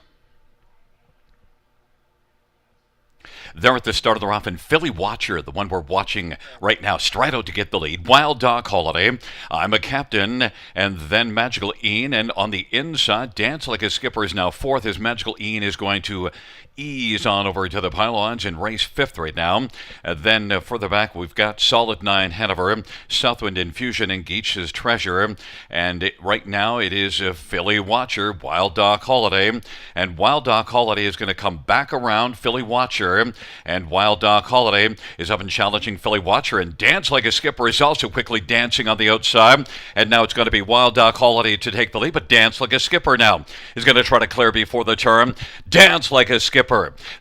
There at the start of the round, and Philly Watcher, the one we're watching right now, straight out to get the lead. Wild Dog Holiday, I'm a Captain, and then Magical Ian. And on the inside, Dance Like a Skipper is now 4th, as Magical Ian is going to ease on over to the pylons and race 5th right now. Then further back, we've got Solid 9 Hanover, Southwind Infusion, and Geisha's Treasure. And right now, it is Philly Watcher, Wild Dog Holiday. And Wild Dog Holiday is going to come back around Philly Watcher. And Wild Dog Holiday is up and challenging Philly Watcher. And Dance Like a Skipper is also quickly dancing on the outside. And now it's going to be Wild Dog Holiday to take the lead. But Dance Like a Skipper now is going to try to clear before the turn. Dance Like a Skipper.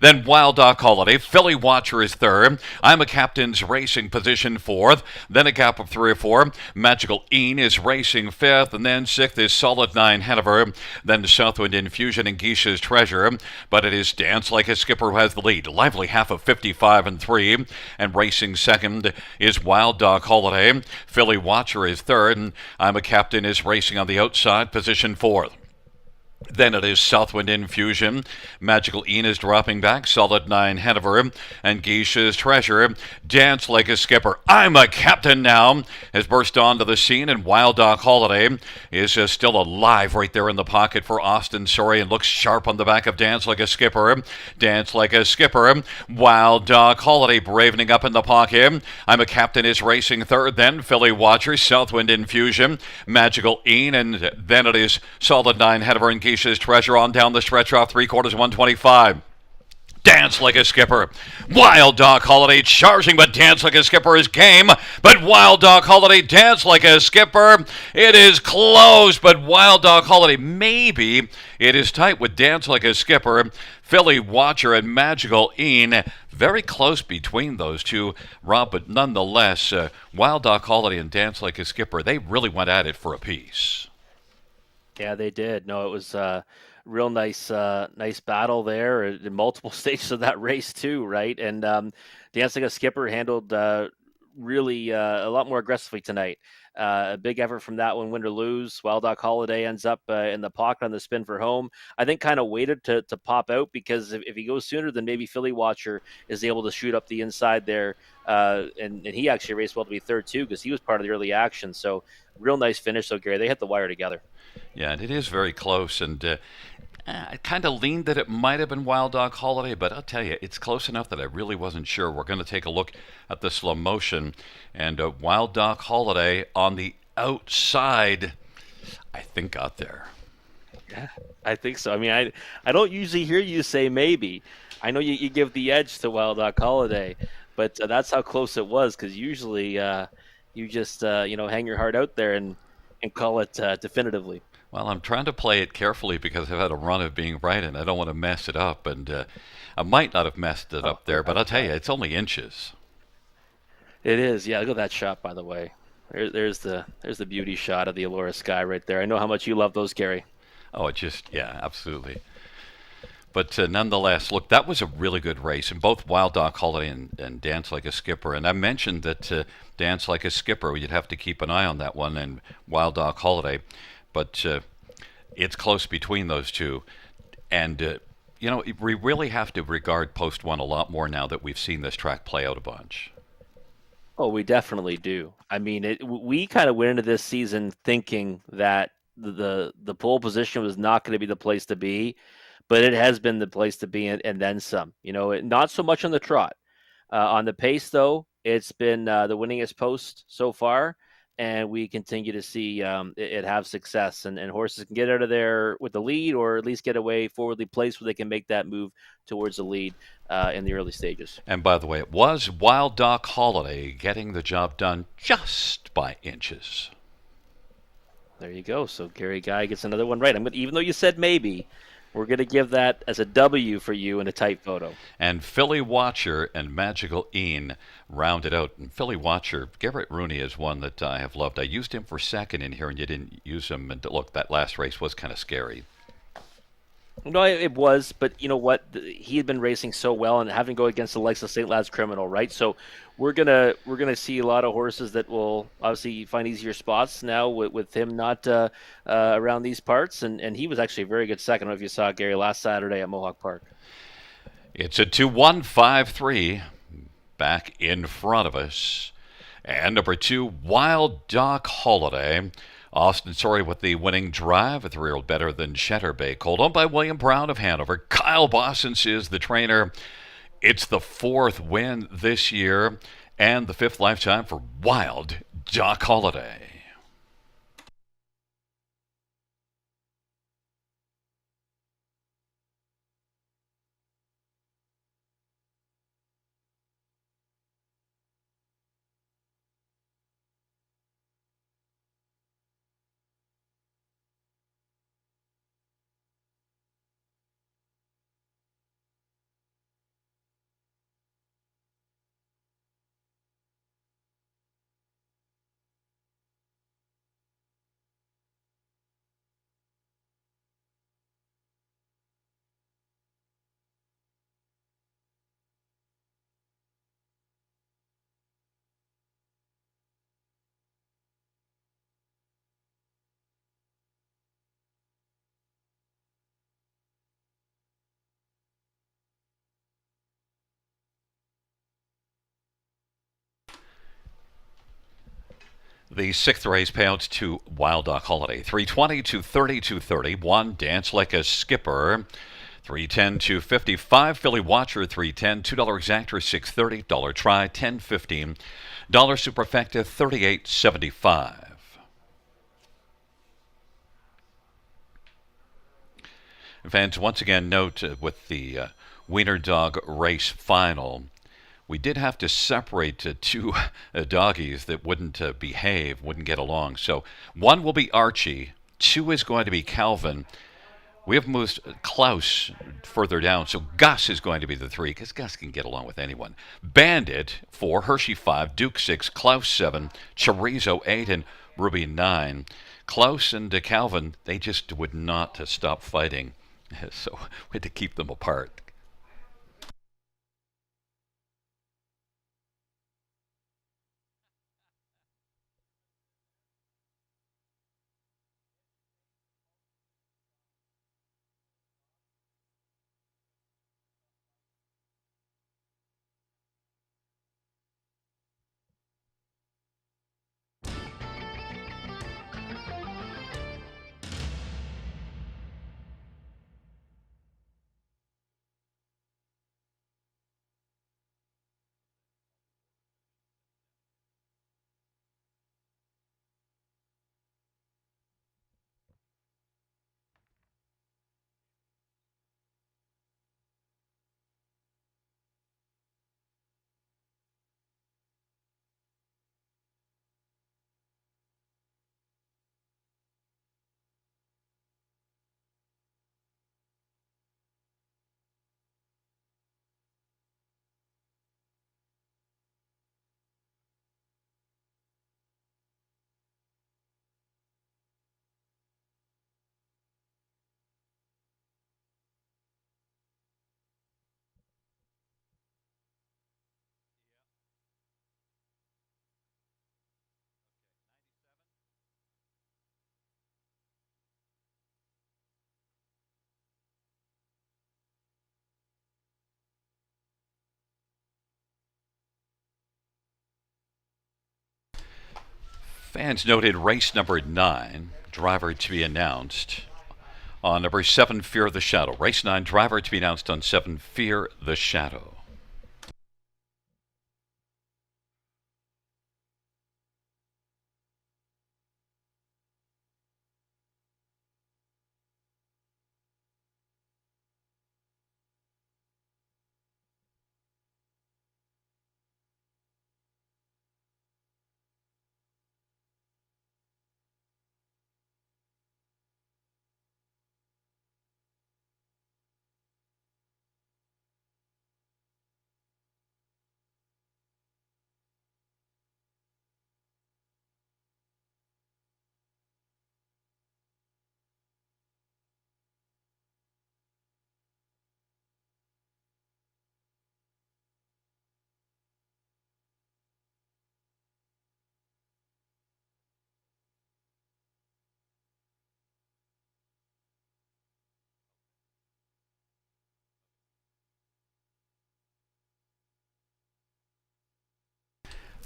Then Wild Dog Holiday. Philly Watcher is 3rd. I'm a Captain's racing position 4th. Then a gap of 3 or 4. Magical Ian is racing 5th. And then 6th is Solid 9 Hanover. Then Southwind Infusion and Geisha's Treasure. But it is Dance Like a Skipper who has the lead. Lively half of 55 3. And racing 2nd is Wild Dog Holiday. Philly Watcher is 3rd. And I'm a Captain is racing on the outside, position 4th. Then it is Southwind Infusion. Magical Ian is dropping back. Solid 9 Hanover. And Geisha's Treasure. Dance Like a Skipper. I'm a Captain now. Has burst onto the scene. And Wild Dog Holiday is still alive right there in the pocket for Austin Sorry and looks sharp on the back of Dance Like a Skipper. Dance Like a Skipper. Wild Dog Holiday bravening up in the pocket. I'm a Captain is racing 3rd. Then Philly Watcher. Southwind Infusion. Magical Ian. And then it is Solid 9 Hanover and Geisha's Treasure on down the stretch off 3/4, 125. Dance Like a Skipper. Wild Dog Holiday charging, but Dance Like a Skipper is game. But Wild Dog Holiday, Dance Like a Skipper. It is close, but Wild Dog Holiday, maybe it is tight with Dance Like a Skipper. Philly Watcher and Magical Ian, very close between those two, Rob, but nonetheless, Wild Dog Holiday and Dance Like a Skipper, they really went at it for a piece. Yeah, they did. No, it was real nice, nice battle there in multiple stages of that race too, right? And Dancing a Skipper handled really a lot more aggressively tonight. A big effort from that one, win or lose. Wild Dog Holiday ends up in the pocket on the spin for home. I think kind of waited to pop out because if he goes sooner, then maybe Philly Watcher is able to shoot up the inside there. And he actually raced well to be third too because he was part of the early action. So real nice finish. So Gary, they hit the wire together. Yeah, and it is very close, and I kind of leaned that it might have been Wild Dog Holiday, but I'll tell you, it's close enough that I really wasn't sure. We're going to take a look at the slow motion, and Wild Dog Holiday on the outside, I think got there. Yeah, I think so. I mean, I don't usually hear you say maybe. I know you give the edge to Wild Dog Holiday, but that's how close it was because usually you just hang your heart out there and call it definitively. Well, I'm trying to play it carefully because I've had a run of being right, and I don't want to mess it up. And I might not have messed it up there, but I'll tell you, it's only inches. It is. Yeah, look at that shot, by the way. There's the beauty shot of the Allura Sky right there. I know how much you love those, Gary. Oh, yeah, absolutely. But nonetheless, look, that was a really good race, and both Wild Dog Holiday and Dance Like a Skipper. And I mentioned that Dance Like a Skipper, you'd have to keep an eye on that one, and Wild Dog Holiday. But it's close between those two. And, we really have to regard Post 1 a lot more now that we've seen this track play out a bunch. Oh, we definitely do. I mean, we kind of went into this season thinking that the pole position was not going to be the place to be, but it has been the place to be and then some. Not so much on the trot. On the pace, though, it's been the winningest post so far. And we continue to see it have success, and horses can get out of there with the lead, or at least get away forwardly placed where they can make that move towards the lead in the early stages. And by the way, it was Wild Dog Holiday getting the job done just by inches. There you go. So Gary Guy gets another one right. Even though you said maybe, we're going to give that as a W for you in a tight photo. And Philly Watcher and Magical Ian rounded out. And Philly Watcher, Garrett Rooney is one that I have loved. I used him for second in here, and you didn't use him. And look, that last race was kind of scary. No, it was, but you know what? He had been racing so well, and having to go against the likes of St. Lad's Criminal, right? So we're gonna see a lot of horses that will obviously find easier spots now with him not around these parts, and he was actually a very good second. I don't know if you saw Gary last Saturday at Mohawk Park. It's a 2-1-5-3 back in front of us, and number 2, Wild Dog Holiday. Austin Sorry with the winning drive, a 3-year-old better than Cheddar Bay. Called on by William Brown of Hanover. Kyle Bossens is the trainer. It's the 4th win this year and the 5th lifetime for Wild Dog Holiday. The 6th race payouts to Wild Dog Holiday. 320 to 30 to 30. 1 Dance Like a Skipper. 310 to 55. Philly Watcher 310. $2 exactor 630. Dollar try 10.15. Dollar superfecta 38.75. Fans, once again, note with the Wiener Dog Race Final. We did have to separate two doggies that wouldn't behave, wouldn't get along. So one will be Archie, two is going to be Calvin. We have moved Klaus further down, so Gus is going to be the 3 because Gus can get along with anyone. Bandit 4, Hershey 5, Duke 6, Klaus 7, Chorizo 8, and Ruby 9. Klaus and Calvin, they just would not stop fighting, so we had to keep them apart. Fans noted race number 9, driver to be announced on number 7, Fear the Shadow. Race 9, driver to be announced on 7, Fear the Shadow.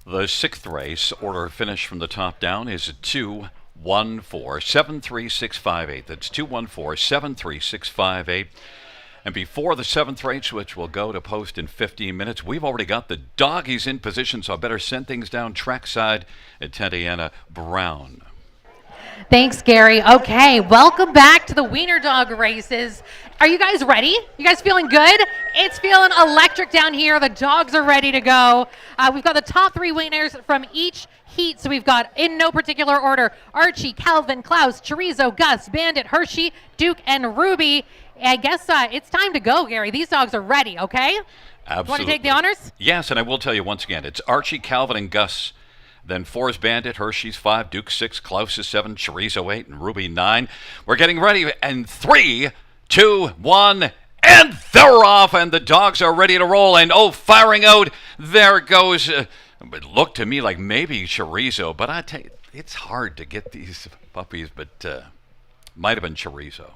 The 6th race, order of finish from the top down, is 2-1-4-7-3-6-5-8. That's 2-1-4-7-3-6-5-8. And before the 7th race, which will go to post in 15 minutes, we've already got the doggies in position, so I better send things down trackside at Tatiana Brown. Thanks, Gary. Okay, welcome back to the Wiener Dog races. Are you guys ready? You guys feeling good? It's feeling electric down here. The dogs are ready to go. We've got the top 3 winners from each heat. So we've got, in no particular order, Archie, Calvin, Klaus, Chorizo, Gus, Bandit, Hershey, Duke, and Ruby. I guess it's time to go, Gary. These dogs are ready, okay? Absolutely. You want to take the honors? Yes, and I will tell you once again, it's Archie, Calvin, and Gus. Then 4 is Bandit, Hershey's 5, Duke 6, Klaus is 7, Chorizo 8, and Ruby 9. We're getting ready, and 3, 2, 1, and they're off, and the dogs are ready to roll, and firing out, there goes, it looked to me like maybe Chorizo, but I tell you, it's hard to get these puppies, but might have been Chorizo.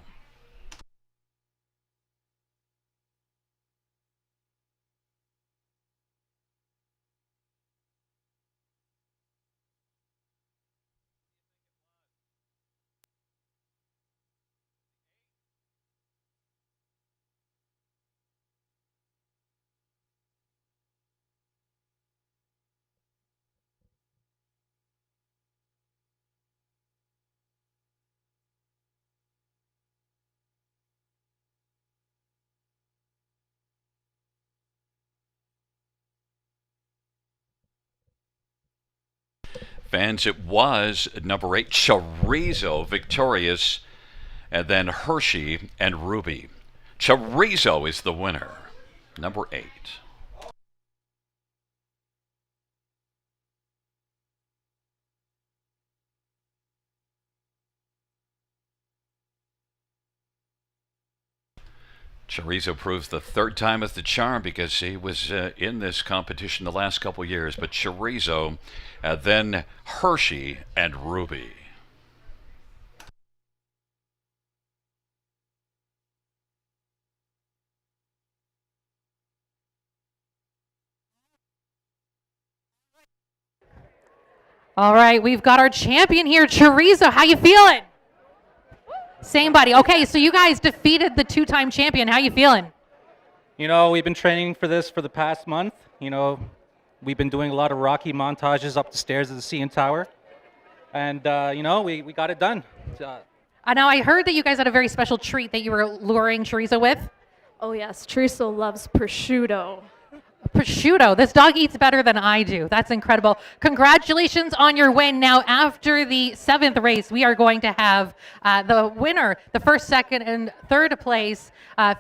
Fans, it was number 8, Chorizo, victorious, and then Hershey and Ruby. Chorizo is the winner, number 8. Chorizo proves the third time is the charm because he was in this competition the last couple years. But Chorizo, then Hershey and Ruby. All right, we've got our champion here, Chorizo. How you feeling? Same buddy. Okay, so you guys defeated the two-time champion. How you feeling? You know, we've been training for this for the past month. You know, we've been doing a lot of Rocky montages up the stairs of the CN Tower. And, you know, we got it done. I know I heard that you guys had a very special treat that you were luring Chorizo with. Oh yes, Chorizo loves prosciutto. Prosciutto. This dog eats better than I do. That's incredible. Congratulations on your win. Now, after the 7th race, we are going to have the winner, the first, second, and third place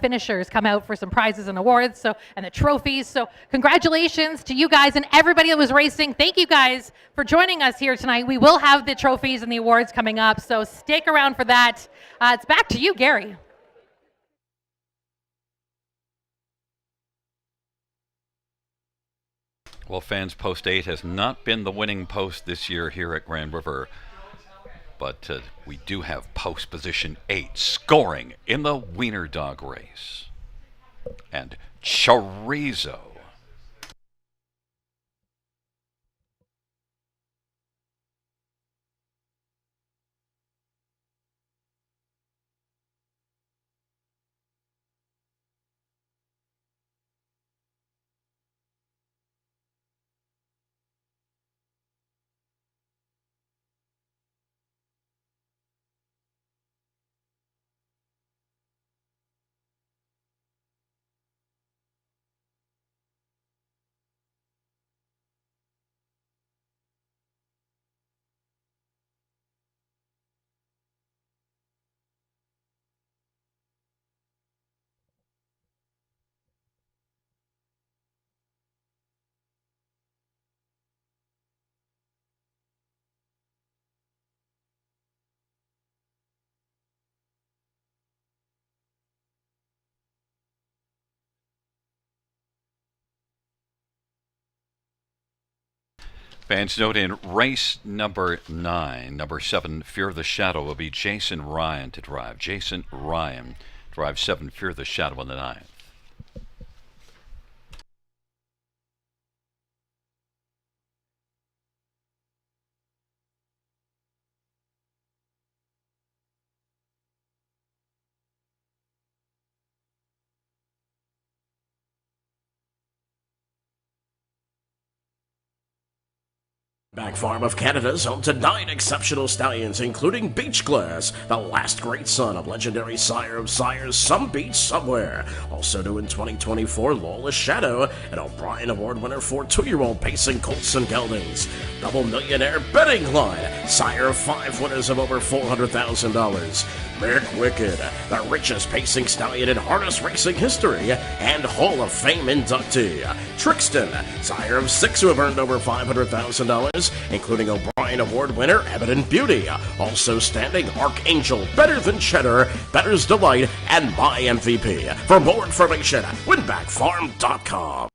finishers come out for some prizes and awards, and the trophies. So congratulations to you guys and everybody that was racing. Thank you guys for joining us here tonight. We will have the trophies and the awards coming up, so stick around for that. It's back to you, Gary. Well, fans, post 8 has not been the winning post this year here at Grand River. But we do have post position 8 scoring in the Wiener dog race. And Chorizo. Fans, note in race number 9, number 7, Fear of the Shadow, will be Jason Ryan to drive. Jason Ryan drives 7, Fear of the Shadow on the 9th. Back Farm of Canada is home to 9 exceptional stallions, including Beach Glass, the last great son of legendary sire of sires, Some Beach Somewhere. Also new in 2024, Lawless Shadow, an O'Brien Award winner for 2-year-old pacing colts and geldings. Double millionaire betting line, sire of 5 winners of over $400,000. Mick Wicked, the richest pacing stallion in harness racing history, and Hall of Fame inductee. Trixton, sire of 6 who have earned over $500,000, including O'Brien Award winner Evident Beauty. Also standing Archangel, Better Than Cheddar, Better's Delight, and My MVP. For more information, winbackfarm.com.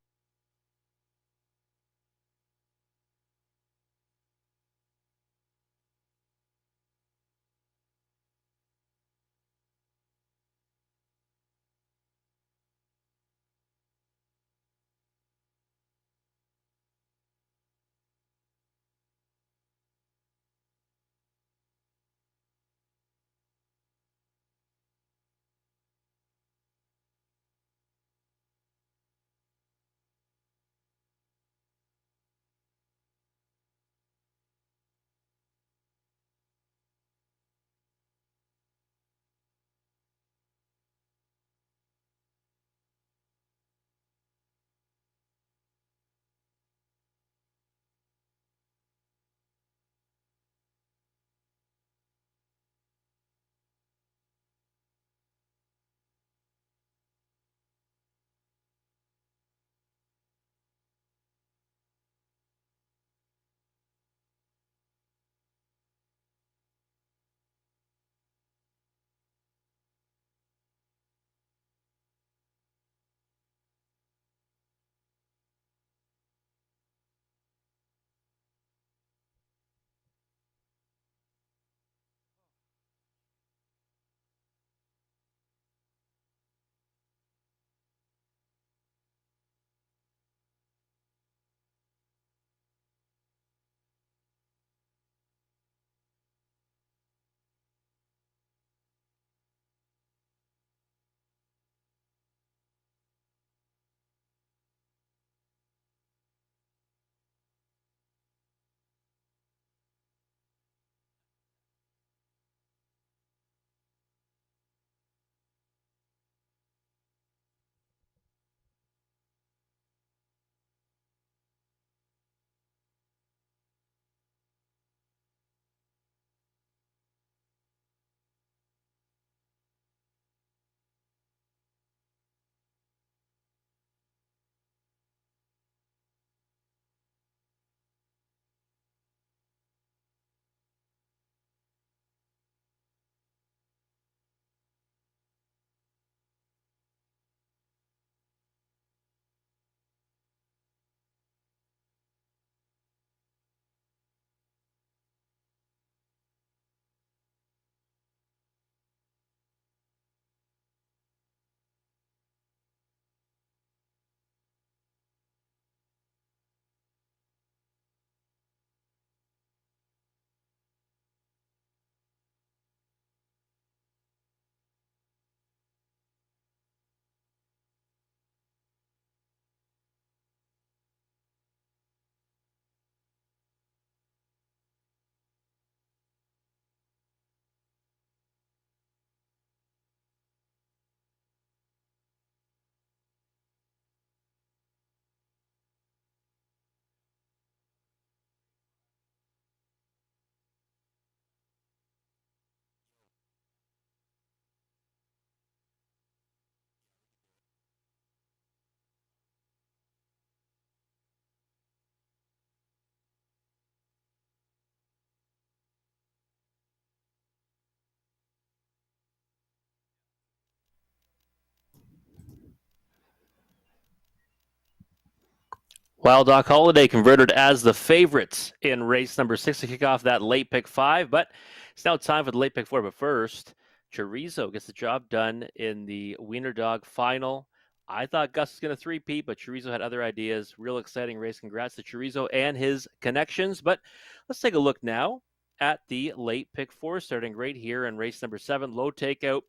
Wild Dog Holiday converted as the favorites in race number 6 to kick off that late pick 5, but it's now time for the late pick 4. But first, Chorizo gets the job done in the Wiener Dog final. I thought Gus was going to three-peat, but Chorizo had other ideas. Real exciting race. Congrats to Chorizo and his connections. But let's take a look now at the late pick 4, starting right here in race number 7. Low takeout,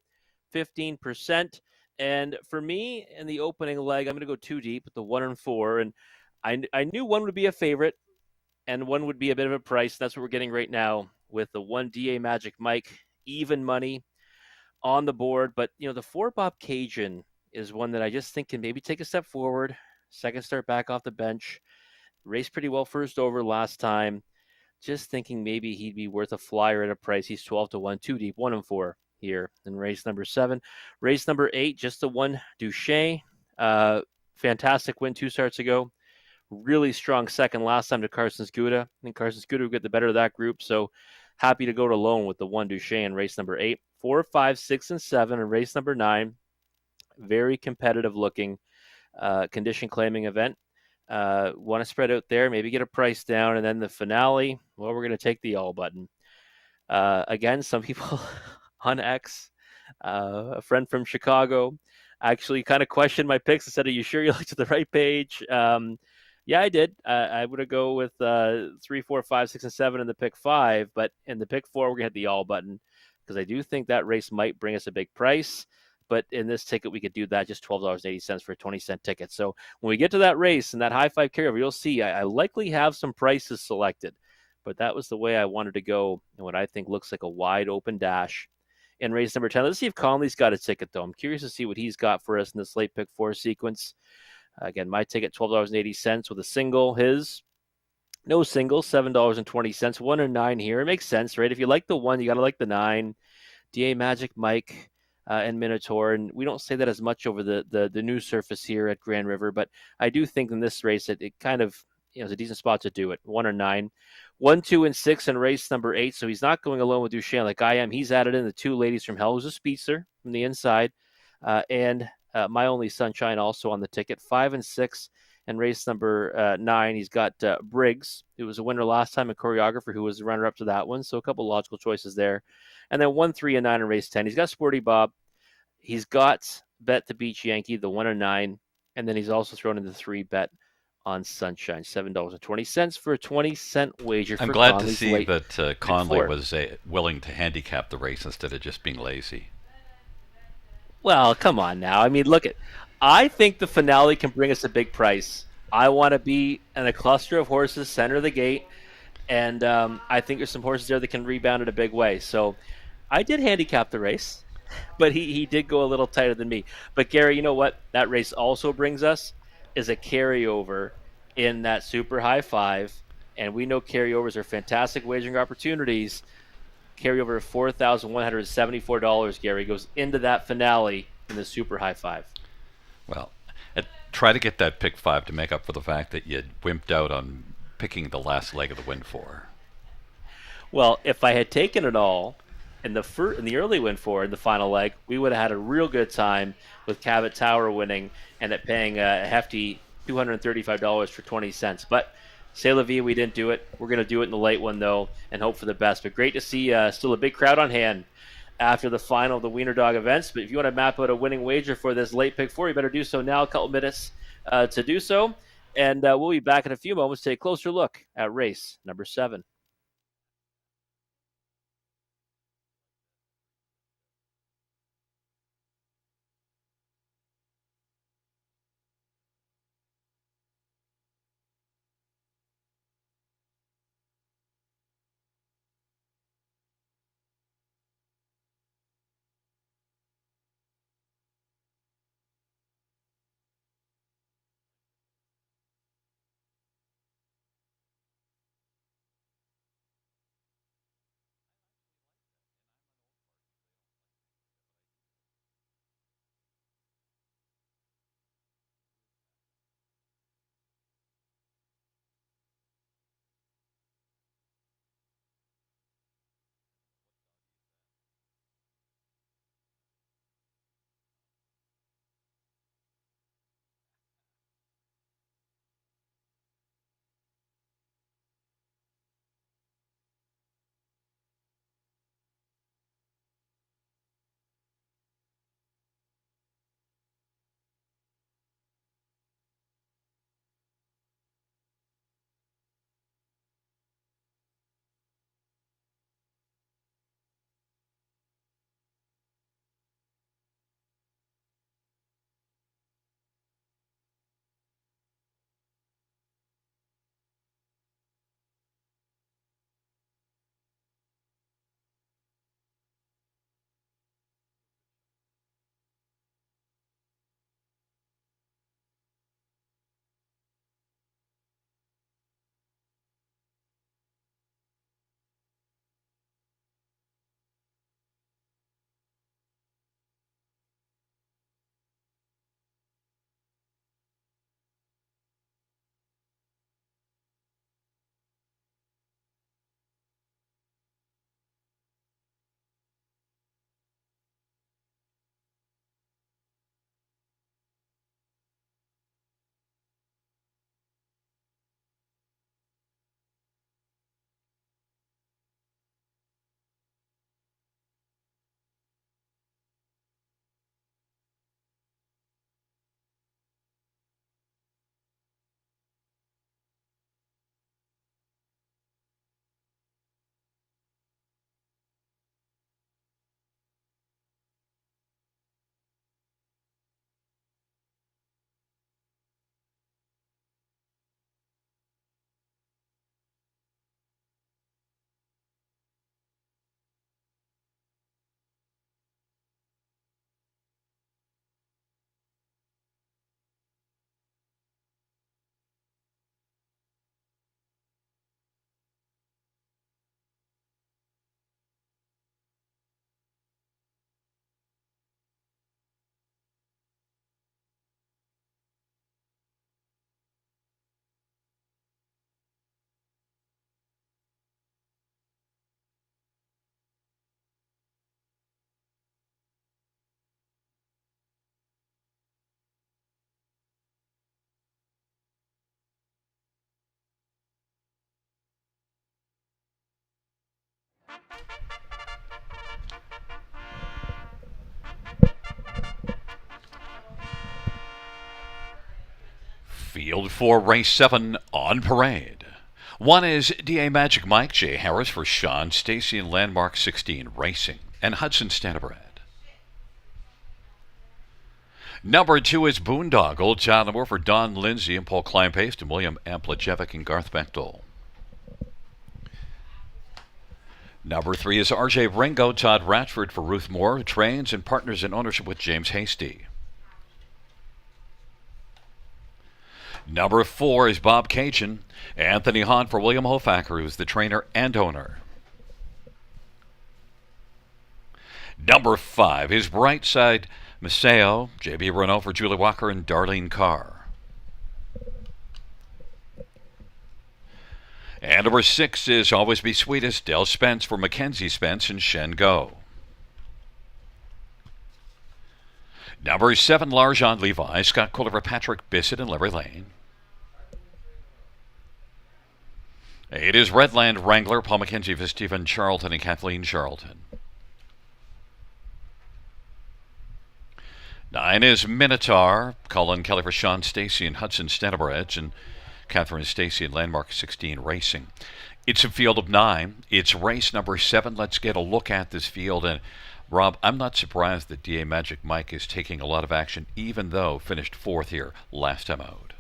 15%. And for me, in the opening leg, I'm going to go too deep with the 1 and 4. And I knew one would be a favorite and one would be a bit of a price. That's what we're getting right now with the 1 DA Magic Mike, even money on the board. But, the 4 Bob Cajun is one that I just think can maybe take a step forward, second start back off the bench, raced pretty well first over last time. Just thinking maybe he'd be worth a flyer at a price. He's 12 to 1, too deep, 1 and 4 here in race number 7. Race number 8, just the 1 Duchesne. Fantastic win 2 starts ago. Really strong second last time to Carson Scuda. I think Carson Scuda would get the better of that group. So happy to go to alone with the 1 Duchesne in race number 8. 4, 5, 6, and 7 in race number 9. Very competitive looking condition claiming event. Want to spread out there, maybe get a price down, and then the finale, well, we're going to take the all button. Again, some people on X, a friend from Chicago, actually kind of questioned my picks and said, "Are you sure you looked at the right page?" Yeah, I did. I would go with 3, 4, 5, 6, and 7 in the pick 5, but in the pick 4, we're going to hit the all button because I do think that race might bring us a big price. But in this ticket, we could do that just $12.80 for a 20-cent ticket. So when we get to that race and that high five carryover, you'll see I likely have some prices selected. But that was the way I wanted to go in what I think looks like a wide open dash in race number 10. Let's see if Conley's got a ticket, though. I'm curious to see what he's got for us in this late pick 4 sequence. Again, my ticket, $12.80 with a single. His, no single, $7.20. 1 and 9 here. It makes sense, right? If you like the 1, you got to like the 9. DA Magic Mike and Minotaur. And we don't say that as much over the new surface here at Grand River, but I do think in this race it kind of is a decent spot to do it. 1 or 9. 1, 2, and 6 in race number 8. So he's not going alone with Duchesne like I am. He's added in the 2 ladies from Hell, who's a speedster from the inside. And My Only Sunshine also on the ticket. 5 and 6 in race number 9. He's got Briggs, who was a winner last time, a choreographer who was the runner-up to that one. So a couple logical choices there. And then 1, 3, and 9 in race 10. He's got Sporty Bob. He's got Bet the Beach Yankee, the 1 and 9. And then he's also thrown in the 3 bet on Sunshine, $7.20 for a 20-cent wager. I'm glad to see that Conley was willing to handicap the race instead of just being lazy. Well, come on now. I mean, look at. I think the finale can bring us a big price. I want to be in a cluster of horses, center of the gate, and I think there's some horses there that can rebound in a big way. So I did handicap the race, but he did go a little tighter than me. But Gary, you know what? That race also brings us is a carryover in that super high 5, and we know carryovers are fantastic wagering opportunities. Carryover of $4,174, Gary, goes into that finale in the super high 5. Well, try to get that pick 5 to make up for the fact that you wimped out on picking the last leg of the win 4. Well, if I had taken it all in the early win 4 in the final leg, we would have had a real good time with Cabot Tower winning and it paying a hefty $235 for 20 cents. But c'est la vie, we didn't do it. We're going to do it in the late one, though, and hope for the best. But great to see still a big crowd on hand after the final of the Wiener Dog events. But if you want to map out a winning wager for this late pick 4, you better do so now. A couple minutes to do so. And we'll be back in a few moments to take a closer look at race number 7. Field 4, race 7 on parade. 1 is DA Magic Mike J. Harris for Sean Stacy and Landmark 16 Racing and Hudson Standabred. Number 2 is Boondoggle, child number for Don Lindsay and Paul Kleinpaste and William Amplajevic and Garth Bechtel. Number 3 is RJ Ringo, Todd Ratchford for Ruth Moore, who trains and partners in ownership with James Hasty. Number 4 is Bob Cajun, Anthony Hahn for William Hofacker, who's the trainer and owner. Number 5 is Brightside Maceo, J.B. Renault for Julie Walker and Darlene Carr. And number 6 is Always Be Sweetest, Del Spence for Mackenzie Spence and Shen Go. Number 7, Larjon Levi, Scott Kohler for Patrick Bissett and Larry Lane. 8 is Redland Wrangler, Paul McKenzie for Stephen Charlton and Kathleen Charlton. 9 is Minotaur, Colin Kelly for Sean Stacy and Hudson Stenabredge and Catherine Stacy and Landmark 16 Racing. It's a field of 9. It's race number 7. Let's get a look at this field. And Rob, I'm not surprised that DA Magic Mike is taking a lot of action, even though finished 4th here last time out.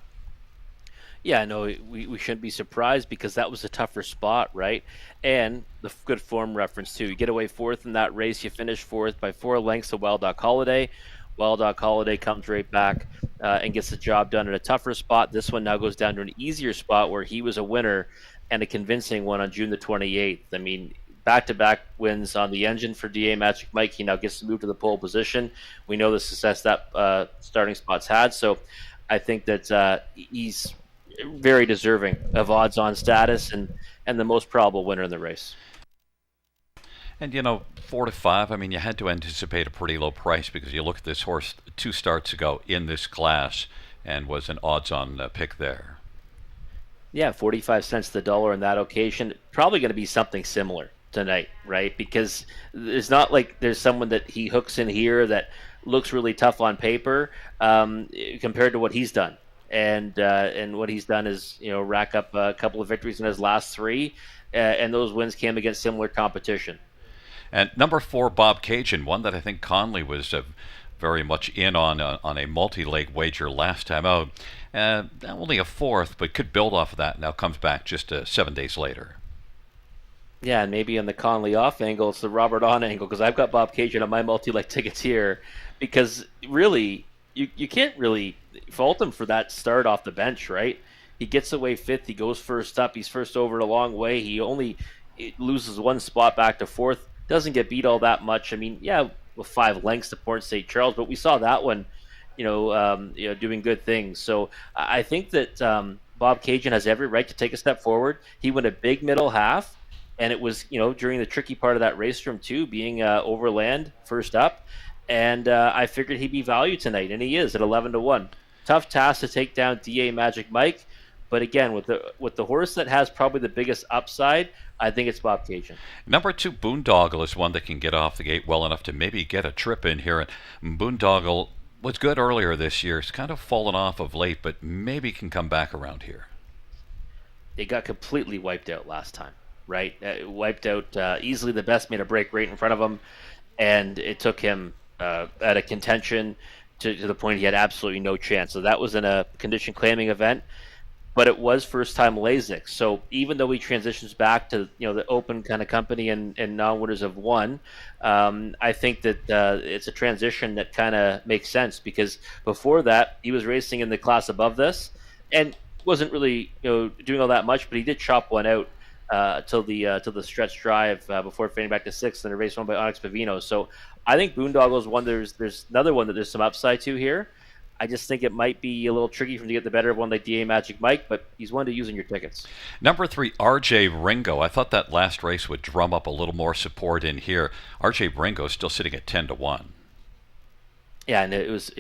Yeah, no, we shouldn't be surprised because that was a tougher spot, right? And the good form reference, too. You get away 4th in that race. You finish 4th by 4 lengths to Wild Dog Holiday. Wild Dog Holiday comes right back and gets the job done in a tougher spot. This one now goes down to an easier spot where he was a winner and a convincing one on June the 28th. I mean, back-to-back wins on the engine for DA Magic Mike. He now gets to move to the pole position. We know the success that starting spot's had, so I think that he's very deserving of odds-on status and the most probable winner in the race. And, 4 to 5, I mean, you had to anticipate a pretty low price because you look at this horse 2 starts ago in this class and was an odds-on pick there. Yeah, 45 cents to the dollar on that occasion. Probably going to be something similar tonight, right? Because it's not like there's someone that he hooks in here that looks really tough on paper compared to what he's done. And what he's done is, rack up a couple of victories in his last 3, and those wins came against similar competition. And number 4, Bob Cajun, one that I think Conley was very much in on a multi-leg wager last time out. Only a 4th, but could build off of that. Now comes back just 7 days later. Yeah, and maybe on the Conley off angle, it's the Robert on angle, because I've got Bob Cajun on my multi-leg tickets here. Because really, you can't really fault him for that start off the bench, right? He gets away 5th. He goes first up. He's first over a long way. He only loses 1 spot back to 4th. Doesn't get beat all that much. I mean, yeah, with 5 lengths to Port St. Charles, but we saw that one, doing good things. So I think that Bob Cajun has every right to take a step forward. He went a big middle half, and it was, during the tricky part of that race from 2, being overland first up. And I figured he'd be valued tonight, and he is at 11 to 1. Tough task to take down DA Magic Mike, but again, with the horse that has probably the biggest upside, I think it's Bob Cajun. Number 2, Boondoggle is one that can get off the gate well enough to maybe get a trip in here. And Boondoggle was good earlier this year. It's kind of fallen off of late, but maybe can come back around here. They got completely wiped out last time, right? Wiped out easily. The best made a break right in front of him, and it took him at a contention to the point he had absolutely no chance. So that was in a condition claiming event. But it was first-time Lasix. So even though he transitions back to the open kind of company and non-winners have won, I think that it's a transition that kind of makes sense because before that he was racing in the class above this and wasn't really doing all that much, but he did chop one out till the stretch drive before fading back to 6th in a race won by Onyx Pavino. So I think Boondoggle's one. There's another one that there's some upside to here. I just think it might be a little tricky for him to get the better of one like DA Magic Mike, but he's one to use in your tickets. Number 3, RJ Ringo. I thought that last race would drum up a little more support in here. RJ Ringo is still sitting at 10 to 1. Yeah, and it was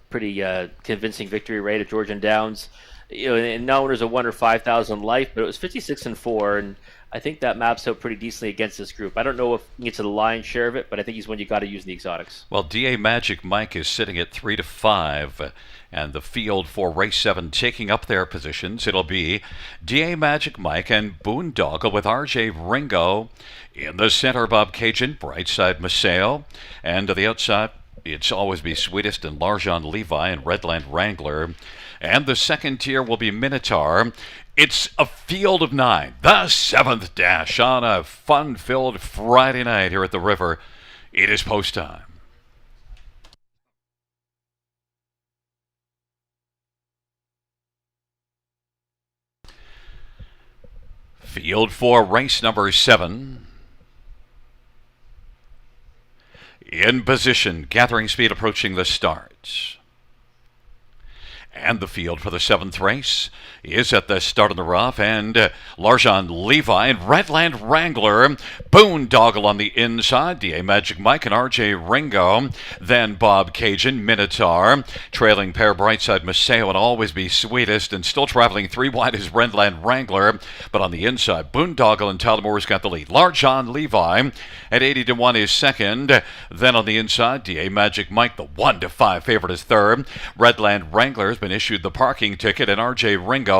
pretty convincing victory rate at Georgian Downs. and no one was a 1 or 5,000 life, but it was 56-4, and I think that maps out pretty decently against this group. I don't know if he gets to the lion's share of it, but I think he's one you got to use in the exotics. Well, DA Magic Mike is sitting at 3-5, and the field for race 7 taking up their positions. It'll be DA Magic Mike and Boondoggle with RJ Ringo in the center. Bob Cajun, Brightside Maseo, and to the outside, it's Always Be Sweetest and Larjon Levi and Redland Wrangler. And the second tier will be Minotaur. It's a field of 9, the 7th dash on a fun-filled Friday night here at the River. It is post time. Field for race number 7. In position, gathering speed approaching the start. And the field for the 7th race is at the start of the rough, and Larjon Levi and Redland Wrangler, Boondoggle on the inside, DA Magic Mike and RJ Ringo, then Bob Cajun, Minotaur, trailing pair Brightside Maseo and Always Be Sweetest, and still traveling 3 wide is Redland Wrangler, but on the inside, Boondoggle and Tyler Moore's got the lead. Larjon Levi at 80-1 is second, then on the inside, DA Magic Mike, the 1-5 favorite, is third. Redland Wrangler has been issued the parking ticket, and RJ Ringo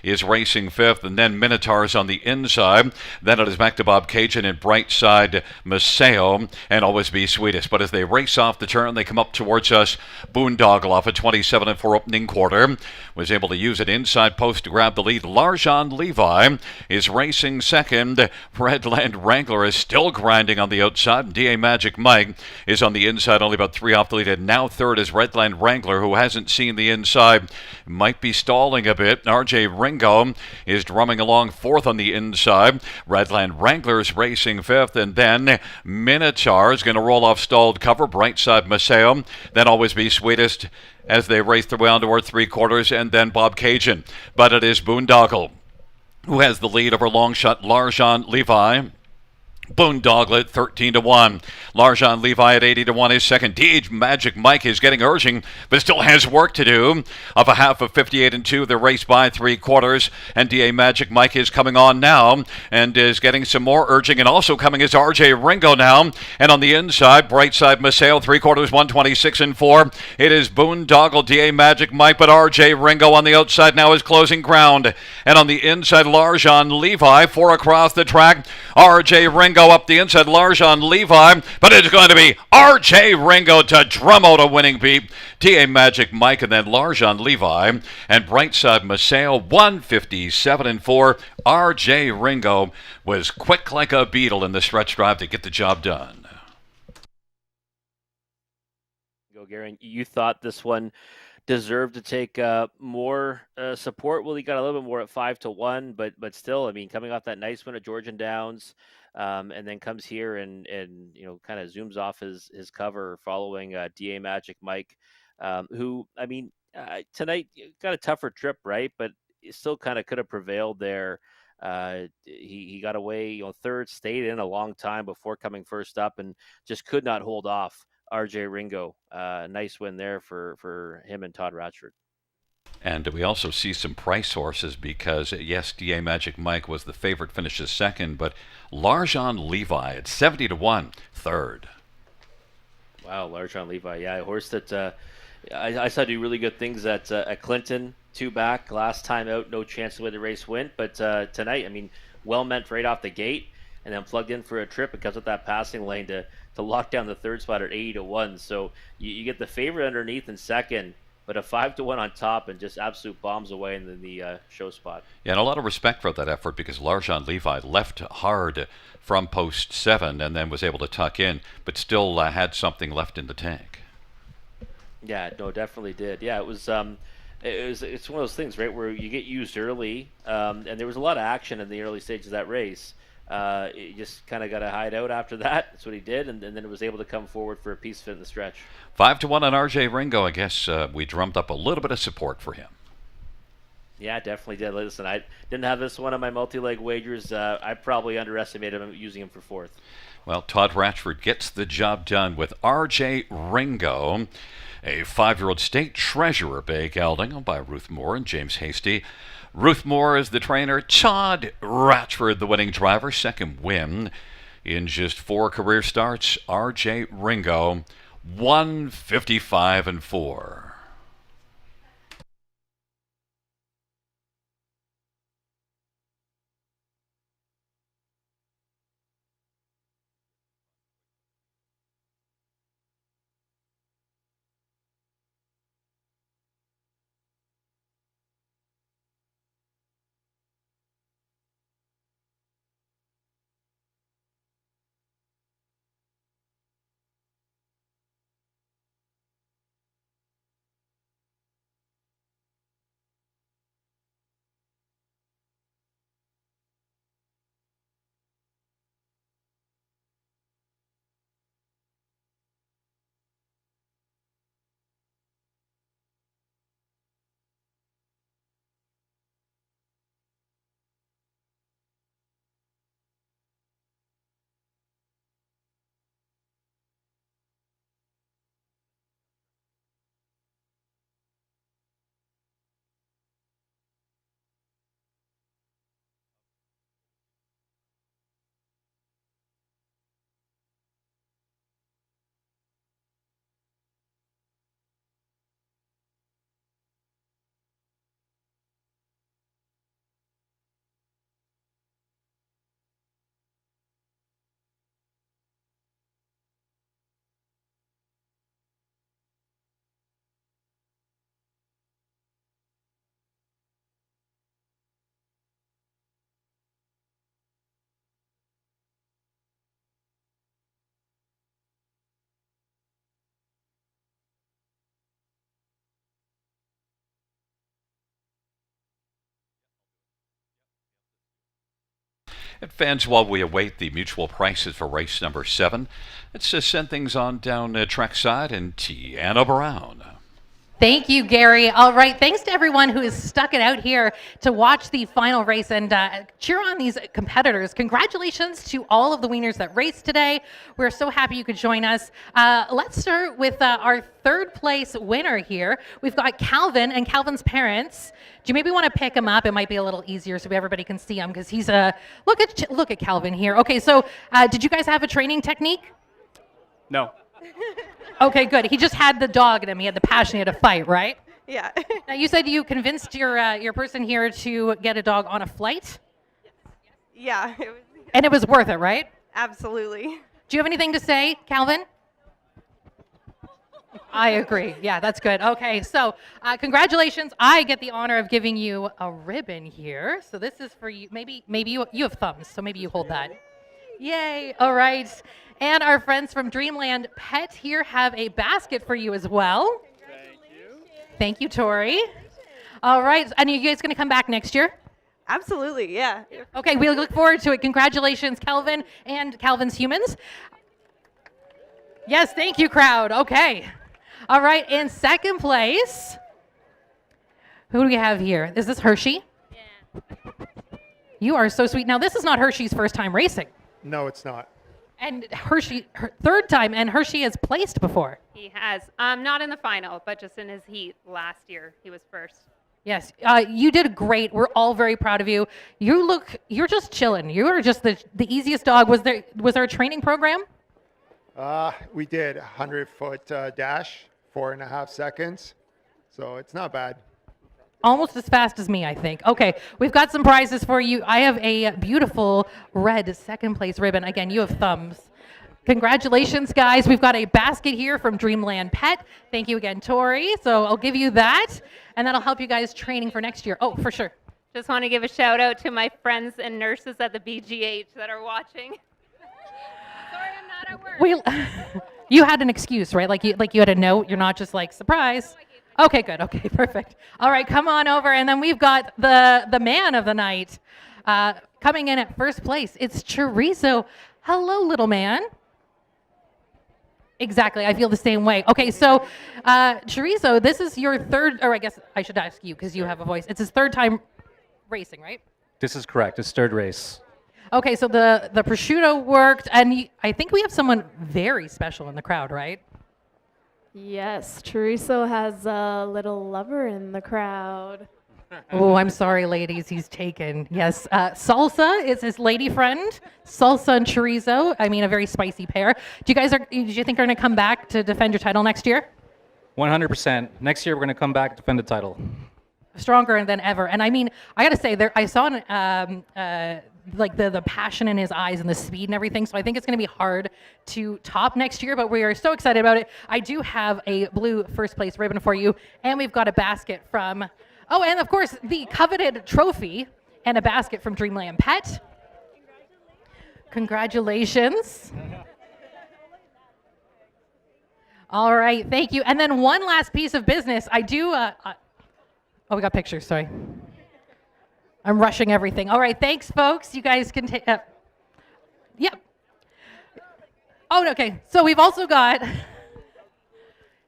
is racing 5th, and then Minotaur's on the inside. Then it is back to Bob Cajun and Brightside Maseo and Always Be Sweetest. But as they race off the turn, they come up towards us. Boondoggle off at 27-4 opening quarter was able to use it inside post to grab the lead. Larjon Levi is racing second. Redland Wrangler is still grinding on the outside. DA Magic Mike is on the inside, only about 3 off the lead, and now third is Redland Wrangler, who hasn't seen the inside. Might be stalling a bit. RJ Ringo is drumming along 4th on the inside. Redland Wrangler's racing 5th, and then Minotaur is going to roll off stalled cover. Brightside Maseo, then Always Be Sweetest as they race their way on toward 3/4, and then Bob Cajun. But it is Boondoggle who has the lead over long shot Larjon Levi. Boondoggle at 13-1. Larjon Levi at 80-1 is second. DA Magic Mike is getting urging, but still has work to do. Of a half of 58-2, the race by 3/4, and DA Magic Mike is coming on now and is getting some more urging, and also coming is RJ Ringo now. And on the inside, Brightside Maseo, 3/4, 126-4. It is Boondoggle, DA Magic Mike, but RJ Ringo on the outside now is closing ground. And on the inside, Larjon Levi, 4 across the track. RJ Ringo up the inside, Larjon Levi, but it's going to be RJ Ringo to drum out a winning beat. DA Magic Mike and then Larjon Levi and Brightside Maseo, 157-4. RJ Ringo was quick like a beetle in the stretch drive to get the job done. Go, Gary. You thought this one deserved to take more support. Well, he got a little bit more at 5-1, but still, I mean, coming off that nice win at Georgian Downs, and then comes here and kind of zooms off his cover following DA Magic Mike, who, I mean, tonight got a tougher trip, right? But it still kind of could have prevailed there. He got away, third, stayed in a long time before coming first up, and just could not hold off RJ Ringo. Nice win there for him and Todd Ratchford. And we also see some price horses because, yes, DA Magic Mike was the favorite, finishes second, but Larjon Levi at 70-1, third. Wow, Larjon Levi, yeah, a horse that I saw do really good things at Clinton, 2 back, last time out, no chance to win the race win, but tonight, I mean, well meant right off the gate, and then plugged in for a trip because of that passing lane to lock down the third spot at 80-1. So you get the favorite underneath in second, but a 5-1 on top, and just absolute bombs away in the show spot. Yeah, and a lot of respect for that effort because Larjon Levi left hard from post 7 and then was able to tuck in, but still had something left in the tank. Yeah, no, definitely did. Yeah, it's one of those things, right, where you get used early, and there was a lot of action in the early stages of that race. You just kind of got to hide out after that. That's what he did, and then it was able to come forward for a piece fit in the stretch. 5-1 on RJ Ringo. I guess we drummed up a little bit of support for him. Yeah, definitely did. Listen, I didn't have this one on my multi-leg wagers. I probably underestimated him using him for 4th. Well, Todd Ratchford gets the job done with RJ Ringo. A 5-year-old state treasurer bay gelding by Ruth Moore and James Hasty. Ruth Moore is the trainer. Todd Ratchford, the winning driver. Second win in just 4 career starts. RJ Ringo, 155-4. And fans, while we await the mutual prices for race number 7, let's send things on down trackside and Tiana Brown. Thank you, Gary. All right, thanks to everyone who has stuck it out here to watch the final race and cheer on these competitors. Congratulations to all of the wieners that raced today. We're so happy you could join us. Let's start with our third place winner here. We've got Calvin and Calvin's parents. Do you maybe want to pick him up? It might be a little easier so everybody can see him because he's a look at Calvin here. Okay, so did you guys have a training technique? No. Okay, good. He just had the dog in him. He had the passion. He had to fight, right? Yeah. Now, you said you convinced your person here to get a dog on a flight? Yeah. And it was worth it, right? Absolutely. Do you have anything to say, Calvin? I agree. Yeah, that's good. Okay, so congratulations. I get the honor of giving you a ribbon here. So this is for you. Maybe you have thumbs, so maybe you hold that. Yay. All right. And our friends from Dreamland Pet here have a basket for you as well. Thank you. Thank you, Tori. All right. And are you guys going to come back next year? Absolutely, yeah. Okay, we look forward to it. Congratulations, Calvin and Calvin's Humans. Yes, thank you, crowd. Okay. All right, in second place, who do we have here? Is this Hershey? Yeah. You are so sweet. Now, this is not Hershey's first time racing. No, it's not. And Hershey, her third time, and Hershey has placed before. He has. Not in the final, but just in his heat last year. He was first. Yes, you did great. We're all very proud of you. You're just chilling. You are just the easiest dog. Was there a training program? We did 100-foot dash, 4.5 seconds. So it's not bad. Almost as fast as me, I think. Okay, we've got some prizes for you. I have a beautiful red second place ribbon. Again, you have thumbs. Congratulations, guys. We've got a basket here from Dreamland Pet. Thank you again, Tori. So I'll give you that, and that'll help you guys training for next year. Oh, for sure. Just want to give a shout out to my friends and nurses at the BGH that are watching. Sorry, I'm not at work. You had an excuse, right? Like you had a note. You're not just like surprise. Okay, good. Okay, perfect. All right, come on over, and then we've got the man of the night coming in at first place. It's Chorizo. Hello, little man. Exactly, I feel the same way. Okay, so Chorizo, this is your third, or I guess I should ask you because you have a voice. It's his third time racing, right? This is correct. It's third race. Okay, so the prosciutto worked, and I think we have someone very special in the crowd, right? Yes, Chorizo has a little lover in the crowd. Oh, I'm sorry, ladies. He's taken. Yes, Salsa is his lady friend. Salsa and chorizo. I mean, a very spicy pair. Do you think are going to come back to defend your title next year? 100%. Next year, we're going to come back, defend the title. Stronger than ever. And I mean, I got to say, I saw like the passion in his eyes and the speed and everything. So I think it's going to be hard to top next year, but we are so excited about it. I do have a blue first place ribbon for you, and we've got a basket from, oh, and of course, the coveted trophy and a basket from Dreamland Pet. Congratulations. All right, thank you. And then one last piece of business. I do, oh, we got pictures, sorry. I'm rushing everything. All right, thanks, folks. You guys can take, yep. Oh, okay. So we've also got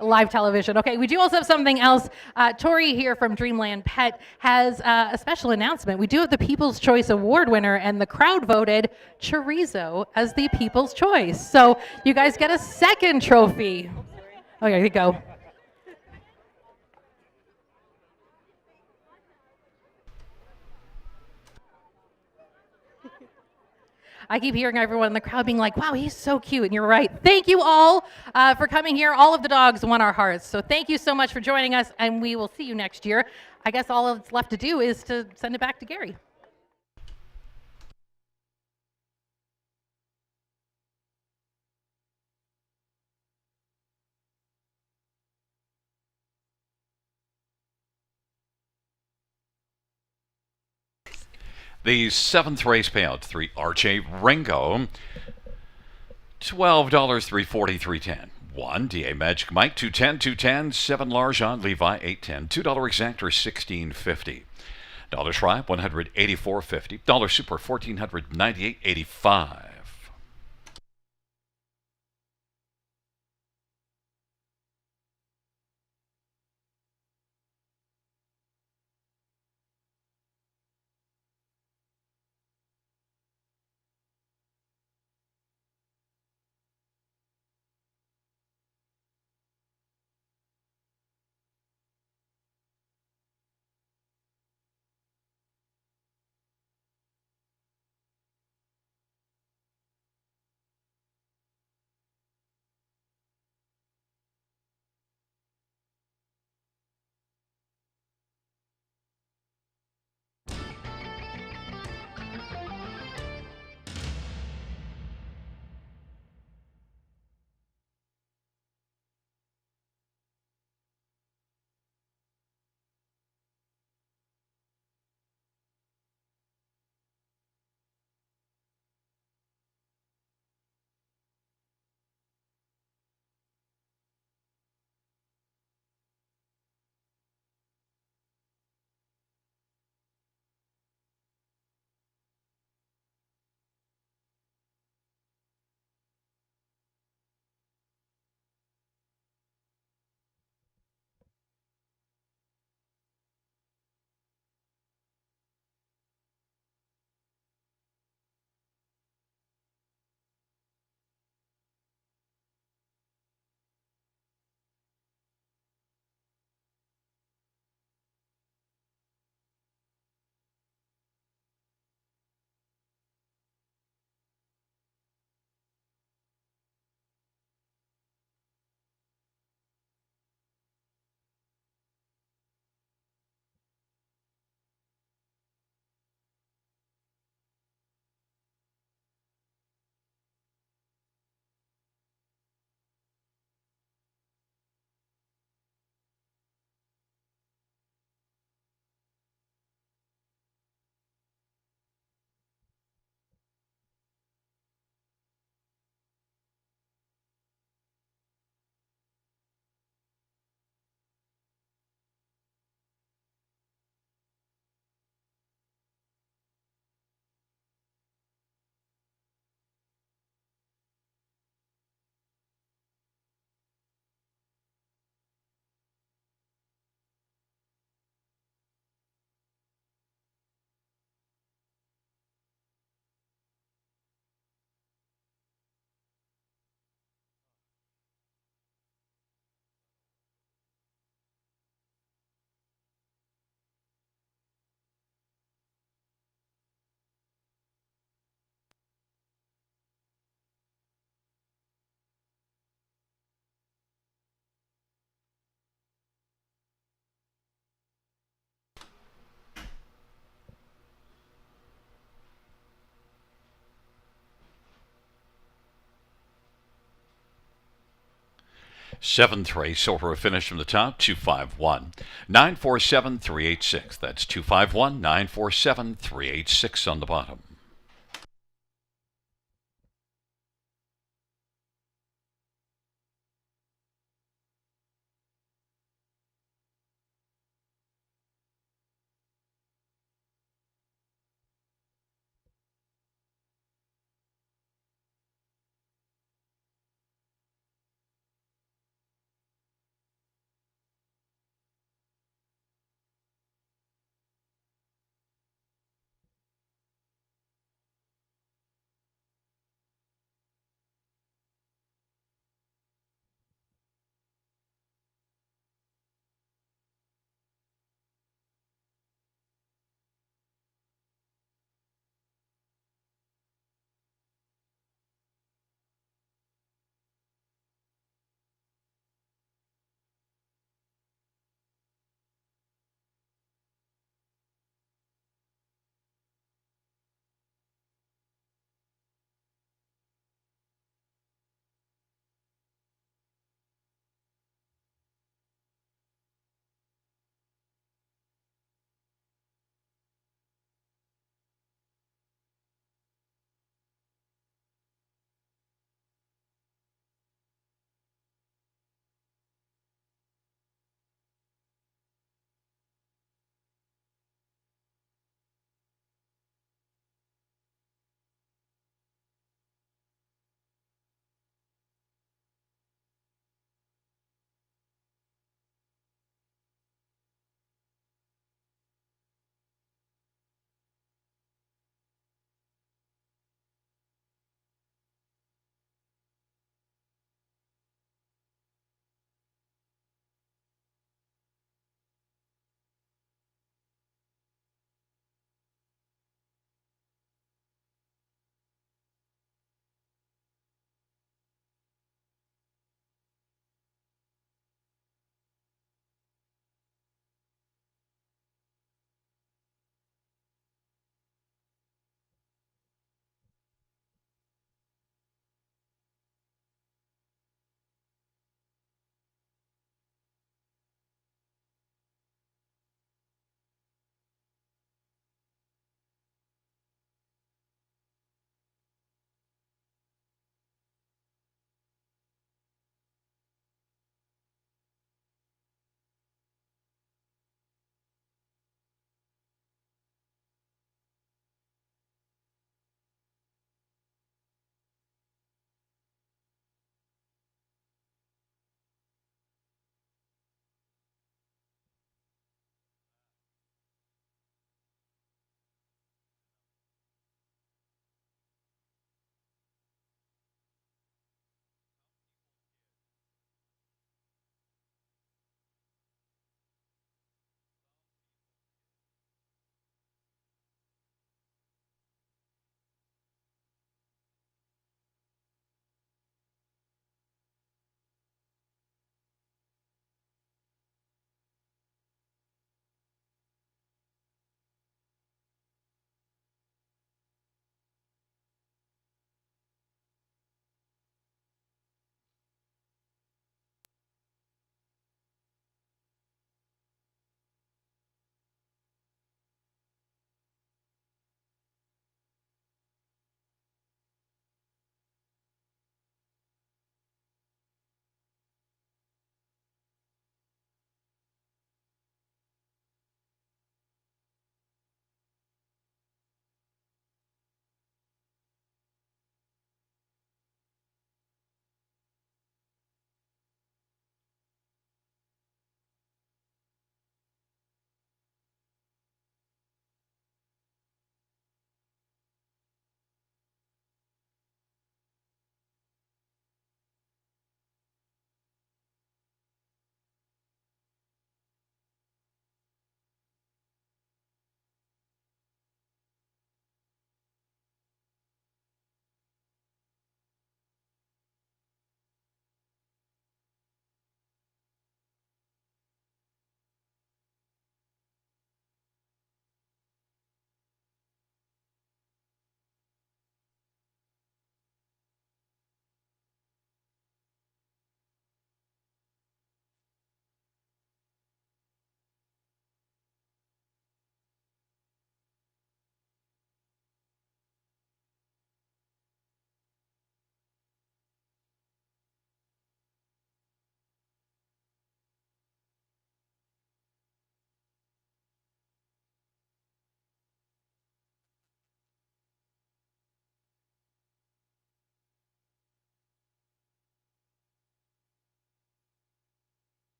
live television. Okay, we do also have something else. Tori here from Dreamland Pet has a special announcement. We do have the People's Choice Award winner, and the crowd voted chorizo as the People's Choice. So you guys get a second trophy. Oh, yeah, here you go. I keep hearing everyone in the crowd being like, wow, he's so cute. And you're right. Thank you all for coming here. All of the dogs won our hearts. So thank you so much for joining us, and we will see you next year. I guess all that's left to do is to send it back to Gary. The seventh race payout, 3 RJ Ringo, $12, 340, 310. 1 DA Magic Mike, 210, 210. 7 Larjon Levi, 810. $2 Exactor, 1650. Dollar Schreiber, 184.50. Dollar Super, 1498.85. Seventh race over a finish from the top, 251. 947-386. That's 251 947 386 on the bottom.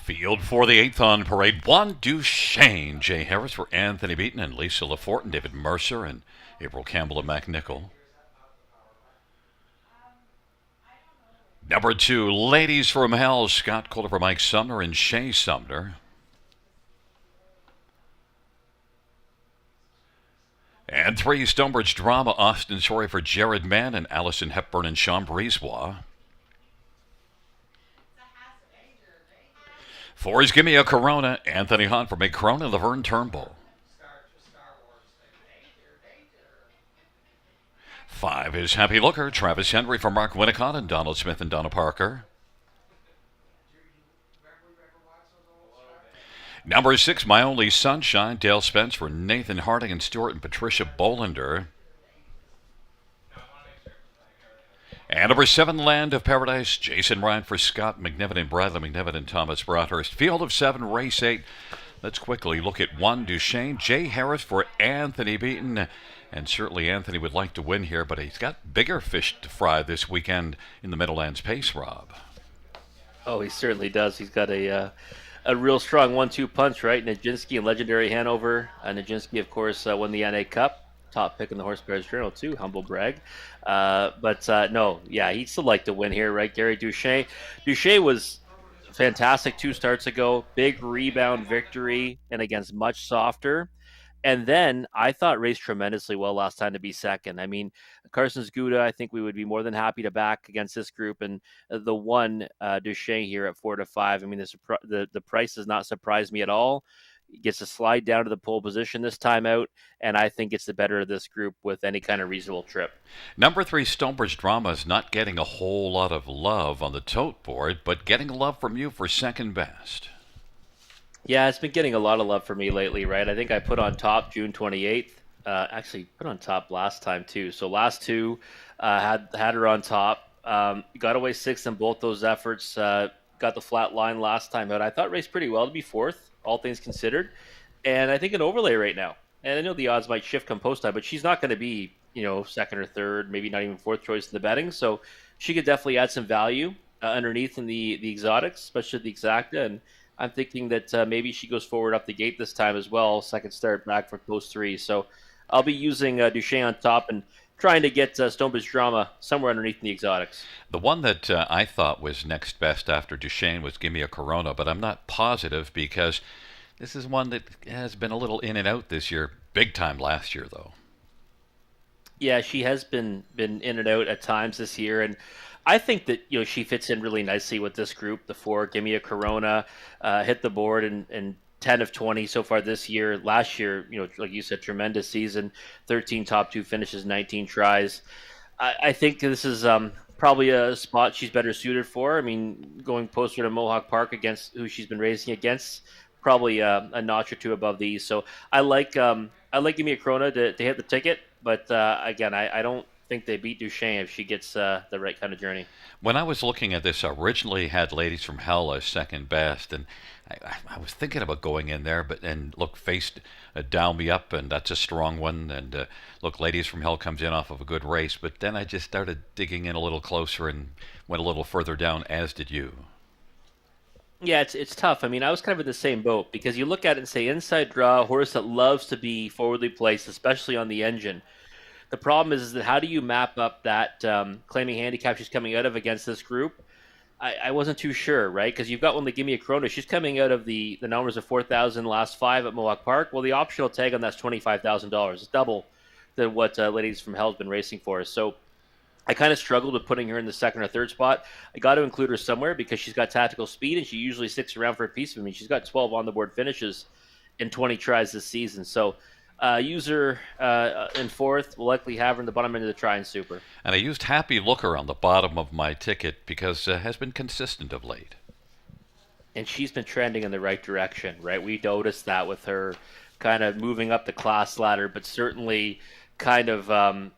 Field for the 8th on parade. 1, Duchesne. Jay Harris for Anthony Beaton and Lisa Lafort and David Mercer and April Campbell and McNichol. Number 2, Ladies from Hell. Scott Kohler for Mike Sumner and Shay Sumner. And 3, Stonebridge Drama. Austin Story for Jared Mann and Allison Hepburn and Sean Brisebois. 4 is Give Me a Corona. Anthony Hunt for Big Corona and Laverne Turnbull. 5 is Happy Looker. Travis Henry for Mark Winnicott and Donald Smith and Donna Parker. Number 6, My Only Sunshine. Dale Spence for Nathan Harding and Stuart and Patricia Bolander. And number 7, Land of Paradise. Jason Ryan for Scott McNiven and Bradley McNiven and Thomas Broadhurst. Field of 7, race 8. Let's quickly look at 1, Duchesne. Jay Harris for Anthony Beaton. And certainly Anthony would like to win here, but he's got bigger fish to fry this weekend in the Meadowlands Pace, Rob. Oh, he certainly does. He's got a real strong 1-2 punch, right? Nijinsky and Legendary Hanover. Nijinsky, of course, won the NA Cup. Top pick in the Horse Bears Journal, too. Humble brag. No, yeah, he'd still like to win here, right, Gary? Duchesne was fantastic 2 starts ago. Big rebound victory and against much softer. And then I thought raced tremendously well last time to be second. I mean, Carson's Gouda, I think we would be more than happy to back against this group. And the 1 Duchesne here at 4 to 5. I mean, the price does not surprise me at all. He gets to slide down to the pole position this time out, and I think it's the better of this group with any kind of reasonable trip. Number 3, Stonebridge Drama is not getting a whole lot of love on the tote board, but getting love from you for second best. Yeah, it's been getting a lot of love for me lately, right? I think I put on top June 28th. Actually, put on top last time, too. So last 2, had her on top. Got away 6th in both those efforts. Got the flat line last time out. I thought raced pretty well to be 4th, all things considered. And I think an overlay right now. And I know the odds might shift come post time, but she's not going to be, 2nd or 3rd, maybe not even 4th choice in the betting. So she could definitely add some value underneath in the exotics, especially the exacta. And I'm thinking that maybe she goes forward up the gate this time as well. Second start back for post 3. So I'll be using Duchesne on top and trying to get Stonebridge Drama somewhere underneath in the exotics. The one that I thought was next best after Duchesne was Give Me a Corona, but I'm not positive because this is one that has been a little in and out this year. Big time last year, though. Yeah, she has been in and out at times this year, and I think that she fits in really nicely with this group. The 4, Give Me a Corona, hit the board and 10 of 20 so far this year. Last year, like you said, tremendous season, 13 top 2 finishes, 19 tries. I think this is probably a spot she's better suited for. I mean, going poster to Mohawk Park against who she's been racing against, probably a notch or 2 above these. So I like Give Me a Corona to hit the ticket, but again, I don't think they beat Duchesne if she gets the right kind of journey. When I was looking at this, I originally had Ladies from Hell as second best, and I was thinking about going in there, but look, faced Down Me Up, and that's a strong one, and look, Ladies from Hell comes in off of a good race, but then I just started digging in a little closer and went a little further down, as did you. Yeah, it's tough. I mean, I was kind of in the same boat because you look at it and say inside draw, a horse that loves to be forwardly placed, especially on the engine. The problem is that how do you map up that claiming handicap she's coming out of against this group? I wasn't too sure, right? Because you've got one that Give Me a Corona. She's coming out of the numbers of 4,000 last 5 at Mohawk Park. Well, the optional tag on that's $25,000. It's double than what Ladies from Hell has been racing for. So I kind of struggled with putting her in the 2nd or 3rd spot. I got to include her somewhere because she's got tactical speed and she usually sticks around for a piece of me. She's got 12 on the board finishes in 20 tries this season. So use her in 4th. We'll likely have her in the bottom end of the try and super. And I used Happy Looker on the bottom of my ticket because has been consistent of late. And she's been trending in the right direction, right? We noticed that with her kind of moving up the class ladder, but certainly kind of,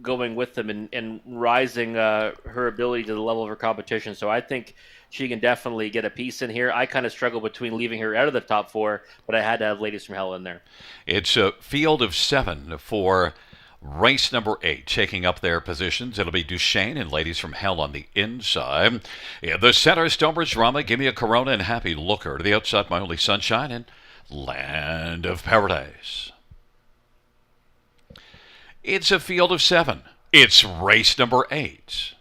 going with them and rising her ability to the level of her competition. So I think she can definitely get a piece in here. I kind of struggle between leaving her out of the top 4, but I had to have Ladies from Hell in there. It's a field of 7 for race number 8, taking up their positions. It'll be Duchesne and Ladies from Hell on the inside. In the center, Stonebridge Drama, Give Me a Corona, and Happy Looker. To the outside, My Only Sunshine and Land of Paradise. It's a field of 7. It's race number 8.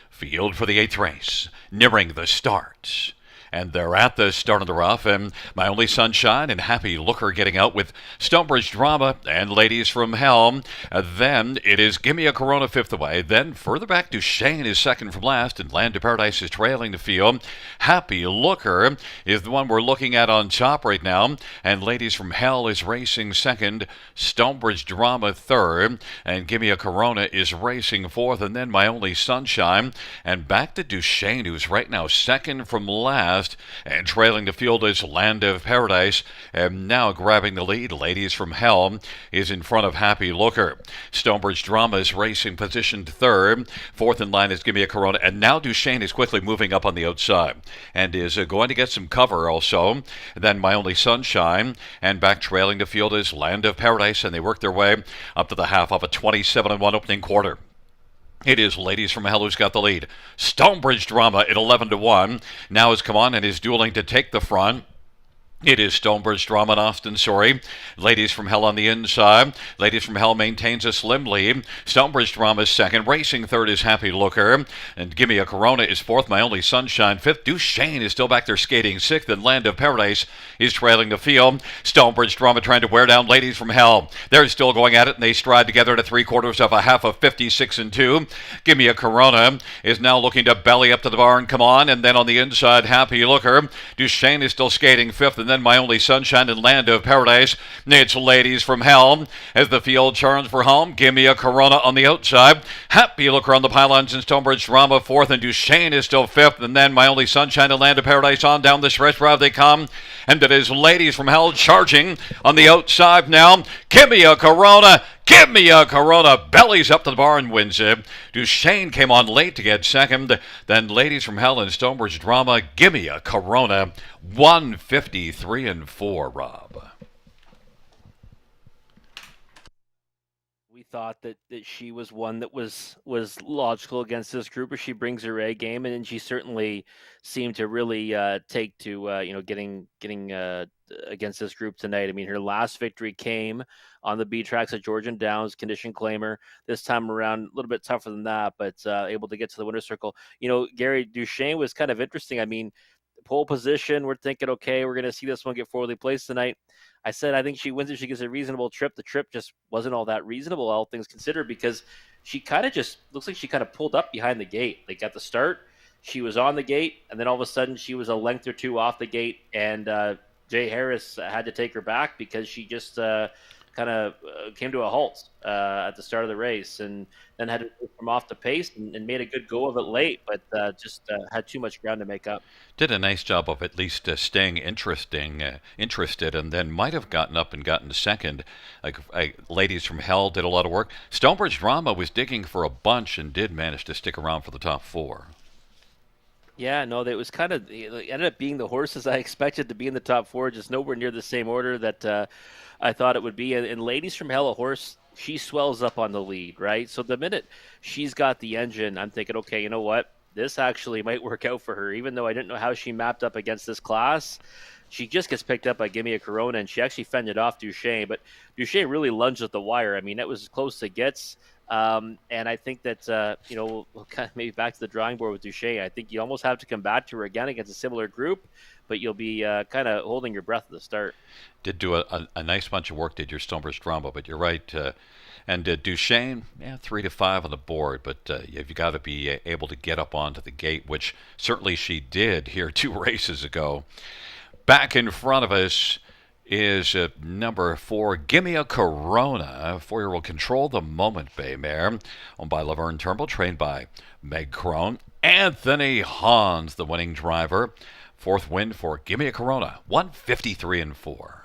Field for the 8th race, nearing the start. And they're at the start of the rough, and My Only Sunshine and Happy Looker getting out with Stonebridge Drama and Ladies from Hell. Then it is Give Me a Corona 5th away. Then further back, Duchesne is second from last, and Land of Paradise is trailing the field. Happy Looker is the one we're looking at on top right now, and Ladies from Hell is racing second. Stonebridge Drama third, and Give Me a Corona is racing fourth, and then My Only Sunshine. And back to Duchesne, who's right now second from last. And trailing the field is Land of Paradise. And now grabbing the lead, Ladies from Hell is in front of Happy Looker. Stonebridge Drama is racing positioned third. Fourth in line is Give Me a Corona. And now Duchesne is quickly moving up on the outside and is going to get some cover also. Then My Only Sunshine. And back trailing the field is Land of Paradise. And they work their way up to the half of a 27-1 opening quarter. It is Ladies from Hell who's got the lead. Stonebridge Drama at 11-1. Now has come on and is dueling to take the front. It is Stonebridge Drama and Austin Sorry. Ladies from Hell on the inside. Ladies from Hell maintains a slim lead. Stonebridge Drama is second. Racing third is Happy Looker. And Give Me a Corona is fourth. My Only Sunshine fifth. Duchesne is still back there skating sixth. And Land of Paradise is trailing the field. Stonebridge Drama trying to wear down Ladies from Hell. They're still going at it, and they stride together to 3/4 of a half of 56-2. Give Me a Corona is now looking to belly up to the bar and come on. And then on the inside, Happy Looker. Duchesne is still skating fifth. And then My Only Sunshine and Land of Paradise. It's Ladies from Hell as the field turns for home. Give Me a Corona on the outside. Happy Looker on the pylons and Stonebridge Drama fourth, and Duchesne is still fifth. And then My Only Sunshine and Land of Paradise on down the stretch route they come. And it is Ladies from Hell charging on the outside now. Give Me a Corona. Give Me a Corona. Bellies up to the bar and wins it. Duchesne came on late to get second. Then Ladies from Hell and Stonebridge Drama. Give Me a Corona. 153-4, Rob. We thought that she was one that was logical against this group, as she brings her A game, and she certainly seemed to really take to getting against this group tonight. I mean, her last victory came on the B tracks at Georgian Downs, condition claimer. This time around, a little bit tougher than that, but able to get to the winner's circle. Gary, Duchesne was kind of interesting. I mean, pole position, we're thinking, okay, we're going to see this one get forwardly placed tonight. I said, I think she wins if she gets a reasonable trip. The trip just wasn't all that reasonable, all things considered, because she kind of just looks like she kind of pulled up behind the gate. Like at the start, she was on the gate, and then all of a sudden she was a length or two off the gate, and Jay Harris had to take her back because she just kind of came to a halt at the start of the race, and then had to come off the pace and made a good go of it late, but just had too much ground to make up. Did a nice job of at least staying interested, and then might have gotten up and gotten second. Ladies from Hell did a lot of work. Stonebridge Drama was digging for a bunch and did manage to stick around for the top 4. Yeah, no, it was kind of, it ended up being the horses I expected to be in the top 4, just nowhere near the same order that I thought it would be. And Ladies from Hell, a horse, she swells up on the lead, right? So the minute she's got the engine, I'm thinking, okay, you know what? This actually might work out for her. Even though I didn't know how she mapped up against this class, she just gets picked up by Give Me a Corona, and she actually fended off Duchesne. But Duchesne really lunged at the wire. I mean, that was as close as it gets. And I think that, we'll kind of maybe back to the drawing board with Duchesne. I think you almost have to come back to her again against a similar group, but you'll be kind of holding your breath at the start. Did do a nice bunch of work, did your Stonebridge Drama, but you're right. And Duchesne, 3 to 5 on the board, but you've got to be able to get up onto the gate, which certainly she did here 2 races ago. Back in front of us is number 4, Give Me a Corona. 4-year-old Control the Moment Bay Mare, owned by Laverne Turnbull, trained by Meg Crone. Anthony Hans, the winning driver. 4th win for Give Me a Corona, 153-4.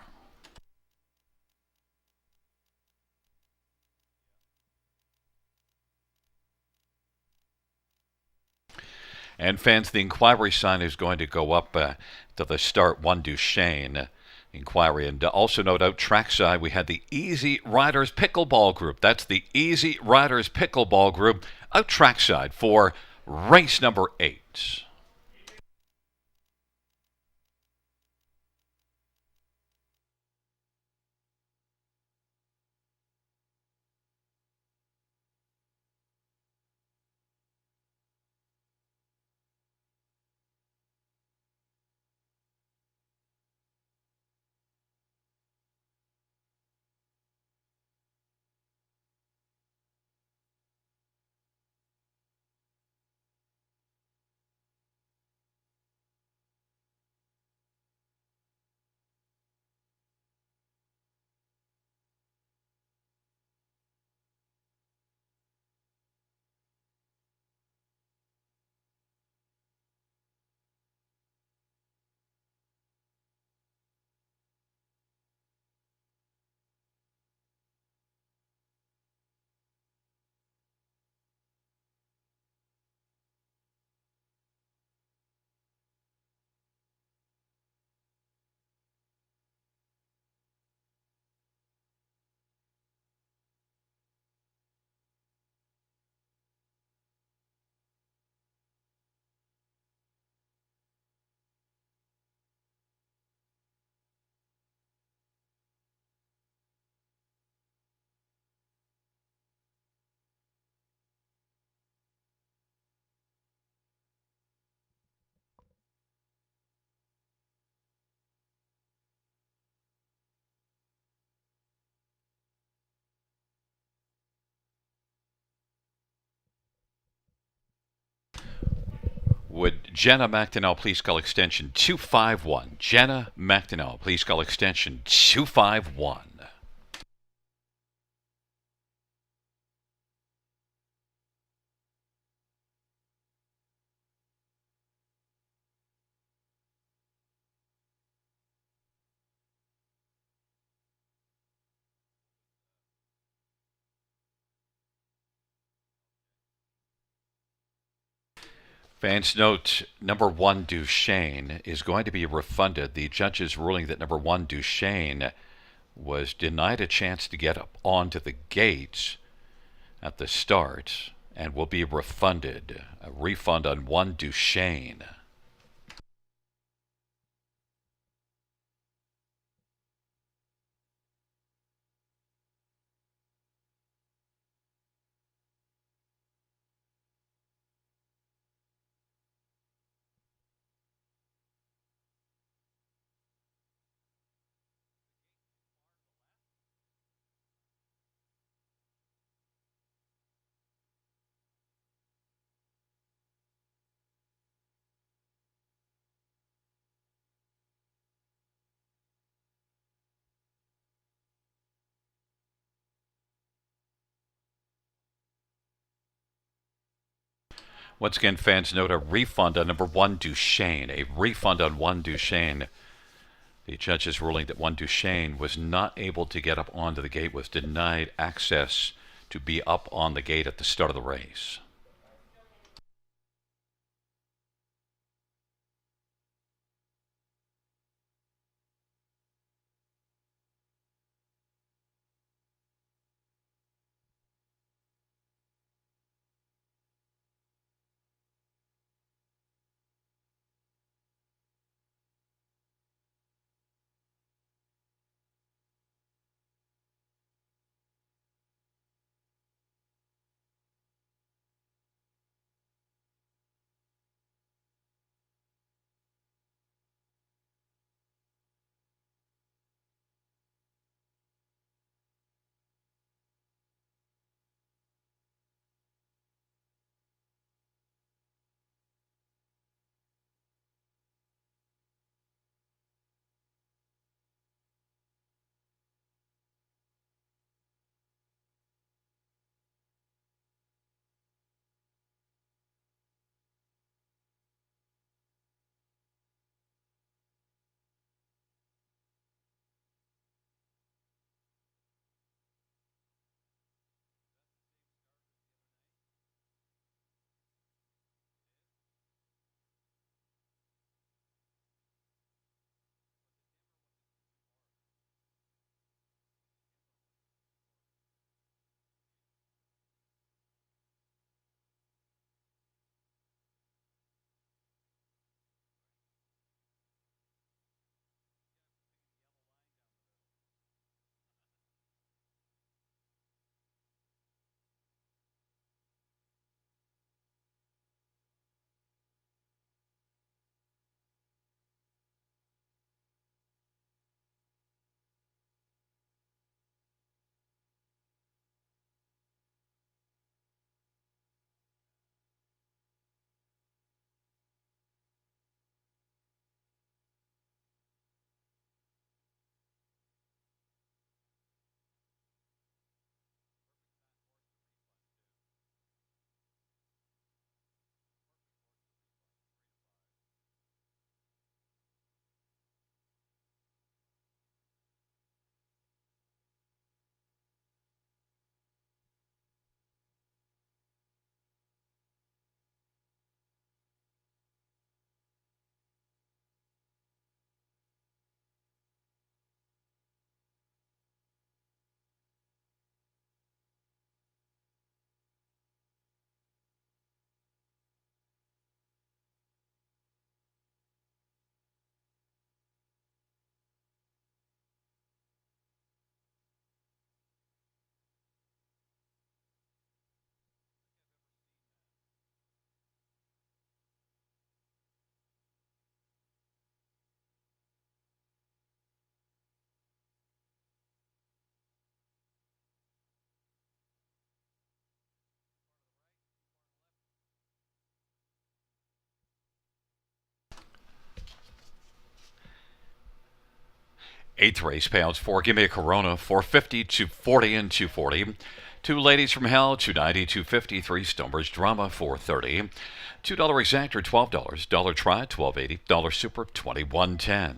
And fans, the inquiry sign is going to go up to the start, 1 Duchesne inquiry. And also note out trackside, we had the Easy Riders Pickleball Group. That's the Easy Riders Pickleball Group out trackside for race number 8. Would Jenna McDonnell please call extension 251? Jenna McDonnell, please call extension 251. Fans note, number 1 Duchesne is going to be refunded. The judges ruling that number 1 Duchesne was denied a chance to get up onto the gates at the start and will be refunded. A refund on 1 Duchesne. Once again, fans note a refund on number 1 Duchesne. A refund on 1 Duchesne. The judges ruling that 1 Duchesne was not able to get up onto the gate, was denied access to be up on the gate at the start of the race. Eighth race payouts for Give Me a Corona, 450, 240, and 240. Two Ladies from Hell, 290, 250. Three Stonebridge Drama, 430. $2 exactor, $12. Dollar Try, $12.80. Dollar Super, $21.10.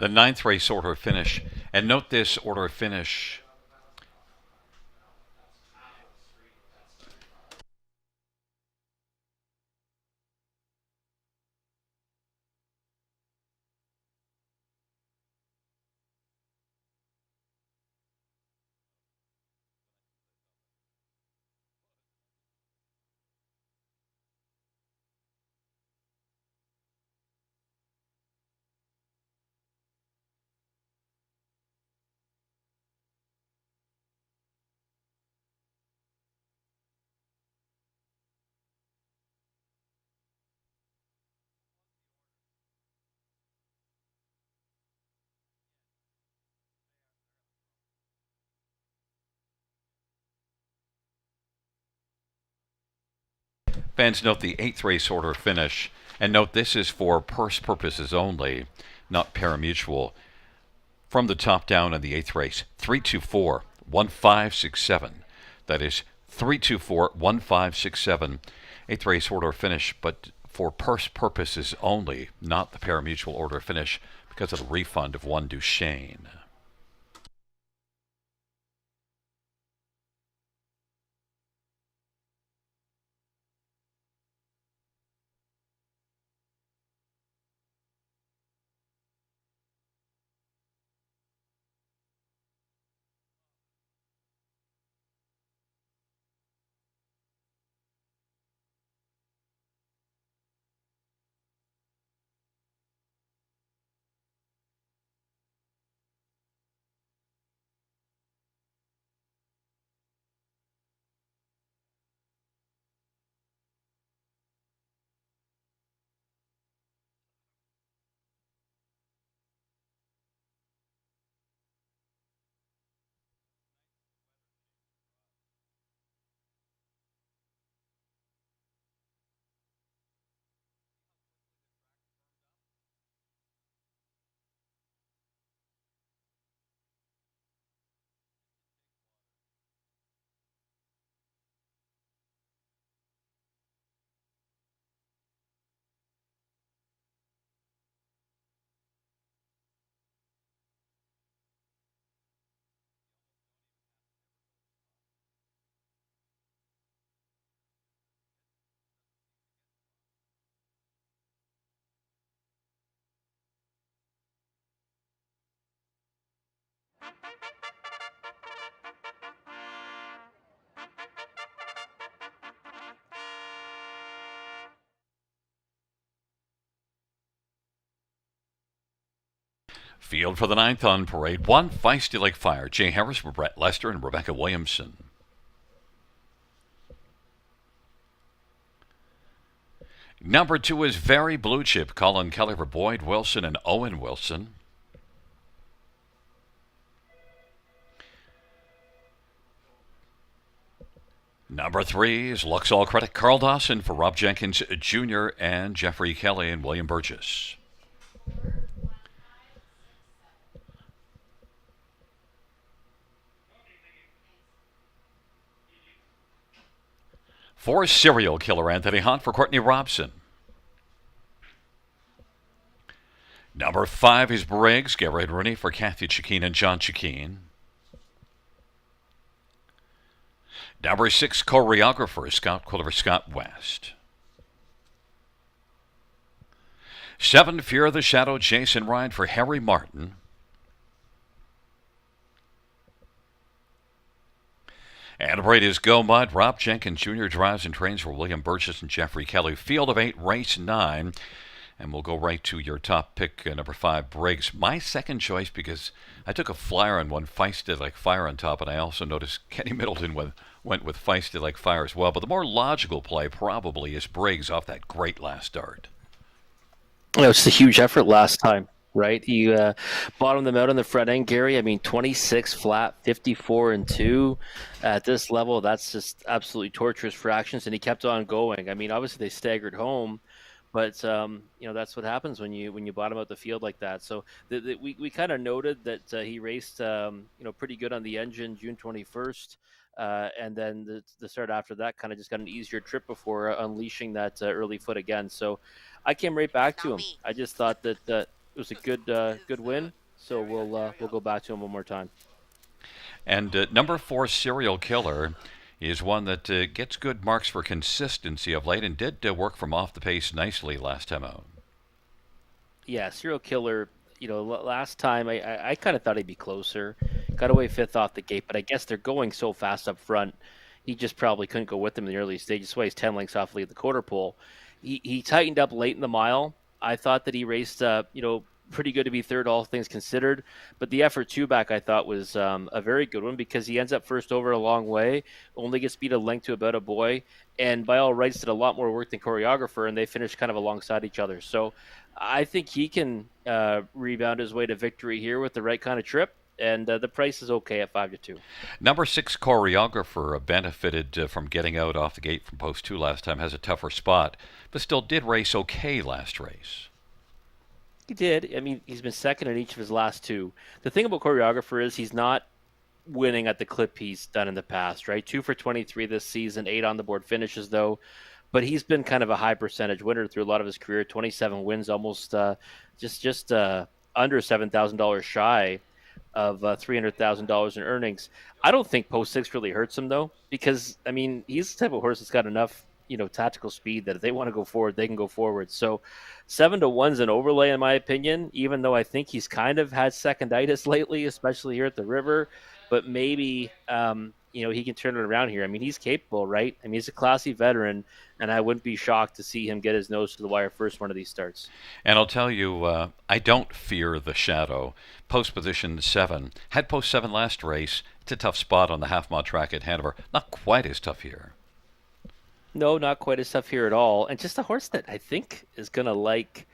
The 9th race order finish. And note this order finish. Fans, note the 8th race order finish. And note this is for purse purposes only, not parimutuel. From the top down in the 8th race, 324 1567. That is 324 1567. 8th race order finish, but for purse purposes only, not the parimutuel order finish because of the refund of one Duchesne. Field for the 9th on parade. 1, Feisty Like Fire. Jay Harris, Brett Lester, and Rebecca Williamson. Number 2 is Very Blue Chip. Colin Kelly for Boyd Wilson and Owen Wilson. Number 3 is Lux All Credit. Carl Dawson for Rob Jenkins Jr. and Jeffrey Kelly and William Burgess. For Serial Killer, Anthony Hunt for Courtney Robson. Number 5 is Briggs, Garrett Rooney for Kathy Chikeen and John Chikeen. Number 6, choreographer, Scott Quilliver, Scott West. 7, Fear of the Shadow, Jason Ryan for Harry Martin. And right is Go Mud. Rob Jenkins Jr. drives and trains for William Burgess and Jeffrey Kelly. Field of 8, race 9. And we'll go right to your top pick, number 5, Briggs. My second choice, because I took a flyer on one, Feisty Like Fire on top, and I also noticed Kenny Middleton went with Feisty Like Fire as well. But the more logical play probably is Briggs off that great last start. It was a huge effort last time, right? He bottomed them out on the front end, Gary. I mean, 26 flat, 54 and 2. At this level, that's just absolutely torturous fractions, and he kept on going. I mean, obviously they staggered home, but that's what happens when you bottom out the field like that. So we kind of noted that he raced pretty good on the engine June 21st. And then the start after that kind of just got an easier trip before unleashing that early foot again. So I came right back to him. I just thought that was a good win. So we'll go back to him one more time. And number 4, Serial Killer, is one that gets good marks for consistency of late and did work from off the pace nicely last time out. Yeah, Serial Killer. Last time I kind of thought he'd be closer. Got away 5th off the gate, but I guess they're going so fast up front. He just probably couldn't go with them in the early stages. That's why he's 10 lengths off lead at the quarter pole. He tightened up late in the mile. I thought that he raced, pretty good to be 3rd, all things considered. But the effort 2 back, I thought, was a very good one because he ends up first over a long way, only gets beat a length to about a boy, and by all rights did a lot more work than choreographer, and they finished kind of alongside each other. So I think he can rebound his way to victory here with the right kind of trip. And the price is okay at 5-2. Number 6, Choreographer, benefited from getting out off the gate from post 2 last time, has a tougher spot, but still did race okay last race. He did. I mean, he's been 2nd in each of his last 2. The thing about Choreographer is he's not winning at the clip he's done in the past, right? 2 for 23 this season, 8 on the board finishes though. But he's been kind of a high percentage winner through a lot of his career. 27 wins, almost just under $7,000 shy of $300,000 in earnings. I don't think post 6 really hurts him though, because I mean he's the type of horse that's got enough tactical speed that if they want to go forward, they can go forward. So 7-1's an overlay in my opinion, even though I think he's kind of had seconditis lately, especially here at the River. But maybe he can turn it around here. I mean, he's capable, right? I mean, he's a classy veteran, and I wouldn't be shocked to see him get his nose to the wire first one of these starts. And I'll tell you, I don't fear the shadow. Post position 7. Had post 7 last race. It's a tough spot on the half-mile track at Hanover. Not quite as tough here. No, not quite as tough here at all. And just a horse that I think is going to like,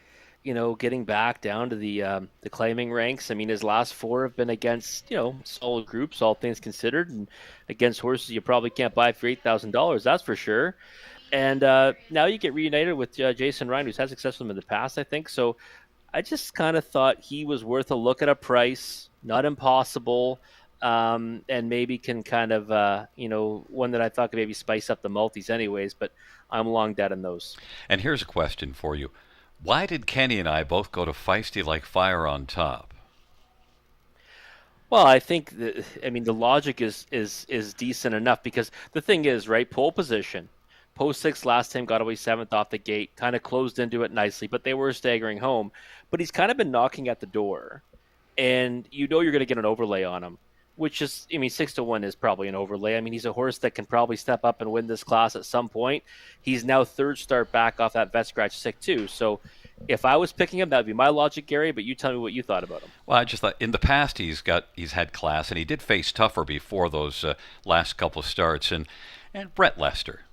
getting back down to the claiming ranks. I mean, his last 4 have been against, solid groups, all things considered, and against horses you probably can't buy for $8,000, that's for sure. And now you get reunited with Jason Ryan, who's had success with him in the past, I think. So I just kind of thought he was worth a look at a price, not impossible. And maybe can kind of, one that I thought could maybe spice up the multis anyways, but I'm long dead on those. And here's a question for you. Why did Kenny and I both go to Feisty Like Fire on top? Well, I think, the logic is decent enough because the thing is, right, pole position. Post 6 last time got away 7th off the gate, kind of closed into it nicely, but they were staggering home. But he's kind of been knocking at the door, and you're going to get an overlay on him. Which is, 6-1 is probably an overlay. I mean, he's a horse that can probably step up and win this class at some point. He's now 3rd start back off that vet scratch sick too. So if I was picking him, that would be my logic, Gary, but you tell me what you thought about him. Well, I just thought in the past he's had class, and he did face tougher before those last couple of starts. And Brett Lester.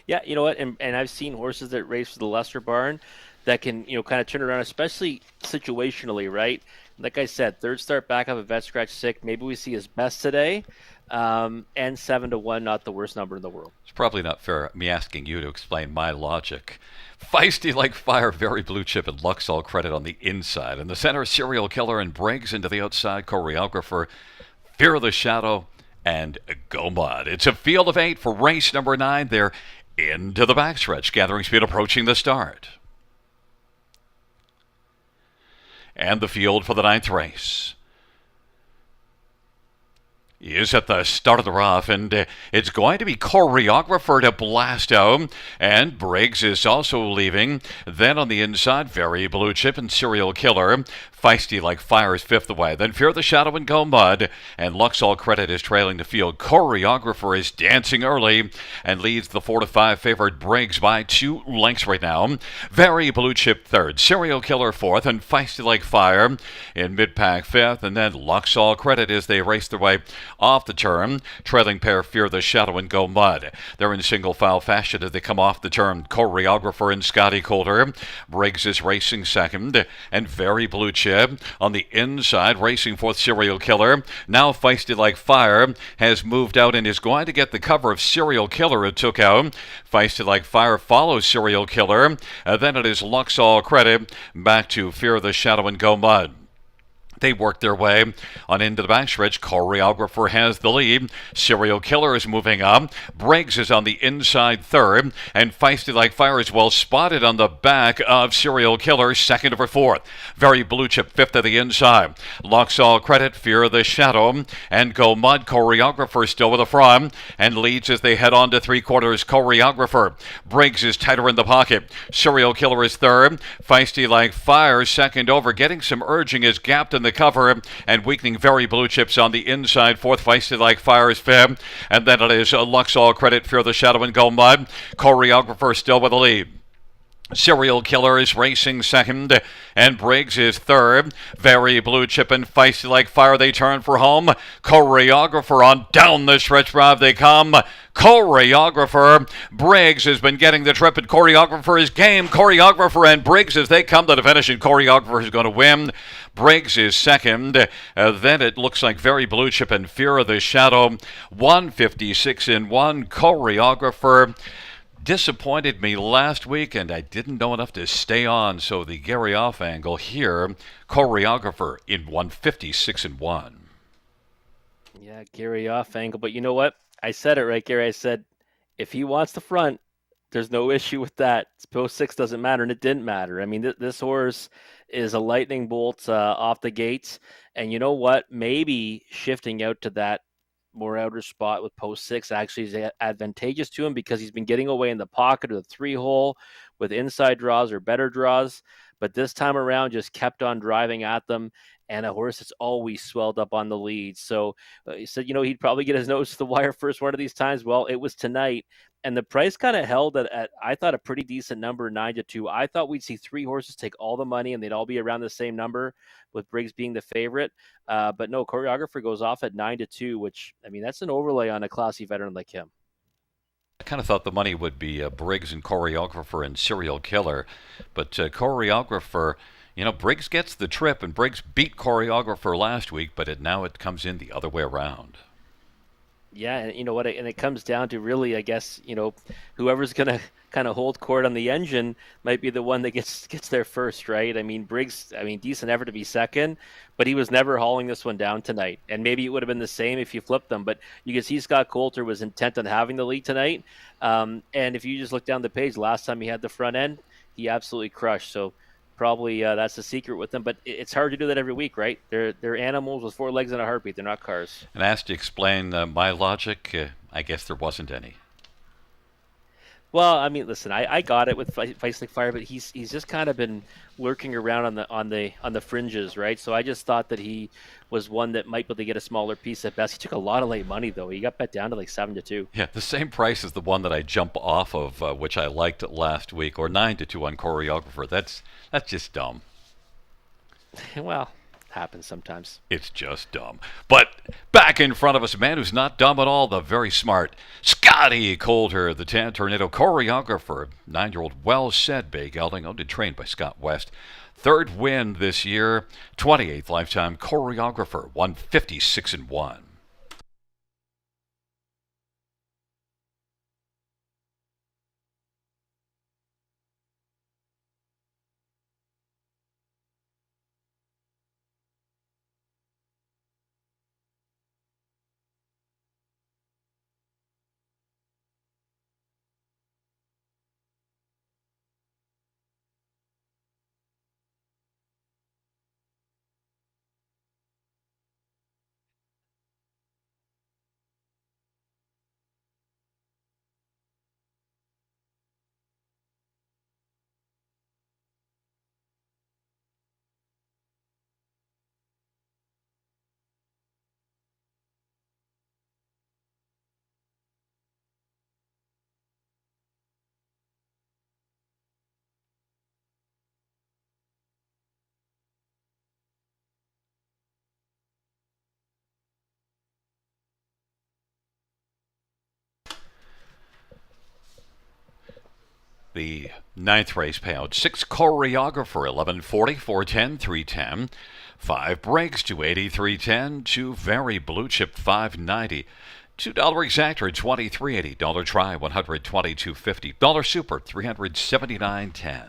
Yeah, you know what? And I've seen horses that race for the Lester barn that can, kind of turn around, especially situationally, right? Like I said, 3rd start back up a vet scratch sick. Maybe we see his best today. And 7-1, not the worst number in the world. It's probably not fair me asking you to explain my logic. Feisty Like Fire, very blue chip, and Lux all credit on the inside. In the center, Serial Killer and Briggs into the outside. Choreographer, Fear of the Shadow, and Go Mud. It's a field of 8 for race number 9. They're into the backstretch, gathering speed approaching the start. And the field for the 9th race is at the start of the rough, and it's going to be Choreographer to blast out, and Briggs is also leaving. Then on the inside, very blue chip and Serial Killer. Feisty Like Fire is 5th away. Then Fear the Shadow and Go Mud, and Lux All Credit is trailing the field. Choreographer is dancing early and leads the 4-5 favorite Briggs by 2 lengths right now. Very blue chip 3rd, Serial Killer 4th, and Feisty Like Fire in mid-pack 5th, and then Lux All Credit as they race their way off the turn. Trailing pair Fear the Shadow and Go Mud. They're in single file fashion as they come off the turn. Choreographer and Scotty Coulter. Briggs is racing 2nd, and very blue chip on the inside, racing 4th, Serial Killer. Now Feisty Like Fire has moved out and is going to get the cover of Serial Killer who took out. Feisty Like Fire follows Serial Killer. Then it is Lux All Credit back to Fear the Shadow and Go Mud. They work their way on into the backstretch. Choreographer has the lead. Serial Killer is moving up. Briggs is on the inside third. And Feisty Like Fire is well spotted on the back of Serial Killer, second over fourth. Very Blue Chip, fifth at the inside. Locks All Credit, Fear of the Shadow, and Go Mud. Choreographer still with the front and leads as they head on to three quarters. Choreographer. Briggs is tighter in the pocket. Serial Killer is third. Feisty Like Fire, second over. Getting some urging is gapped in the cover and weakening Very Blue Chips on the inside. Fourth, Feisty Like Fire is fifth. And then it is Lux All Credit, Fear the Shadow, and Go Mud. Choreographer still with the lead. Serial Killer is racing second, and Briggs is third. Very Blue Chip and Feisty Like Fire, they turn for home. Choreographer on down the stretch drive they come. Choreographer, Briggs has been getting the trip, and Choreographer is game. Choreographer and Briggs as they come to the finish, and Choreographer is going to win. Briggs is second. Then it looks like Very Blue Chip and Fear of the Shadow. 156 in one. Choreographer disappointed me last week, and I didn't know enough to stay on. So the Gary Off angle here, Choreographer in 156 and one. Yeah, Gary Off angle. But you know what? I said it right, Gary. I said, if he wants the front, there's no issue with that. Post 6 doesn't matter, and it didn't matter. I mean, this horse is a lightning bolt off the gates. And you know what? Maybe shifting out to that more outer spot with post 6 actually is advantageous to him, because he's been getting away in the pocket of the 3-hole with inside draws or better draws. But this time around, just kept on driving at them, and a horse that's always swelled up on the lead. So he said, he'd probably get his nose to the wire first one of these times. Well, it was tonight, and the price kind of held at I thought, a pretty decent number, 9-2. I thought we'd see 3 horses take all the money, and they'd all be around the same number, with Briggs being the favorite. But no, Choreographer goes off at 9-2, which, I mean, that's an overlay on a classy veteran like him. I kind of thought the money would be Briggs and Choreographer and Serial Killer, but Choreographer, Briggs gets the trip, and Briggs beat Choreographer last week, but now it comes in the other way around. Yeah, and you know what? And it comes down to really, I guess, whoever's going to kind of hold court on the engine might be the one that gets there first, right? I mean, Briggs, decent effort to be second, but he was never hauling this one down tonight. And maybe it would have been the same if you flipped them, but you can see Scott Coulter was intent on having the lead tonight. And if you just look down the page, last time he had the front end, he absolutely crushed. So probably that's the secret with them, but it's hard to do that every week, right? They're animals with 4 legs and a heartbeat. They're not cars. And asked to explain my logic, I guess there wasn't any. Well, I mean, listen, I got it with Feisty Like Fire, but he's just kind of been lurking around on the fringes, right? So I just thought that he was one that might be able to get a smaller piece at best. He took a lot of late money though. He got bet down to like 7-2. Yeah, the same price as the one that I jump off of, which I liked last week, or 9-2 on Choreographer. That's just dumb. Well, happens sometimes. It's just dumb. But back in front of us, a man who's not dumb at all, the very smart Scotty Coulter, the Tan Tornado Choreographer. 9-year-old Well Said Bay Gelding, owned and trained by Scott West. 3rd win this year, 28th lifetime. Choreographer, 156 and one. The 9th race payout, 6 Choreographer, 1140, 410, 310. 5 Briggs, 280, 310. 2 Very Blue Chip, 590. $2 Exactor, 23.80. Dollar Try, 122.50. Dollar Super, 379.10.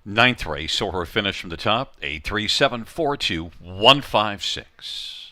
Ninth race saw her finish from the top, 83742-156.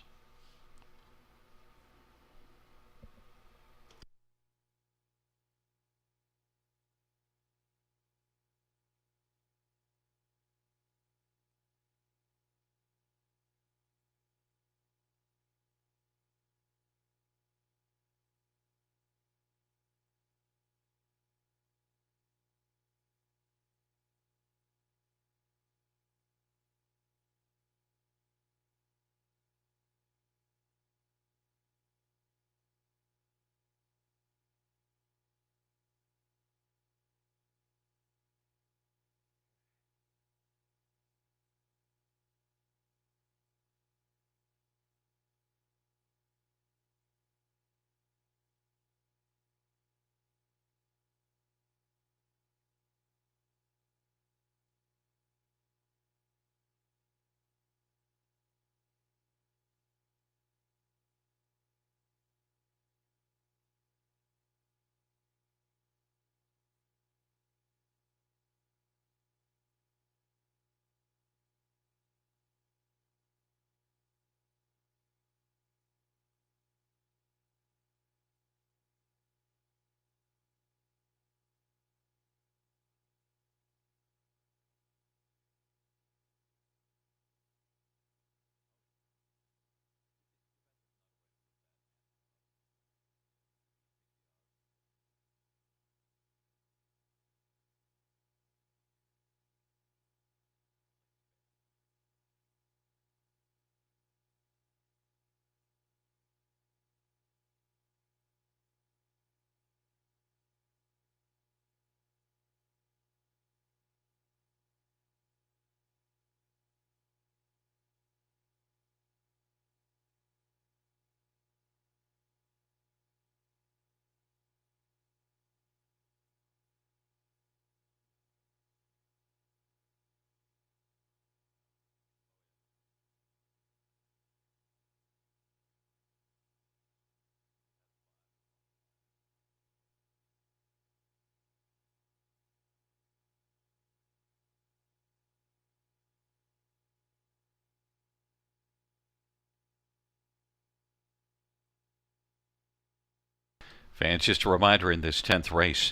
Fans, just a reminder in this 10th race,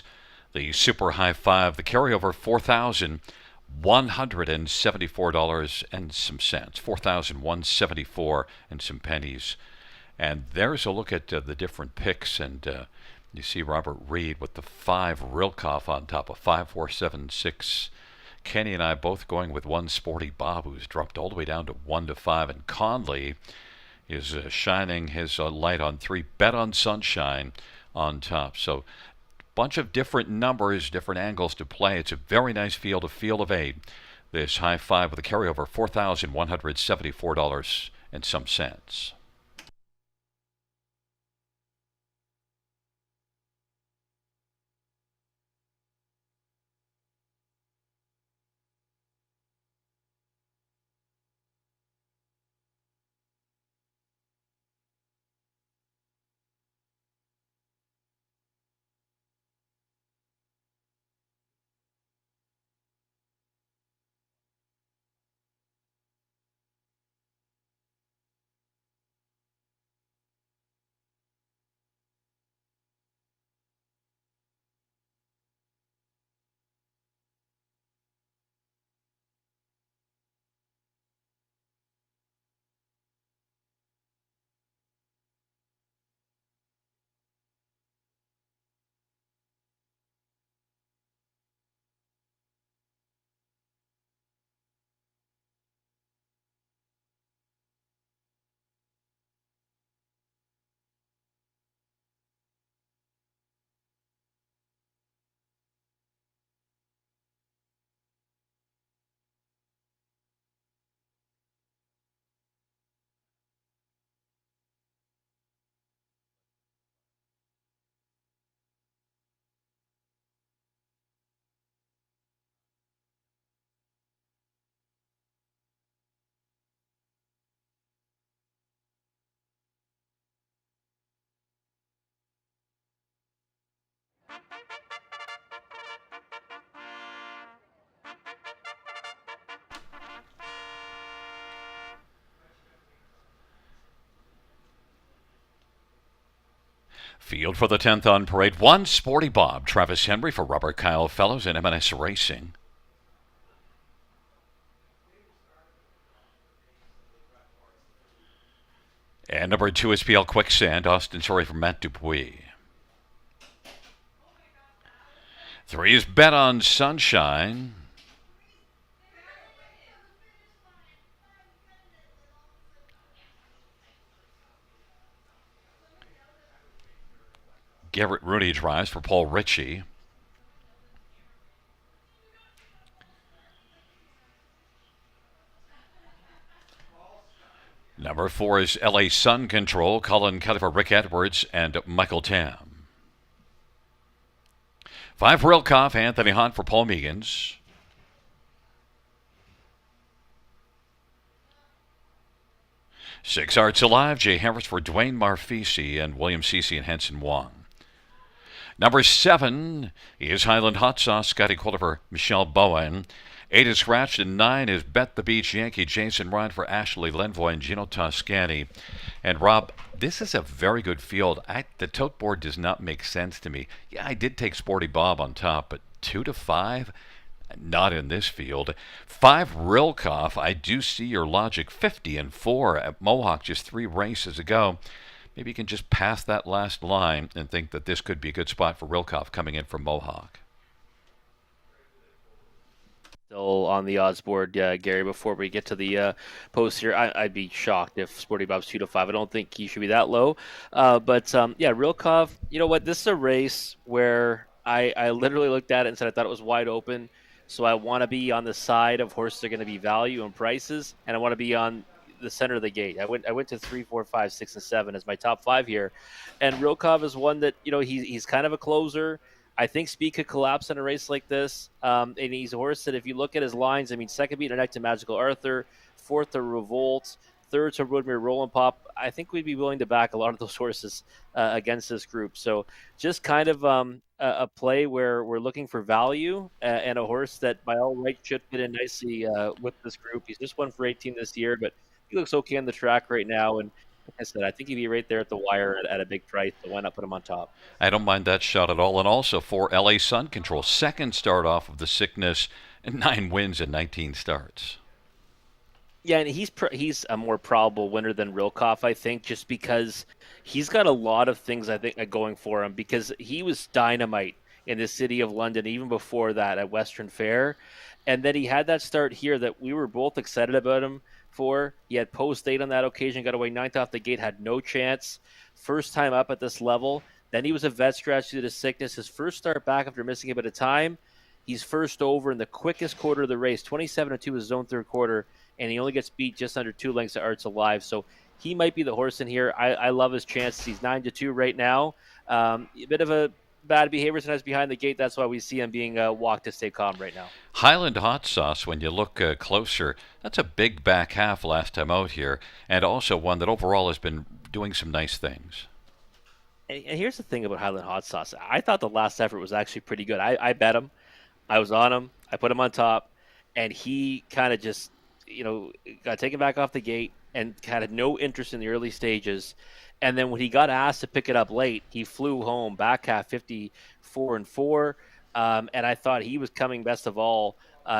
the Super High Five, the carryover $4,174 and some cents, $4,174 and some pennies. And there's a look at the different picks, and you see Robert Reed with the 5 Rilkoff on top of 5, 4, 7, 6. Kenny and I both going with 1 Sporty Bob, who's dropped all the way down to 1 to 5, and Conley is shining his light on 3. Bet on Sunshine on top. So bunch of different numbers, different angles to play. It's a very nice field of 8. This high five with a carryover $4,174 and some cents. Field for the 10th on parade. 1, Sporty Bob, Travis Henry for Robert Kyle Fellows and M&S Racing. And number 2 is PL Quicksand, Austin Story for Matt Dupuis. 3 is Bet on Sunshine. Garrett Rooney drives for Paul Ritchie. Number 4 is LA Sun Control, Colin Kelly for Rick Edwards and Michael Tam. 5, Rilkoff, Anthony Hunt for Paul Meegans. 6, Arts Alive, Jay Harris for Dwayne Marfisi and William Cece and Henson Wong. Number 7 is Highland Hot Sauce, Scotty Calder for Michelle Bowen. 8 is Scratched, and 9 is Bet the Beach Yankee, Jason Ryan for Ashley Lenvoy and Gino Toscani. And Rob, this is a very good field. The tote board does not make sense to me. Yeah, I did take Sporty Bob on top, but 2 to 5? Not in this field. 5, Rilkoff. I do see your logic. 50 and 4 at Mohawk, just 3 races ago. Maybe you can just pass that last line and think that this could be a good spot for Rilkoff coming in from Mohawk. Still on the odds board, Gary. Before we get to the post here, I'd be shocked if Sporty Bob's 2 to 5. I don't think he should be that low. But Rilkoff. You know what? This is a race where I literally looked at it and said I thought it was wide open. So I want to be on the side of horses that are going to be value and prices, and I want to be on the center of the gate. I went to 3, 4, 5, 6, and 7 as my top 5 here, and Rilkoff is one that he's kind of a closer. I think speed could collapse in a race like this, and he's a horse that if you look at his lines, I mean, second beat neck to Magical Arthur, 4th to Revolt, 3rd to Woodmere Roll Pop. I think we'd be willing to back a lot of those horses against this group. So just kind of a play where we're looking for value and a horse that by all rights should fit in nicely with this group. He's just 1 for 18 this year, but he looks okay on the track right now. And like I said, I think he'd be right there at the wire at a big price, so why not put him on top? I don't mind that shot at all. And also for LA Sun Control, 2nd start off of the sickness and 9 wins in 19 starts. Yeah, and he's a more probable winner than Rilkoff, I think, just because he's got a lot of things, I think, going for him, because he was dynamite in the city of London even before that at Western Fair. And then he had that start here that we were both excited about him for. He had post 8 on that occasion, got away 9th off the gate, had no chance. First time up at this level. Then he was a vet scratch due to sickness. His first start back after missing a bit of time. He's first over in the quickest quarter of the race, 27-2 his zone 3rd quarter, and he only gets beat just under 2 lengths to Arts Alive. So he might be the horse in here. I love his chances. He's 9-2 right now. A bit of a bad behavior sometimes behind the gate. That's why we see him being walked to stay calm right now. Highland Hot Sauce, when you look closer, that's a big back half last time out here, and also one that overall has been doing some nice things. And here's the thing about Highland Hot Sauce. I thought the last effort was actually pretty good. I bet him. I was on him. I put him on top, and he kind of just, got taken back off the gate and had no interest in the early stages. And then when he got asked to pick it up late, he flew home back half 54 and 4. And I thought he was coming best of all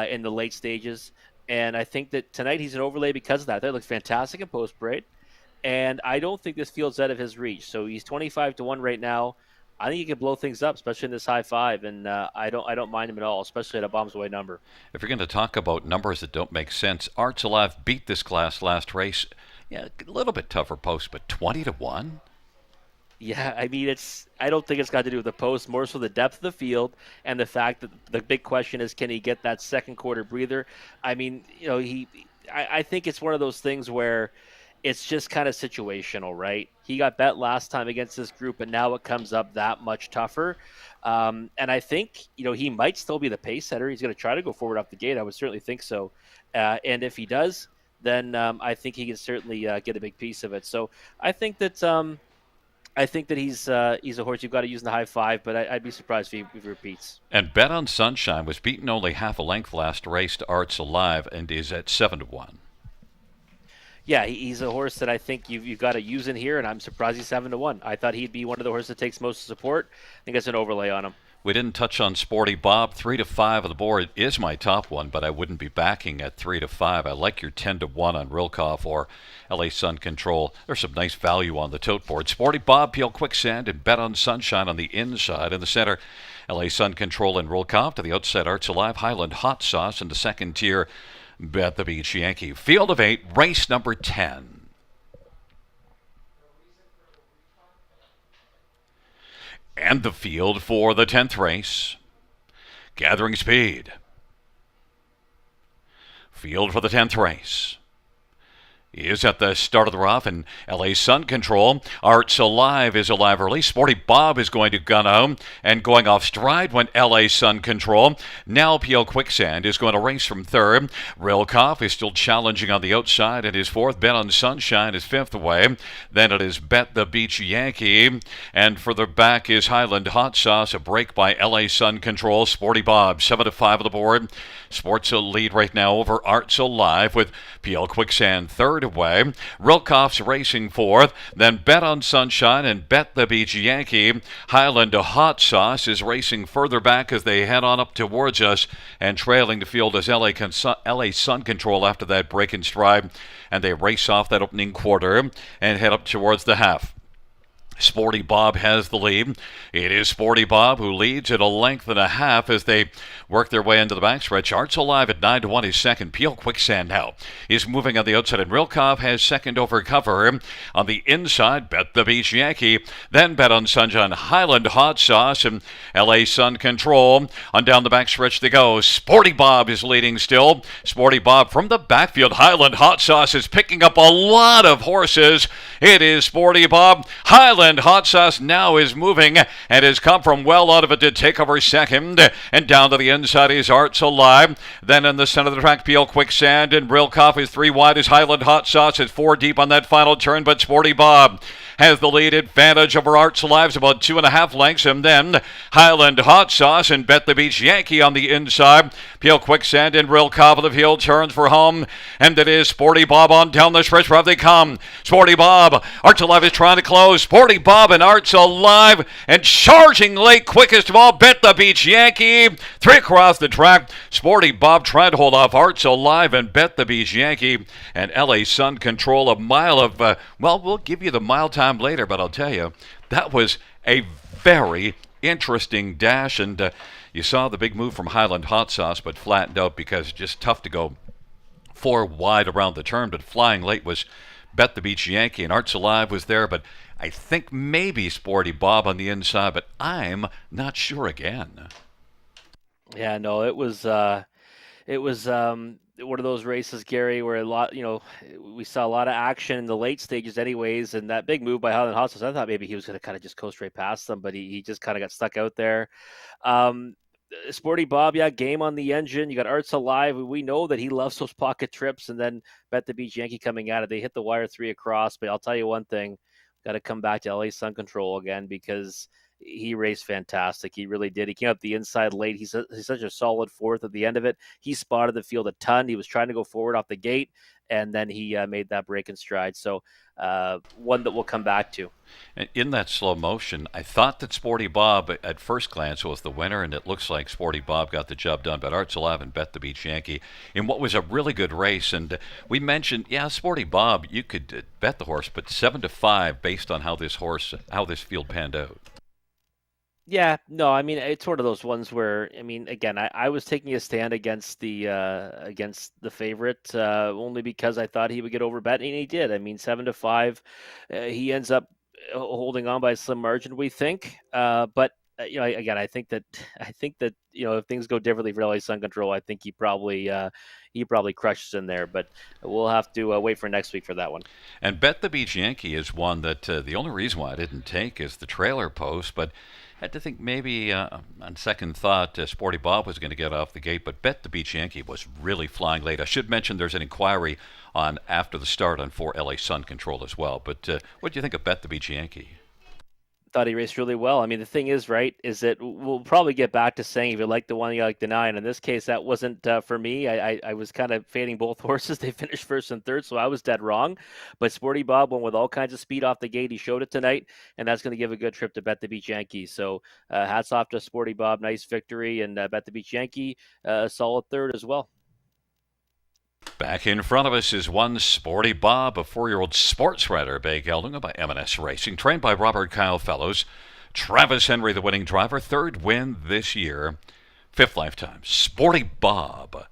in the late stages. And I think that tonight he's an overlay because of that. That looks fantastic in post parade. And I don't think this field's out of his reach. So he's 25-1 right now. I think he can blow things up, especially in this high 5, and I don't mind him at all, especially at a bombs away number. If you're going to talk about numbers that don't make sense, Arts Alive beat this class last race. Yeah, a little bit tougher post, but 20-1. Yeah, I mean, I don't think it's got to do with the post, more so the depth of the field and the fact that the big question is, can he get that second quarter breather? I mean, I think it's one of those things where it's just kind of situational, right? He got bet last time against this group, and now it comes up that much tougher. And I think, he might still be the pace setter. He's going to try to go forward off the gate. I would certainly think so. And if he does, then I think he can certainly get a big piece of it. So I think that he's a horse you've got to use in the high 5, but I'd be surprised if he repeats. And Bet on Sunshine was beaten only half a length last race to Arts Alive and is at 7-1. Yeah, he's a horse that I think you've got to use in here, and I'm surprised he's 7-1. I thought he'd be one of the horses that takes most support. I think that's an overlay on him. We didn't touch on Sporty Bob. 3-5 of the board is my top one, but I wouldn't be backing at 3-5. I like your 10-1 on Rilkoff or LA Sun Control. There's some nice value on the tote board. Sporty Bob, Peel Quicksand, and Bet on Sunshine on the inside. In the center, LA Sun Control and Rilkoff. To the outside, Arts Alive, Highland Hot Sauce. In the second tier, Bet the Beach Yankee. Field of 8, race number 10. And the field for the 10th race. Gathering speed. Field for the 10th race is at the start of the rough, and LA Sun Control. Arts Alive is alive early. Sporty Bob is going to gun home, and going off stride went LA Sun Control. Now Peel Quicksand is going to race from third. Rilkoff is still challenging on the outside and is fourth. Bet on Sunshine is fifth away. Then it is Bet the Beach Yankee, and further back is Highland Hot Sauce. A break by LA Sun Control. Sporty Bob 7-5 of the board. Sports a lead right now over Arts Alive with Peel Quicksand third away. Rilkoff's racing fourth. Then Bet on Sunshine and Bet the Beach Yankee. Highland Hot Sauce is racing further back as they head on up towards us, and trailing the field is LA Sun Control after that break in stride, and they race off that opening quarter and head up towards the half. Sporty Bob has the lead. It is Sporty Bob who leads at a length and a half as they work their way into the backstretch. Arts Alive at 9-1 is second. Peel Quicksand now is moving on the outside, and Rilkoff has second over cover. On the inside, Bet the Beach Yankee. Then Bet on Sunshine, Highland Hot Sauce, and LA Sun Control. On down the backstretch they go. Sporty Bob is leading still. Sporty Bob from the backfield. Highland Hot Sauce is picking up a lot of horses. It is Sporty Bob. Highland Hot Sauce now is moving and has come from well out of it to take over second. And down to the inside is Arts Alive. Then in the center of the track, Peel Quicksand, and Rilkoff is 3 wide as Highland Hot Sauce is 4 deep on that final turn, but Sporty Bob has the lead advantage over Arts Alive, about 2.5 lengths, and then Highland Hot Sauce and Bet the Beach Yankee on the inside. Peel Quicksand and Rilkoff of the field turns for home, and it is Sporty Bob on down the stretch where they come. Sporty Bob, Arts Alive is trying to close. Sporty Bob and Arts Alive, and charging late, quickest of all, Bet the Beach Yankee. 3 across the track. Sporty Bob trying to hold off Arts Alive and Bet the Beach Yankee, and LA Sun Control a mile of, well, we'll give you the mile time later, but I'll tell you, that was a very interesting dash, and you saw the big move from Highland Hot Sauce, but flattened out because it's just tough to go 4 wide around the turn. But flying late was Bet the Beach Yankee, and Arts Alive was there, but I think maybe Sporty Bob on the inside, but I'm not sure again. Yeah, no, it was one of those races, Gary, where we saw a lot of action in the late stages anyways, and that big move by Highland Hot Sauce, I thought maybe he was going to kind of just go straight past them, but he just kind of got stuck out there. Sporty Bob, yeah, game on the engine. You got Arts Alive. We know that he loves those pocket trips, and then Bet the Beach Yankee coming at it. They hit the wire 3 across, but I'll tell you one thing, got to come back to LA Sun Control again because he raced fantastic. He really did. He came up the inside late. He's such a solid fourth at the end of it. He spotted the field a ton. He was trying to go forward off the gate, and then he made that break in stride. So one that we'll come back to. In that slow motion, I thought that Sporty Bob at first glance was the winner, and it looks like Sporty Bob got the job done. But Arts Alive and Bet the Beach Yankee in what was a really good race. And we mentioned, yeah, Sporty Bob, you could bet the horse, but 7-5 based on how this field panned out. Yeah, no, I mean, it's one of those ones where, I mean, again, I was taking a stand against the favorite only because I thought he would get overbet, and he did. I mean, 7-5, he ends up holding on by a slim margin, we think. But again, I think that if things go differently for LA Sun Control, I think he probably crushes in there. But we'll have to wait for next week for that one. And Bet the Beach Yankee is one that the only reason why I didn't take is the trailer post, but I had to think maybe on second thought Sporty Bob was going to get off the gate, but Bet the Beach Yankee was really flying late. I should mention there's an inquiry on after the start on for LA Sun Control as well. But what do you think of Bet the Beach Yankee? thought he raced really well. I mean, the thing is, right, is that we'll probably get back to saying if you like the 1, you like the 9. In this case, that wasn't for me. I was kind of fading both horses. They finished first and third, so I was dead wrong. But Sporty Bob went with all kinds of speed off the gate. He showed it tonight, and that's going to give a good trip to Bet the Beach Yankee. So hats off to Sporty Bob. Nice victory, and Bet the Beach Yankee, a solid third as well. Back in front of us is one Sporty Bob, a 4-year-old sports rider, Bay Gelding by M&S Racing, trained by Robert Kyle Fellows. Travis Henry, the winning driver, 3rd win this year, 5th lifetime. Sporty Bob.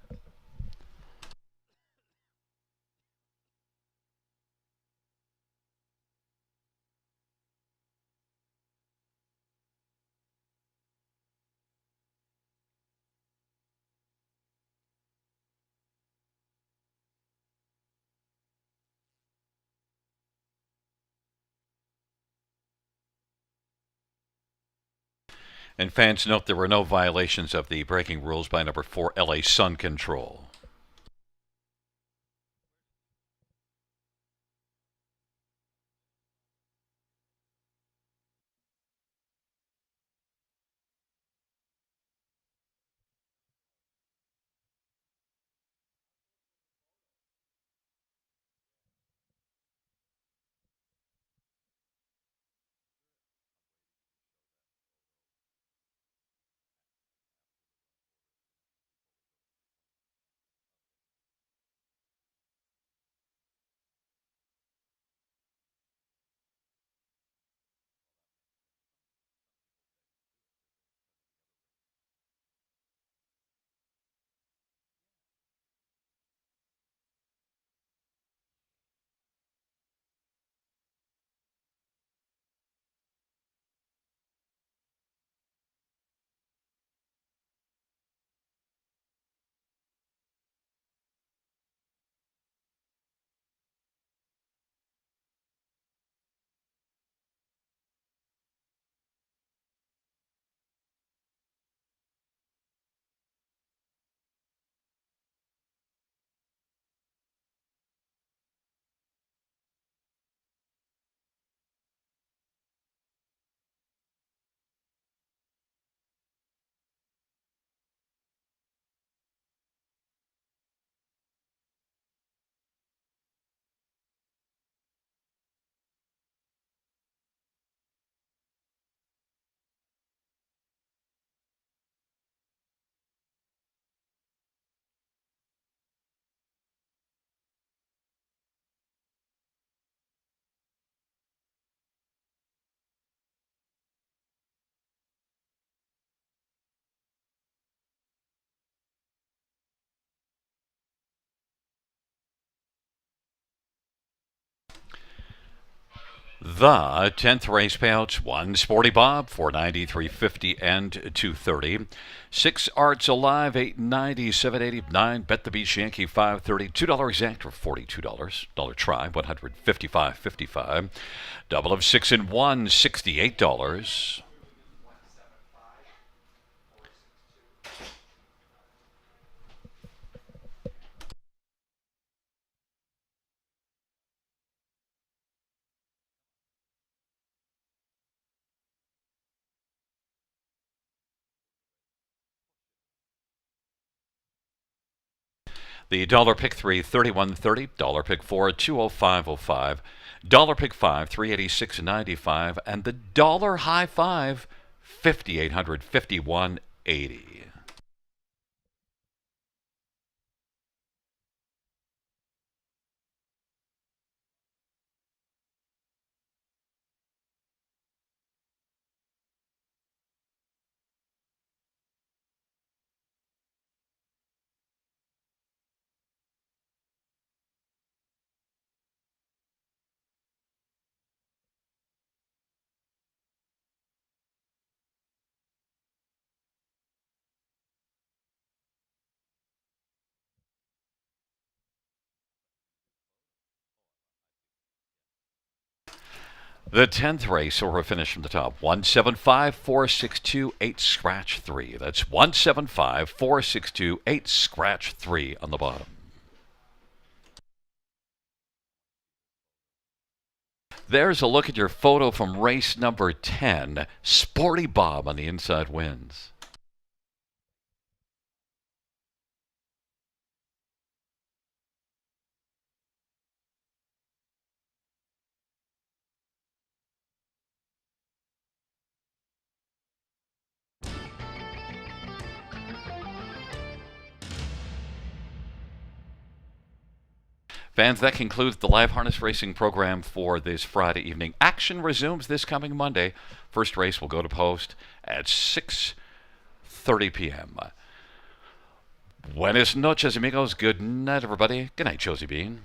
And fans note there were no violations of the braking rules by number 4, LA Sun Control. The 10th race payouts: 1 Sporty Bob, $490, $350, and $230. 6 Arts Alive, $890, $780, 9 Bet the Beach Yankee, $530, $2 exact or $42. Dollar try, $155.55. Double of 6 and 1, $68. The dollar pick 3, $31.30. Dollar pick 4, $205.05. Dollar pick 5, $386.95. And the dollar high 5, $5,851.80. The 10th race, or a finish from the top: 175, 462, 8 scratch 3. That's 175, 462, 8 scratch 3 on the bottom. There's a look at your photo from race number 10. Sporty Bob on the inside wins. Fans, that concludes the live harness racing program for this Friday evening. Action resumes this coming Monday. First race will go to post at 6:30 p.m. Buenas noches, amigos. Good night, everybody. Good night, Josie Bean.